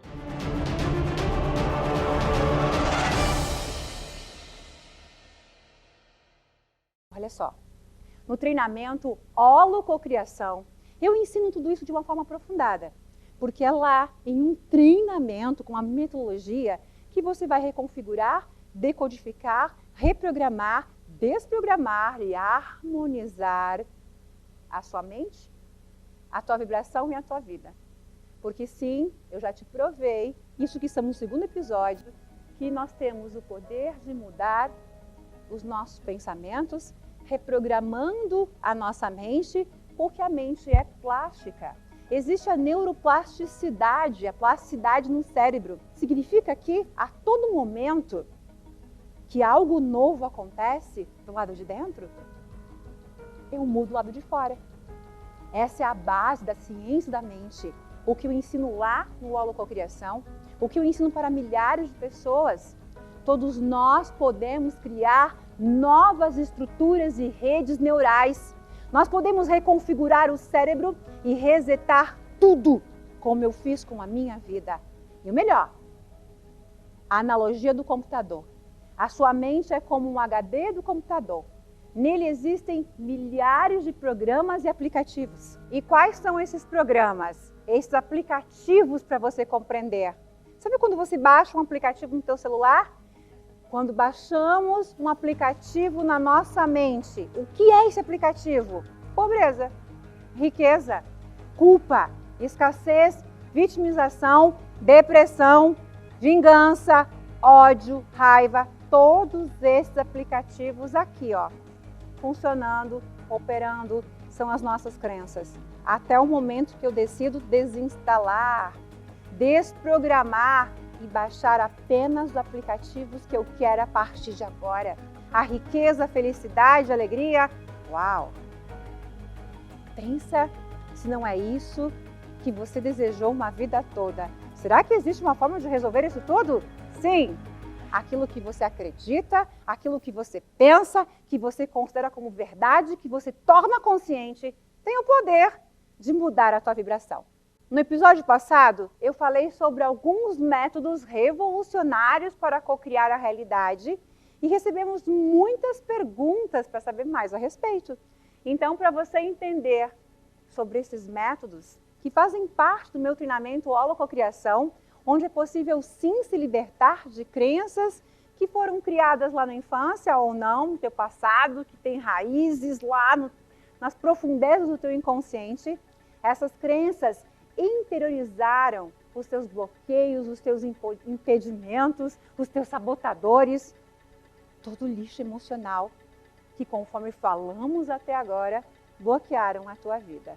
Olha só, no treinamento Holococriação, eu ensino tudo isso de uma forma aprofundada, porque é lá, em um treinamento com uma metodologia, que você vai reconfigurar, decodificar, reprogramar, desprogramar e harmonizar a sua mente, a tua vibração e a tua vida. Porque sim, eu já te provei, isso que estamos no segundo episódio, que nós temos o poder de mudar os nossos pensamentos, reprogramando a nossa mente, porque a mente é plástica. Existe a neuroplasticidade, a plasticidade no cérebro. Significa que a todo momento que algo novo acontece do lado de dentro, eu mudo do lado de fora. Essa é a base da ciência da mente. O que eu ensino lá no Holococriação, o que eu ensino para milhares de pessoas. Todos nós podemos criar novas estruturas e redes neurais. Nós podemos reconfigurar o cérebro e resetar tudo, como eu fiz com a minha vida. E o melhor, a analogia do computador. A sua mente é como um HD do computador. Nele existem milhares de programas e aplicativos. E quais são esses programas? Esses aplicativos para você compreender. Sabe quando você baixa um aplicativo no teu celular? Quando baixamos um aplicativo na nossa mente, o que é esse aplicativo? Pobreza, riqueza, culpa, escassez, vitimização, depressão, vingança, ódio, raiva. Todos esses aplicativos aqui, ó, funcionando, operando, são as nossas crenças. Até o momento que eu decido desinstalar, desprogramar e baixar apenas os aplicativos que eu quero a partir de agora. A riqueza, a felicidade, a alegria. Uau! Pensa se não é isso que você desejou uma vida toda. Será que existe uma forma de resolver isso tudo? Sim! Aquilo que você acredita, aquilo que você pensa, que você considera como verdade, que você torna consciente, tem o poder de mudar a tua vibração. No episódio passado, eu falei sobre alguns métodos revolucionários para cocriar a realidade e recebemos muitas perguntas para saber mais a respeito. Então, para você entender sobre esses métodos, que fazem parte do meu treinamento Holococriação, onde é possível sim se libertar de crenças que foram criadas lá na infância ou não, no teu passado, que tem raízes lá nas profundezas do teu inconsciente. Essas crenças interiorizaram os teus bloqueios, os teus impedimentos, os teus sabotadores, todo o lixo emocional que, conforme falamos até agora, bloquearam a tua vida.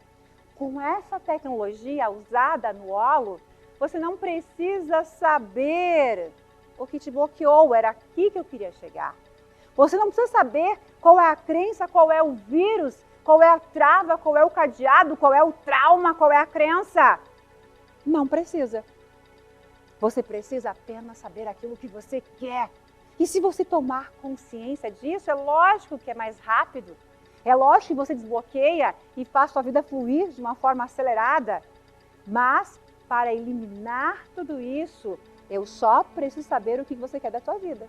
com essa tecnologia usada no holo, você não precisa saber o que te bloqueou, era aqui que eu queria chegar. Você não precisa saber qual é a crença, qual é o vírus, qual é a trava, qual é o cadeado, qual é o trauma, qual é a crença. Não precisa. Você precisa apenas saber aquilo que você quer. E se você tomar consciência disso, é lógico que é mais rápido. É lógico que você desbloqueia e faz sua vida fluir de uma forma acelerada. Mas, para eliminar tudo isso, eu só preciso saber o que você quer da sua vida.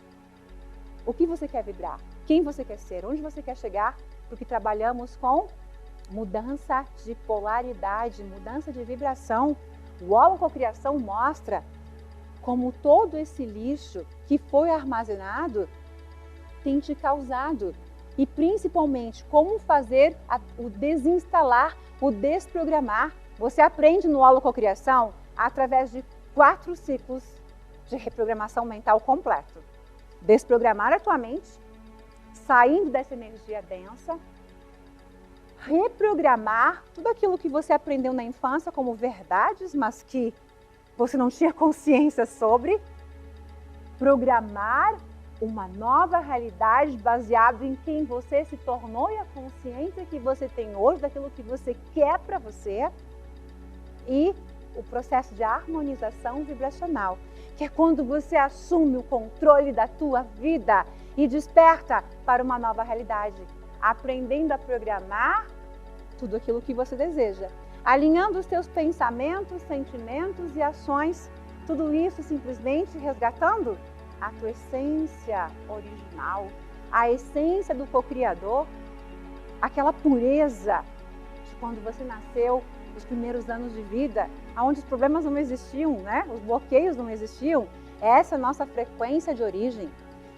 O que você quer vibrar, quem você quer ser, onde você quer chegar, porque trabalhamos com mudança de polaridade, mudança de vibração. O holococriação mostra como todo esse lixo que foi armazenado tem te causado. E principalmente como fazer o desinstalar, o desprogramar. Você aprende no holococriação através de 4 ciclos de reprogramação mental completo. Desprogramar a tua mente, saindo dessa energia densa, reprogramar tudo aquilo que você aprendeu na infância como verdades, mas que você não tinha consciência sobre, programar uma nova realidade baseada em quem você se tornou e a consciência que você tem hoje daquilo que você quer para você, e o processo de harmonização vibracional, que é quando você assume o controle da tua vida e desperta para uma nova realidade, aprendendo a programar tudo aquilo que você deseja, alinhando os teus pensamentos, sentimentos e ações, tudo isso simplesmente resgatando a tua essência original, a essência do co-criador, aquela pureza de quando você nasceu, os primeiros anos de vida, onde os problemas não existiam, né? Os bloqueios não existiam. Essa é a nossa frequência de origem.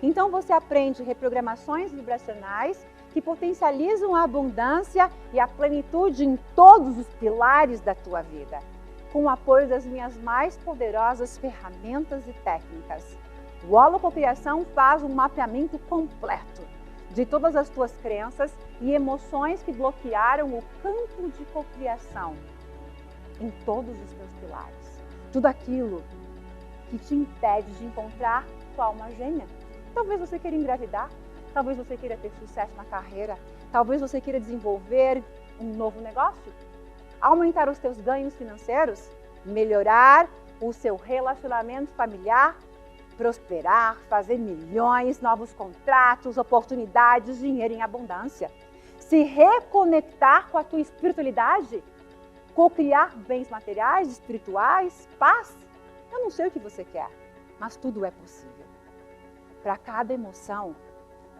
Então você aprende reprogramações vibracionais que potencializam a abundância e a plenitude em todos os pilares da tua vida, com o apoio das minhas mais poderosas ferramentas e técnicas. O holococriação faz um mapeamento completo de todas as tuas crenças e emoções que bloquearam o campo de cocriação em todos os teus pilares. Tudo aquilo que te impede de encontrar tua alma gêmea. Talvez você queira engravidar, talvez você queira ter sucesso na carreira, talvez você queira desenvolver um novo negócio, aumentar os teus ganhos financeiros, melhorar o seu relacionamento familiar, prosperar, fazer milhões, novos contratos, oportunidades, dinheiro em abundância. Se reconectar com a tua espiritualidade, co-criar bens materiais, espirituais, paz. Eu não sei o que você quer, mas tudo é possível. Para cada emoção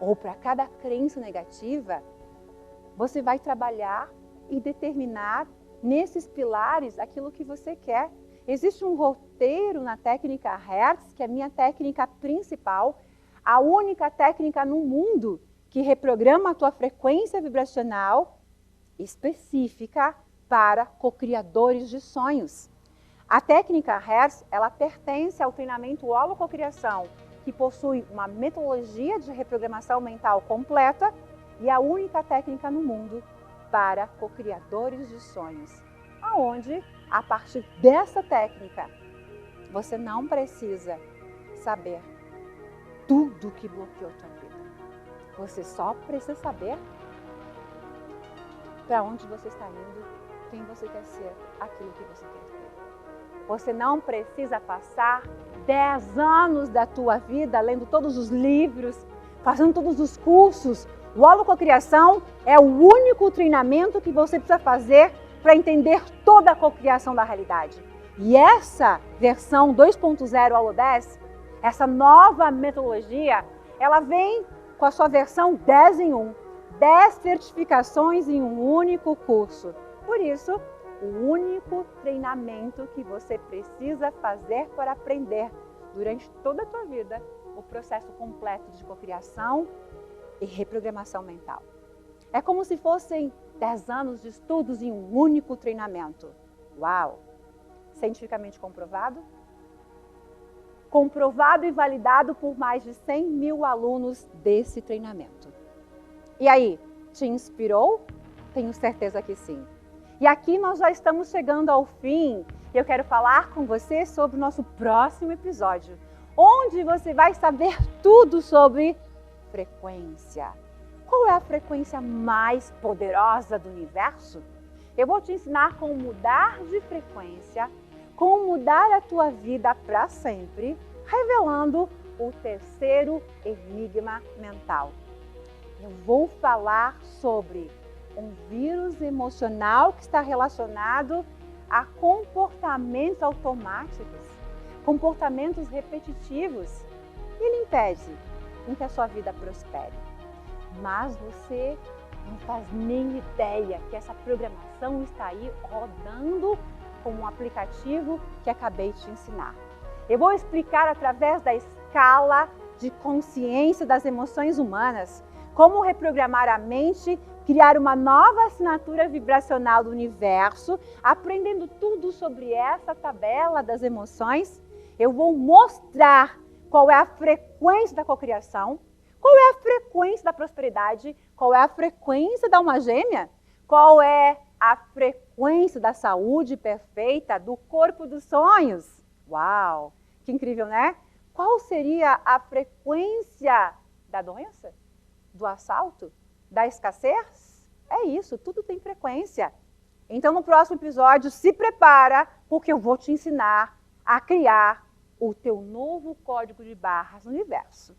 ou para cada crença negativa, você vai trabalhar e determinar nesses pilares aquilo que você quer. Existe um roteiro na técnica Hertz, que é a minha técnica principal, a única técnica no mundo que reprograma a tua frequência vibracional específica para co-criadores de sonhos. A técnica Hertz, ela pertence ao treinamento holococriação, que possui uma metodologia de reprogramação mental completa e a única técnica no mundo para co-criadores de sonhos, aonde a partir dessa técnica, você não precisa saber tudo que bloqueou tua vida. Você só precisa saber para onde você está indo, quem você quer ser, aquilo que você quer ter. Você não precisa passar 10 anos da tua vida lendo todos os livros, fazendo todos os cursos. O holococriação é o único treinamento que você precisa fazer para entender toda a cocriação da realidade. E essa versão 2.0 Holo10, essa nova metodologia, ela vem com a sua versão 10 em 1. 10 certificações em um único curso. Por isso, o único treinamento que você precisa fazer para aprender durante toda a tua vida o processo completo de cocriação e reprogramação mental. É como se fossem 10 anos de estudos em um único treinamento. Uau! Cientificamente comprovado? Comprovado e validado por mais de 100 mil alunos desse treinamento. E aí, te inspirou? Tenho certeza que sim. E aqui nós já estamos chegando ao fim. E eu quero falar com você sobre o nosso próximo episódio, onde você vai saber tudo sobre frequência. Qual é a frequência mais poderosa do universo? Eu vou te ensinar como mudar de frequência, como mudar a tua vida para sempre, revelando o terceiro enigma mental. Eu vou falar sobre um vírus emocional que está relacionado a comportamentos automáticos, comportamentos repetitivos. E ele impede que a sua vida prospere. Mas você não faz nem ideia que essa programação está aí rodando como um aplicativo que acabei de te ensinar. Eu vou explicar através da escala de consciência das emoções humanas como reprogramar a mente, criar uma nova assinatura vibracional do universo, aprendendo tudo sobre essa tabela das emoções. Eu vou mostrar qual é a frequência da cocriação, qual é a frequência da prosperidade, qual é a frequência da alma gêmea, qual é a frequência da saúde perfeita, do corpo dos sonhos. Uau, que incrível, né? Qual seria a frequência da doença, do assalto, da escassez? É isso, tudo tem frequência. Então no próximo episódio se prepara, porque eu vou te ensinar a criar o teu novo código de barras no universo.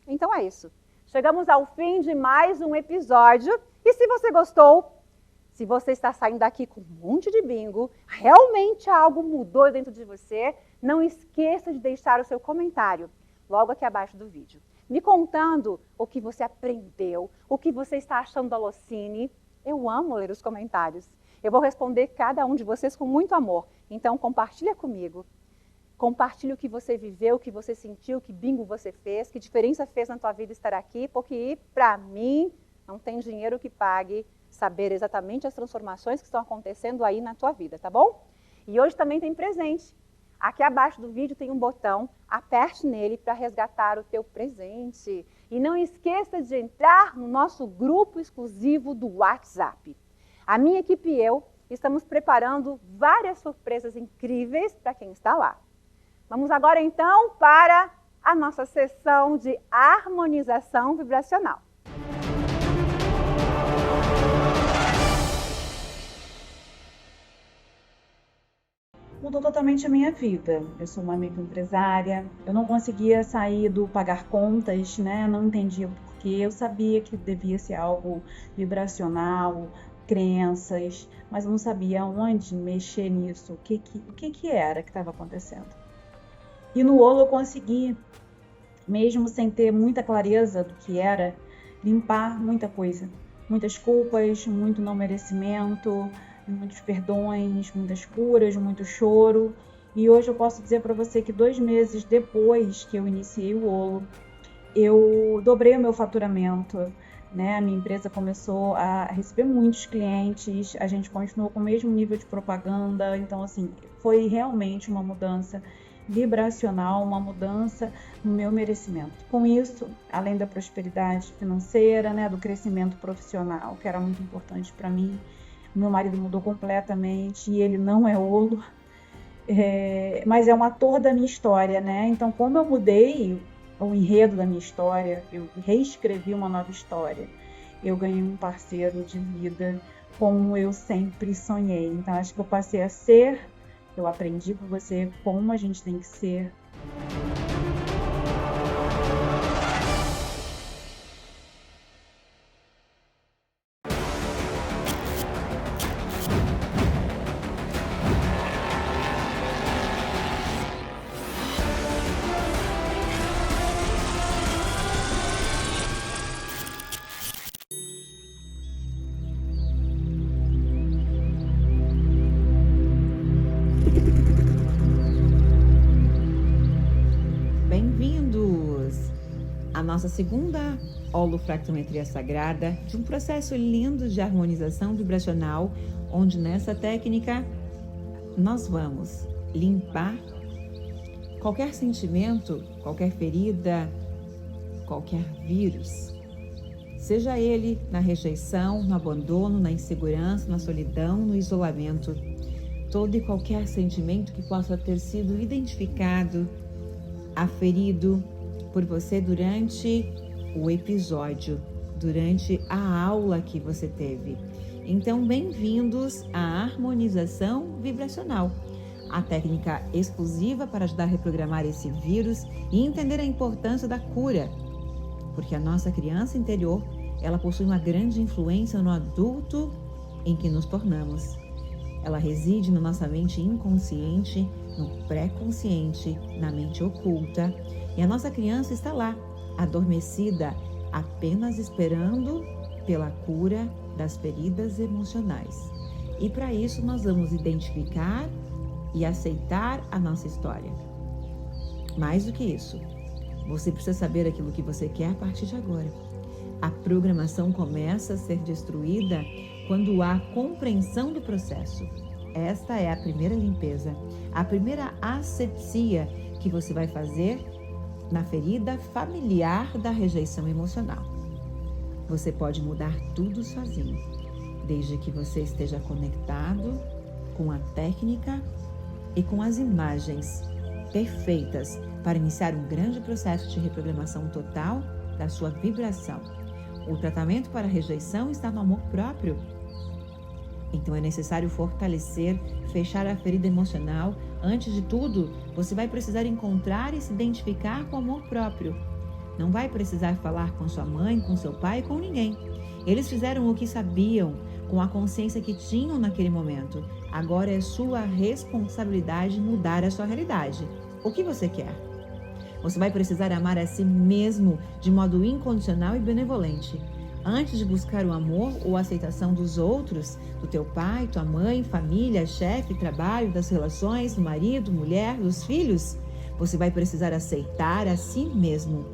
Então é isso. Chegamos ao fim de mais um episódio. E se você gostou, se você está saindo daqui com um monte de bingo, realmente algo mudou dentro de você, não esqueça de deixar o seu comentário logo aqui abaixo do vídeo, me contando o que você aprendeu, o que você está achando da Holocine. Eu amo ler os comentários. Eu vou responder cada um de vocês com muito amor. Então compartilha comigo. Compartilhe o que você viveu, o que você sentiu, que bingo você fez, que diferença fez na tua vida estar aqui, porque para mim não tem dinheiro que pague saber exatamente as transformações que estão acontecendo aí na tua vida, tá bom? E hoje também tem presente. Aqui abaixo do vídeo tem um botão, aperte nele para resgatar o teu presente. E não esqueça de entrar no nosso grupo exclusivo do WhatsApp. A minha equipe e eu estamos preparando várias surpresas incríveis para quem está lá. Vamos agora então para a nossa sessão de harmonização vibracional. Mudou totalmente a minha vida. Eu sou uma microempresária, eu não conseguia sair do pagar contas, né? Não entendia o porquê. Eu sabia que devia ser algo vibracional, crenças, mas eu não sabia onde mexer nisso, o que era que estava acontecendo. E no Holo eu consegui, mesmo sem ter muita clareza do que era, limpar muita coisa. Muitas culpas, muito não merecimento, muitos perdões, muitas curas, muito choro. E hoje eu posso dizer para você que 2 meses depois que eu iniciei o Holo, eu dobrei o meu faturamento, né? A minha empresa começou a receber muitos clientes, a gente continuou com o mesmo nível de propaganda. Então, assim, foi realmente uma mudança vibracional, uma mudança no meu merecimento. Com isso, além da prosperidade financeira, né, do crescimento profissional, que era muito importante para mim, meu marido mudou completamente e ele não é Holo, mas é um ator da minha história, né? Então, como eu mudei o enredo da minha história, eu reescrevi uma nova história, eu ganhei um parceiro de vida como eu sempre sonhei. Então, acho que eu passei a ser, eu aprendi com você como a gente tem que ser. Bem-vindos à nossa segunda holofractometria sagrada, de um processo lindo de harmonização vibracional, onde nessa técnica nós vamos limpar qualquer sentimento, qualquer ferida, qualquer vírus, Seja ele na rejeição, no abandono, na insegurança, na solidão, no isolamento. Todo e qualquer sentimento que possa ter sido identificado, aferido por você durante o episódio, durante a aula que você teve. Então, bem-vindos à harmonização vibracional, a técnica exclusiva para ajudar a reprogramar esse vírus e entender a importância da cura, porque a nossa criança interior, ela possui uma grande influência no adulto em que nos tornamos. Ela reside na nossa mente inconsciente, no pré-consciente, na mente oculta, e a nossa criança está lá, adormecida, apenas esperando pela cura das feridas emocionais. E para isso nós vamos identificar e aceitar a nossa história. Mais do que isso, você precisa saber aquilo que você quer a partir de agora. A programação começa a ser destruída quando há compreensão do processo. Esta é a primeira limpeza, a primeira asepsia que você vai fazer na ferida familiar da rejeição emocional. Você pode mudar tudo sozinho, desde que você esteja conectado com a técnica e com as imagens perfeitas para iniciar um grande processo de reprogramação total da sua vibração. O tratamento para a rejeição está no amor próprio. Então é necessário fortalecer, fechar a ferida emocional. Antes de tudo, você vai precisar encontrar e se identificar com o amor próprio. Não vai precisar falar com sua mãe, com seu pai, com ninguém. Eles fizeram o que sabiam, com a consciência que tinham naquele momento. Agora é sua responsabilidade mudar a sua realidade. O que você quer? Você vai precisar amar a si mesmo de modo incondicional e benevolente. Antes de buscar o amor ou a aceitação dos outros, do teu pai, tua mãe, família, chefe, trabalho, das relações, do marido, mulher, dos filhos, você vai precisar aceitar a si mesmo.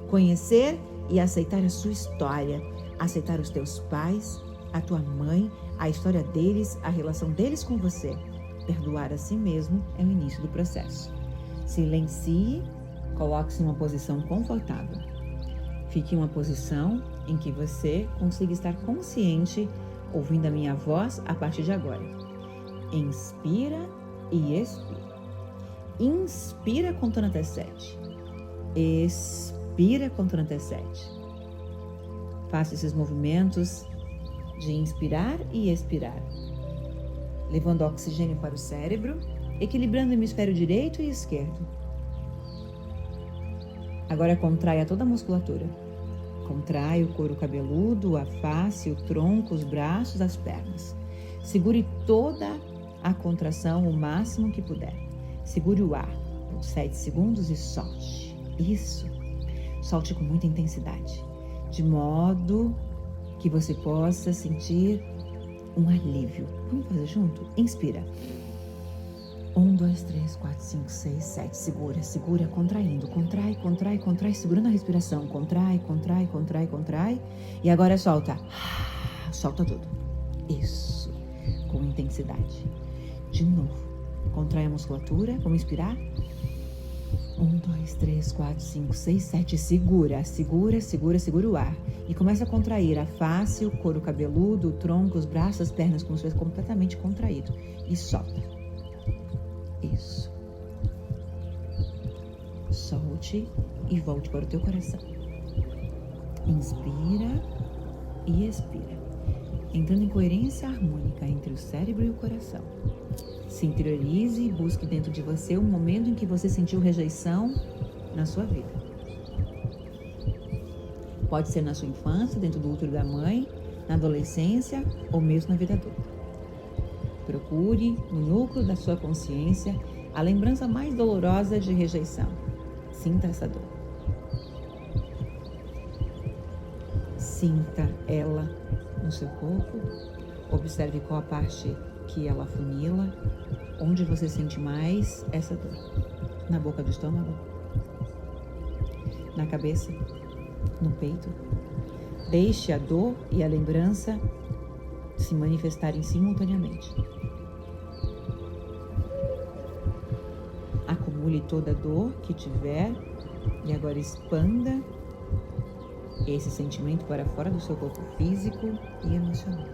Conhecer e aceitar a sua história. Aceitar os teus pais, a tua mãe, a história deles, a relação deles com você. Perdoar a si mesmo é o início do processo. Silencie, coloque-se em uma posição confortável. Fique em uma posição em que você consiga estar consciente, ouvindo a minha voz a partir de agora. Inspira e expira. Inspira contando até 7. Expira contando até 7. Faça esses movimentos de inspirar e expirar, levando oxigênio para o cérebro, equilibrando o hemisfério direito e esquerdo. Agora contraia toda a musculatura. Contrai o couro cabeludo, a face, o tronco, os braços, as pernas. Segure toda a contração o máximo que puder. Segure o ar por 7 segundos e solte. Isso. Solte com muita intensidade, de modo que você possa sentir um alívio. Vamos fazer junto? Inspira. 1, 2, 3, 4, 5, 6, 7. Segura, segura, contraindo. Contrai, contrai, contrai, segurando a respiração. Contrai, contrai, contrai, contrai. E agora solta. Solta tudo. Isso. Com intensidade. De novo. Contrai a musculatura. Vamos inspirar. 1, 2, 3, 4, 5, 6, 7. Segura, segura, segura, segura o ar. E começa a contrair a face, o couro cabeludo, o tronco, os braços, as pernas, como se fosse completamente contraído. E solta. Isso. Solte e volte para o teu coração. Inspira e expira, entrando em coerência harmônica entre o cérebro e o coração. Se interiorize e busque dentro de você o momento em que você sentiu rejeição na sua vida. Pode ser na sua infância, dentro do útero da mãe, na adolescência ou mesmo na vida adulta. Procure, no núcleo da sua consciência, a lembrança mais dolorosa de rejeição. Sinta essa dor. Sinta ela no seu corpo. Observe qual a parte que ela afunila, onde você sente mais essa dor. Na boca do estômago? Na cabeça? No peito? Deixe a dor e a lembrança se manifestarem simultaneamente. Acumule toda a dor que tiver e agora expanda esse sentimento para fora do seu corpo físico e emocional.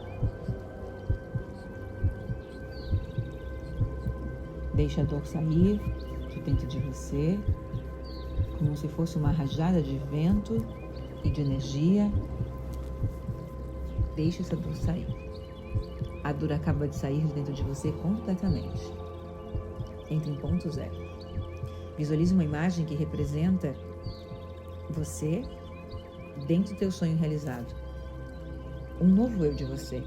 Deixe a dor sair de dentro de você, como se fosse uma rajada de vento e de energia. Deixe essa dor sair. A dor acaba de sair de dentro de você completamente. Entre em ponto zero. Visualize uma imagem que representa você dentro do teu sonho realizado. Um novo eu de você.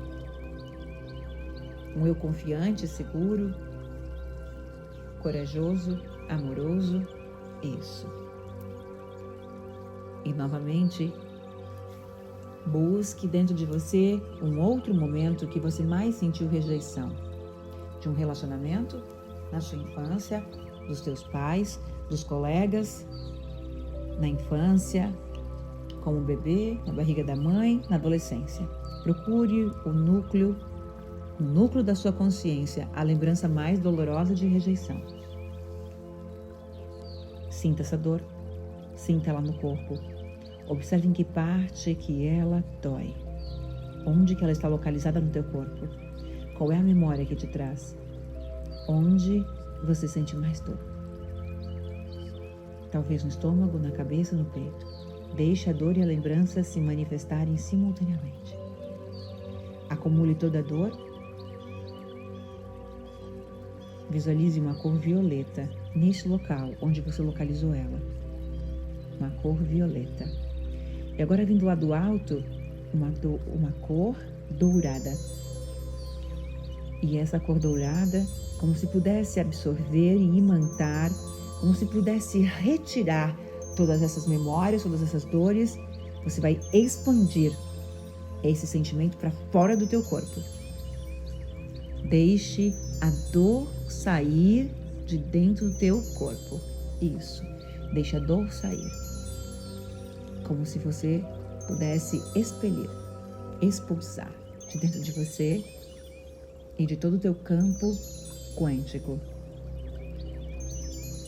Um eu confiante, seguro, corajoso, amoroso. Isso. E novamente, busque dentro de você um outro momento que você mais sentiu rejeição. De um relacionamento, na sua infância, dos teus pais, dos colegas, na infância, como bebê, na barriga da mãe, na adolescência. Procure o núcleo da sua consciência, a lembrança mais dolorosa de rejeição. Sinta essa dor, sinta ela no corpo. Observe em que parte que ela dói. Onde que ela está localizada no teu corpo? Qual é a memória que te traz? Onde você sente mais dor? Talvez no estômago, na cabeça, no peito. Deixe a dor e a lembrança se manifestarem simultaneamente. Acumule toda a dor. Visualize uma cor violeta neste local onde você localizou ela. Uma cor violeta. E agora, vindo lá do alto, uma cor dourada. E essa cor dourada, como se pudesse absorver e imantar, como se pudesse retirar todas essas memórias, todas essas dores, você vai expandir esse sentimento para fora do teu corpo. Deixe a dor sair de dentro do teu corpo. Isso. Deixe a dor sair. Como se você pudesse expelir, expulsar de dentro de você e de todo o teu campo quântico.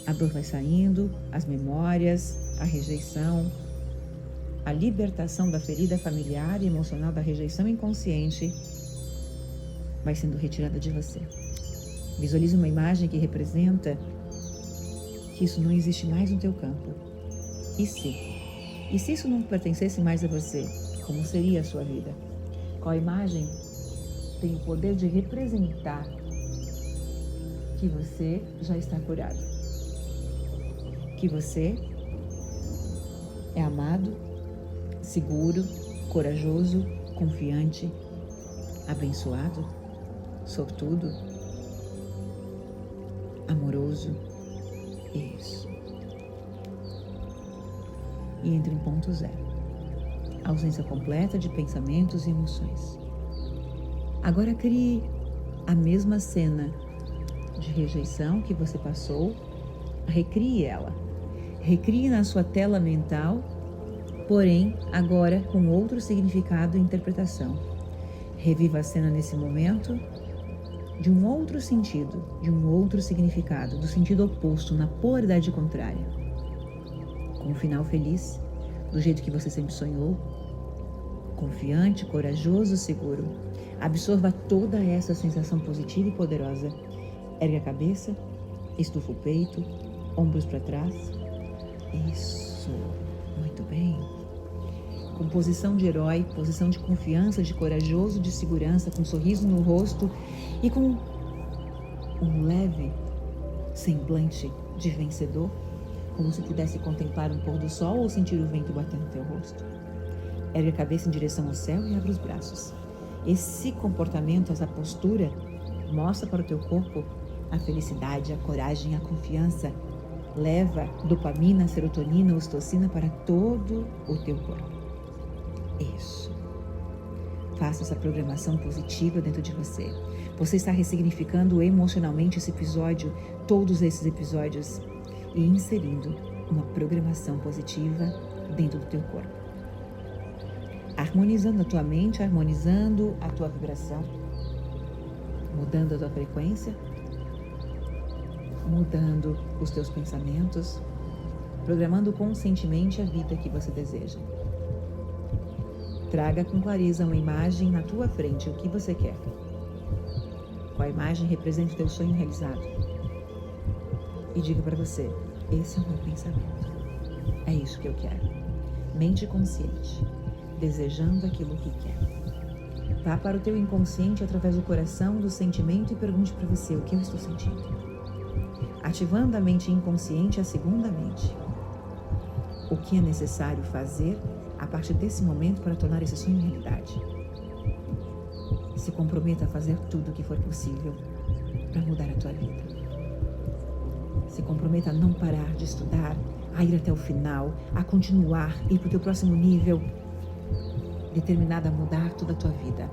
A dor vai saindo, as memórias, a rejeição, a libertação da ferida familiar e emocional da rejeição inconsciente vai sendo retirada de você. Visualize uma imagem que representa que isso não existe mais no teu campo. E se isso não pertencesse mais a você, como seria a sua vida? Qual imagem tem o poder de representar que você já está curado? Que você é amado, seguro, corajoso, confiante, abençoado, sortudo, amoroso. Isso. E entre em ponto zero. Ausência completa de pensamentos e emoções. Agora crie a mesma cena de rejeição que você passou. Recrie ela. Recrie na sua tela mental, porém agora com outro significado e interpretação. Reviva a cena nesse momento de um outro sentido, de um outro significado, do sentido oposto, na polaridade contrária. Com um final feliz, do jeito que você sempre sonhou, confiante, corajoso, seguro. Absorva toda essa sensação positiva e poderosa. Ergue a cabeça, estufa o peito, ombros para trás. Isso, muito bem. Com posição de herói, posição de confiança, de corajoso, de segurança, com um sorriso no rosto e com um leve semblante de vencedor, como se pudesse contemplar um pôr do sol ou sentir o vento bater no teu rosto. Ergue a cabeça em direção ao céu e abre os braços. Esse comportamento, essa postura, mostra para o teu corpo a felicidade, a coragem, a confiança. Leva dopamina, serotonina, ocitocina para todo o teu corpo. Isso. Faça essa programação positiva dentro de você. Você está ressignificando emocionalmente esse episódio, todos esses episódios, e inserindo uma programação positiva dentro do teu corpo. Harmonizando a tua mente, harmonizando a tua vibração, mudando a tua frequência, mudando os teus pensamentos, programando conscientemente a vida que você deseja. Traga com clareza uma imagem na tua frente, o que você quer. Qual imagem representa o teu sonho realizado? E diga para você, esse é o meu pensamento. É isso que eu quero. Mente consciente, desejando aquilo que quer. Vá para o teu inconsciente através do coração, do sentimento e pergunte para você o que eu estou sentindo. Ativando a mente inconsciente, a segunda mente. O que é necessário fazer a partir desse momento para tornar esse sonho realidade? Se comprometa a fazer tudo o que for possível para mudar a tua vida. Se comprometa a não parar de estudar, a ir até o final, a continuar, ir para o teu próximo nível, determinada a mudar toda a tua vida.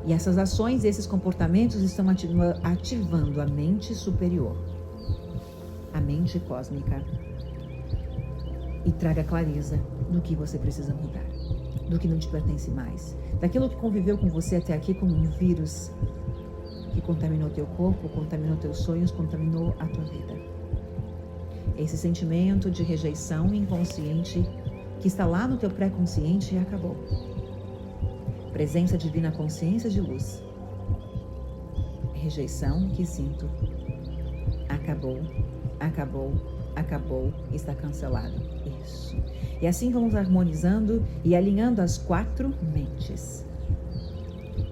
E essas ações, esses comportamentos estão ativando a mente superior, a mente cósmica. E traga clareza do que você precisa mudar, do que não te pertence mais, daquilo que conviveu com você até aqui como um vírus que contaminou teu corpo, contaminou teus sonhos, contaminou a tua vida. Esse sentimento de rejeição inconsciente que está lá no teu pré-consciente e acabou. Presença divina, consciência de luz. Rejeição que sinto. Acabou, acabou, acabou, está cancelado. Isso. E assim vamos harmonizando e alinhando as 4 mentes.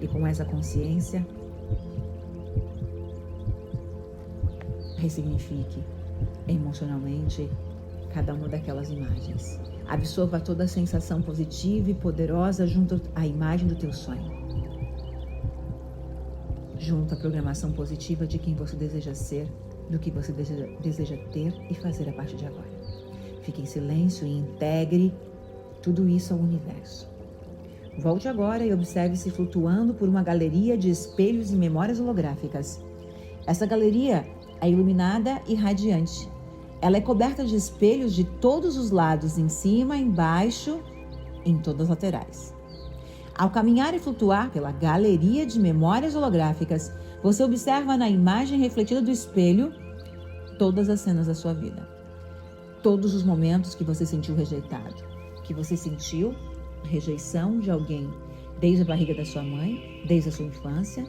E com essa consciência, ressignifique emocionalmente cada uma daquelas imagens. Absorva toda a sensação positiva e poderosa junto à imagem do teu sonho. Junto à programação positiva de quem você deseja ser, do que você deseja ter e fazer a partir de agora. Fique em silêncio e integre tudo isso ao universo. Volte agora e observe-se flutuando por uma galeria de espelhos e memórias holográficas. Essa galeria é iluminada e radiante. Ela é coberta de espelhos de todos os lados, em cima, embaixo, em todas as laterais. Ao caminhar e flutuar pela galeria de memórias holográficas, você observa na imagem refletida do espelho todas as cenas da sua vida. Todos os momentos que você sentiu rejeitado, que você sentiu rejeição de alguém, desde a barriga da sua mãe, desde a sua infância,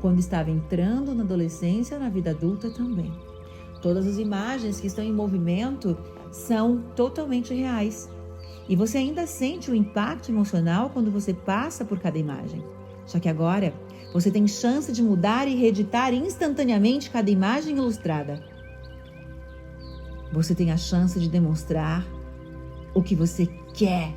quando estava entrando na adolescência, na vida adulta também. Todas as imagens que estão em movimento são totalmente reais. E você ainda sente o impacto emocional quando você passa por cada imagem. Só que agora, você tem chance de mudar e reeditar instantaneamente cada imagem ilustrada. Você tem a chance de demonstrar o que você quer,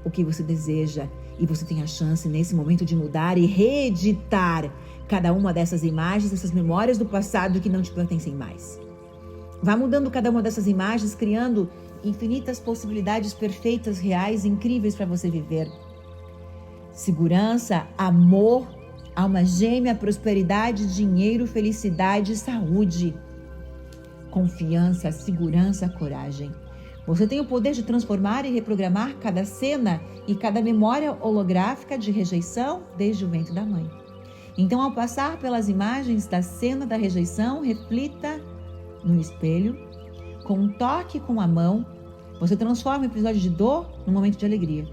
o que você deseja. E você tem a chance, nesse momento, de mudar e reeditar cada uma dessas imagens, dessas memórias do passado que não te pertencem mais. Vá mudando cada uma dessas imagens, criando infinitas possibilidades perfeitas, reais, incríveis para você viver. Segurança, amor, alma gêmea, prosperidade, dinheiro, felicidade, saúde. Confiança, segurança, coragem. Você tem o poder de transformar e reprogramar cada cena e cada memória holográfica de rejeição desde o ventre da mãe. Então, ao passar pelas imagens da cena da rejeição, reflita no espelho, com um toque com a mão, você transforma o episódio de dor num momento de alegria.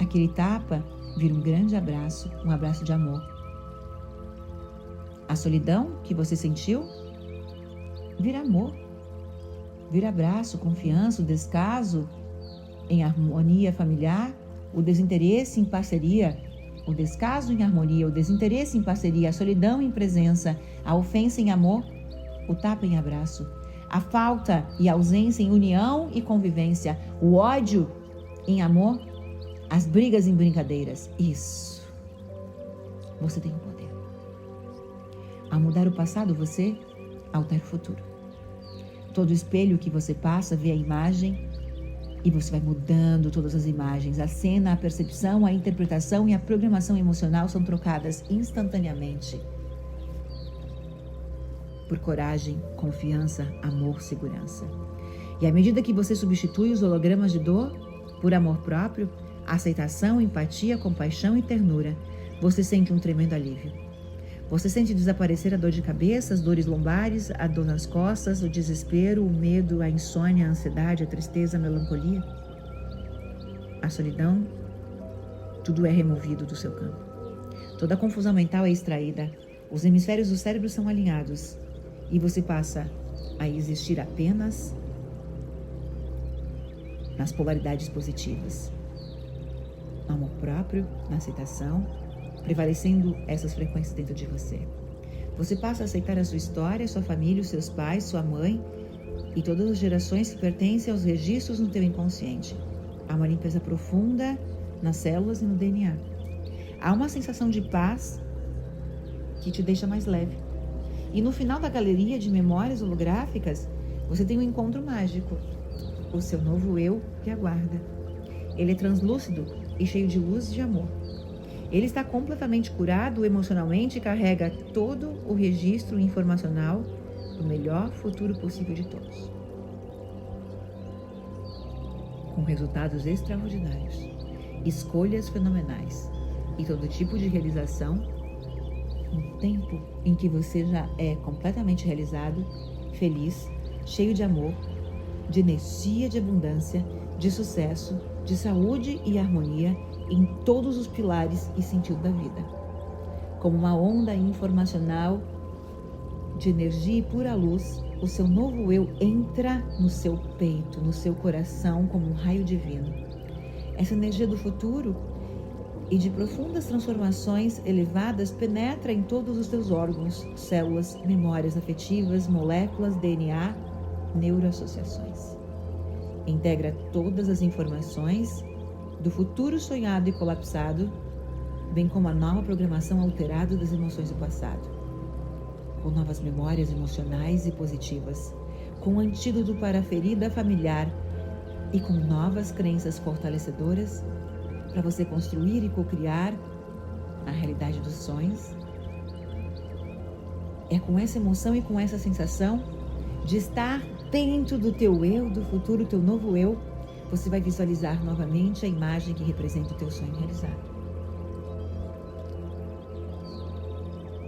Aquele tapa vira um grande abraço, um abraço de amor. A solidão que você sentiu vira amor, vira abraço, confiança, o descaso em harmonia familiar, o desinteresse em parceria, o descaso em harmonia, o desinteresse em parceria, a solidão em presença, a ofensa em amor, o tapa em abraço, a falta e ausência em união e convivência, o ódio em amor, as brigas em brincadeiras. Isso. Você tem o poder. Ao mudar o passado, você altera o futuro. Todo espelho que você passa vê a imagem e você vai mudando todas as imagens. A cena, a percepção, a interpretação e a programação emocional são trocadas instantaneamente por coragem, confiança, amor, segurança. E à medida que você substitui os hologramas de dor por amor próprio, aceitação, empatia, compaixão e ternura, você sente um tremendo alívio. Você sente desaparecer a dor de cabeça, as dores lombares, a dor nas costas, o desespero, o medo, a insônia, a ansiedade, a tristeza, a melancolia. a solidão, tudo é removido do seu campo. Toda a confusão mental é extraída, os hemisférios do cérebro são alinhados e você passa a existir apenas nas polaridades positivas. No amor próprio, na aceitação, prevalecendo essas frequências dentro de você. Você passa a aceitar a sua história, sua família, os seus pais, sua mãe e todas as gerações que pertencem aos registros no teu inconsciente. Há uma limpeza profunda nas células e no DNA. Há uma sensação de paz que te deixa mais leve. E no final da galeria de memórias holográficas, você tem um encontro mágico. O seu novo eu te aguarda. Ele é translúcido e cheio de luz e de amor. Ele está completamente curado emocionalmente e carrega todo o registro informacional do melhor futuro possível de todos. Com resultados extraordinários, escolhas fenomenais e todo tipo de realização, um tempo em que você já é completamente realizado, feliz, cheio de amor, de energia, de abundância, de sucesso, de saúde e harmonia em todos os pilares e sentido da vida. Como uma onda informacional de energia e pura luz, o seu novo eu entra no seu peito, no seu coração como um raio divino. Essa energia do futuro e de profundas transformações elevadas penetra em todos os teus órgãos, células, memórias afetivas, moléculas, DNA, neuroassociações. Integra todas as informações do futuro sonhado e colapsado, bem como a nova programação alterada das emoções do passado, com novas memórias emocionais e positivas, com um antídoto para a ferida familiar e com novas crenças fortalecedoras para você construir e cocriar a realidade dos sonhos. É com essa emoção e com essa sensação de estar dentro do teu eu, do futuro, teu novo eu, você vai visualizar novamente a imagem que representa o teu sonho realizado.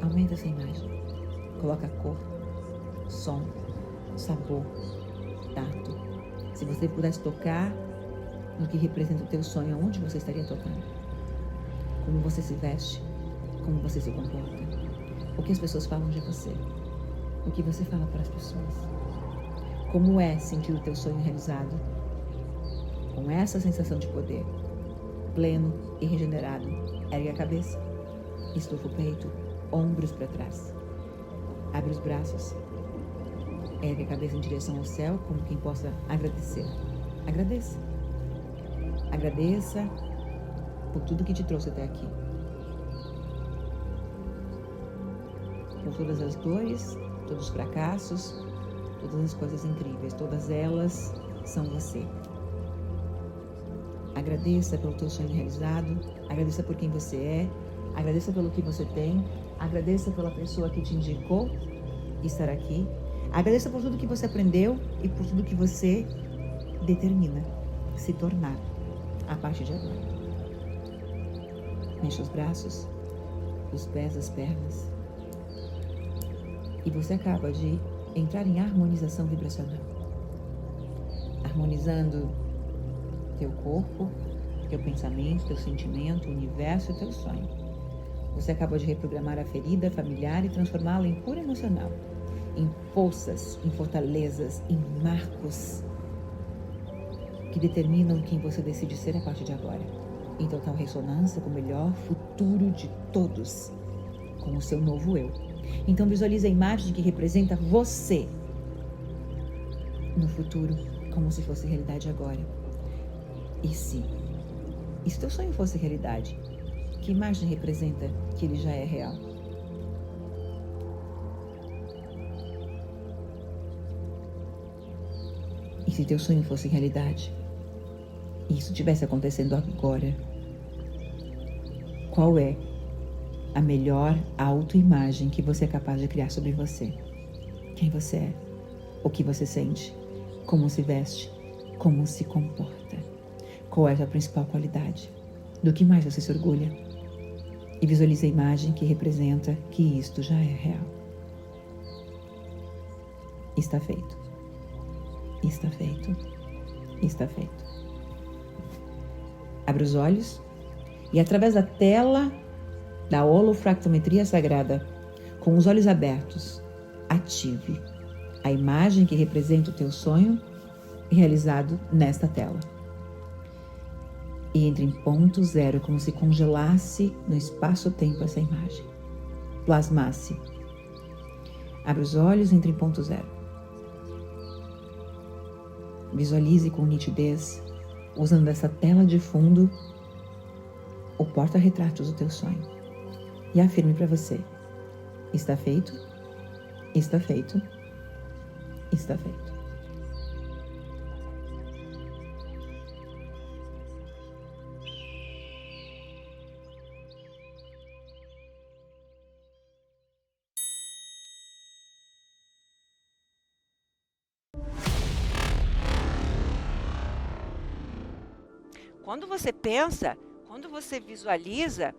Aumenta essa imagem. Coloca cor, som, sabor, tato. Se você pudesse tocar no que representa o teu sonho, onde você estaria tocando? Como você se veste? Como você se comporta? O que as pessoas falam de você? O que você fala para as pessoas? Como é sentir o teu sonho realizado? Com essa sensação de poder, pleno e regenerado, ergue a cabeça, estufa o peito, ombros para trás. Abre os braços, ergue a cabeça em direção ao céu, como quem possa agradecer. Agradeça. Agradeça por tudo que te trouxe até aqui. Por todas as dores, todos os fracassos, todas as coisas incríveis, todas elas são você. Agradeça pelo teu sonho realizado, agradeça por quem você é, agradeça pelo que você tem, agradeça pela pessoa que te indicou estar aqui, agradeça por tudo que você aprendeu e por tudo que você determina se tornar a partir de agora. Mexa os braços, os pés, as pernas. E você acaba de entrar em harmonização vibracional. Harmonizando teu corpo, teu pensamento, teu sentimento, o universo e teu sonho. Você acaba de reprogramar a ferida familiar e transformá-la em cura emocional, em forças, em fortalezas, em marcos que determinam quem você decide ser a partir de agora, em total ressonância com o melhor futuro de todos, com o seu novo eu. Então visualize a imagem que representa você no futuro, como se fosse realidade agora. E se teu sonho fosse realidade, que imagem representa que ele já é real? E se teu sonho fosse realidade, e isso estivesse acontecendo agora, qual é a melhor autoimagem que você é capaz de criar sobre você? Quem você é? O que você sente? Como se veste? Como se comporta? Qual é a sua principal qualidade? Do que mais você se orgulha? E visualize a imagem que representa que isto já é real. Está feito. Está feito. Está feito. Abra os olhos e, através da tela da holofractometria sagrada, com os olhos abertos, ative a imagem que representa o teu sonho realizado nesta tela. E entre em ponto zero, como se congelasse no espaço-tempo essa imagem. Plasmasse. Abra os olhos, entre em ponto zero. Visualize com nitidez, usando essa tela de fundo, o porta-retratos do teu sonho. E afirme para você: está feito, está feito, está feito. Quando você pensa, quando você visualiza,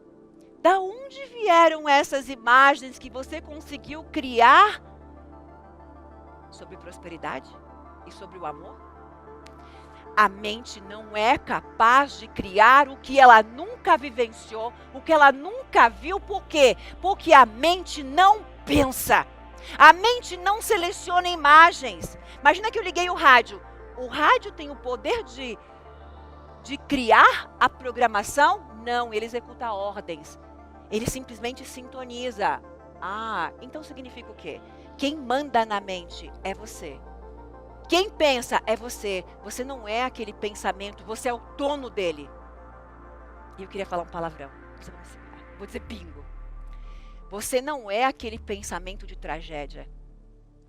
da onde vieram essas imagens que você conseguiu criar sobre prosperidade e sobre o amor? A mente não é capaz de criar o que ela nunca vivenciou, o que ela nunca viu. Por quê? Porque a mente não pensa. A mente não seleciona imagens. Imagina que eu liguei o rádio. O rádio tem o poder de criar a programação? Não, ele executa ordens. Ele simplesmente sintoniza. Ah, então significa o quê? Quem manda na mente é você. Quem pensa é você. Você não é aquele pensamento, você é o dono dele. E eu queria falar um palavrão. Você vai me segurar. Vou dizer bingo. Você não é aquele pensamento de tragédia.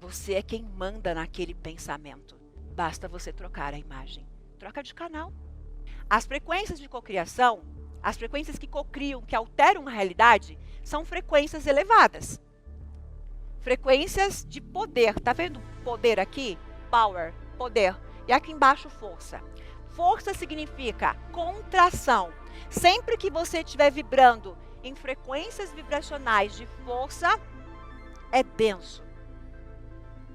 Você é quem manda naquele pensamento. Basta você trocar a imagem. Troca de canal. As frequências de cocriação, as frequências que cocriam, que alteram a realidade, são frequências elevadas. Frequências de poder. Tá vendo poder aqui? Power, poder. E aqui embaixo, força. Força significa contração. Sempre que você estiver vibrando em frequências vibracionais de força, é denso.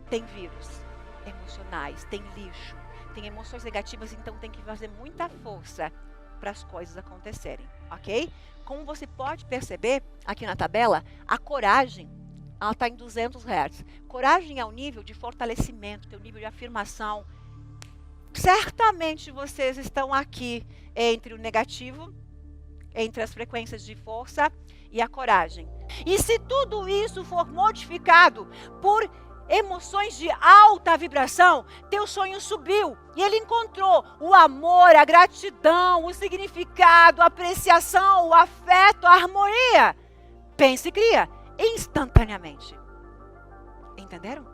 Tem vírus emocionais, tem lixo, tem emoções negativas, então tem que fazer muita força para as coisas acontecerem, ok? Como você pode perceber aqui na tabela, a coragem, ela está em 200 Hz. Coragem é o nível de fortalecimento, é o nível de afirmação. Certamente vocês estão aqui entre o negativo, entre as frequências de força e a coragem. E se tudo isso for modificado por emoções de alta vibração, teu sonho subiu e ele encontrou o amor, a gratidão, o significado, a apreciação, o afeto, a harmonia. Pense e cria instantaneamente. Entenderam?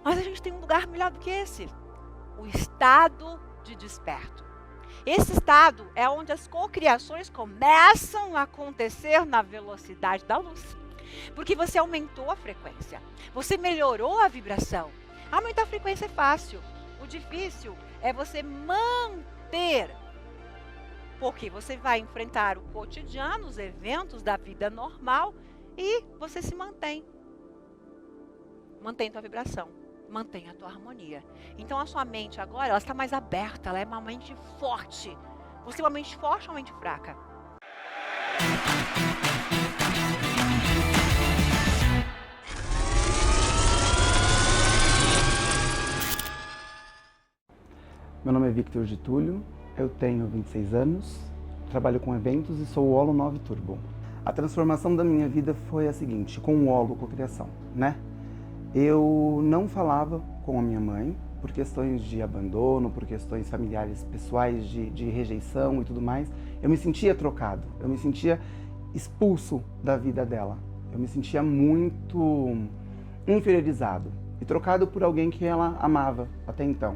Mas a gente tem um lugar melhor do que esse. O estado de desperto. Esse estado é onde as cocriações começam a acontecer na velocidade da luz. Porque você aumentou a frequência, você melhorou a vibração. Aumentar a frequência é fácil, o difícil é você manter. Porque você vai enfrentar o cotidiano, os eventos da vida normal e você se mantém. Mantém a tua vibração, mantém a tua harmonia. Então a sua mente agora, ela está mais aberta, ela é uma mente forte. Você é uma mente forte ou uma mente fraca? Meu nome é Victor Getúlio, eu tenho 26 anos, trabalho com eventos e sou o Holo 9 Turbo. A transformação da minha vida foi a seguinte, com o Holo Cocriação, né? Eu não falava com a minha mãe por questões de abandono, por questões familiares pessoais de rejeição e tudo mais. Eu me sentia trocado, eu me sentia expulso da vida dela. Eu me sentia muito inferiorizado e trocado por alguém que ela amava até então.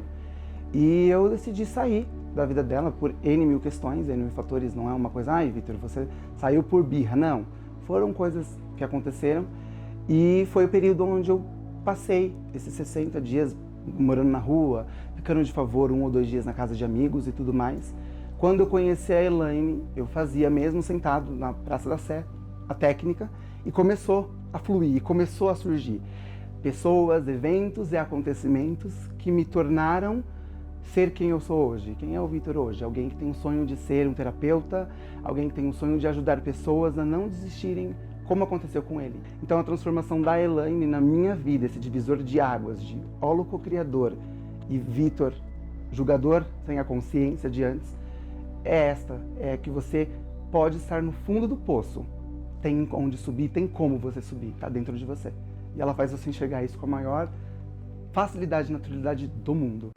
E eu decidi sair da vida dela por N mil questões, N mil fatores. Não é uma coisa, ai, Victor, você saiu por birra. Não, foram coisas que aconteceram e foi o período onde eu passei esses 60 dias morando na rua, ficando de favor 1 ou 2 dias na casa de amigos e tudo mais. Quando eu conheci a Elaine, eu fazia mesmo sentado na Praça da Sé, a técnica, e começou a fluir, começou a surgir pessoas, eventos e acontecimentos que me tornaram ser quem eu sou hoje. Quem é o Vitor hoje? Alguém que tem um sonho de ser um terapeuta, alguém que tem um sonho de ajudar pessoas a não desistirem, como aconteceu com ele. Então a transformação da Elaine na minha vida, esse divisor de águas de Olo co-criador e Vitor julgador sem a consciência de antes, é que você pode estar no fundo do poço, tem onde subir, tem como você subir, tá dentro de você. E ela faz você enxergar isso com a maior facilidade e naturalidade do mundo.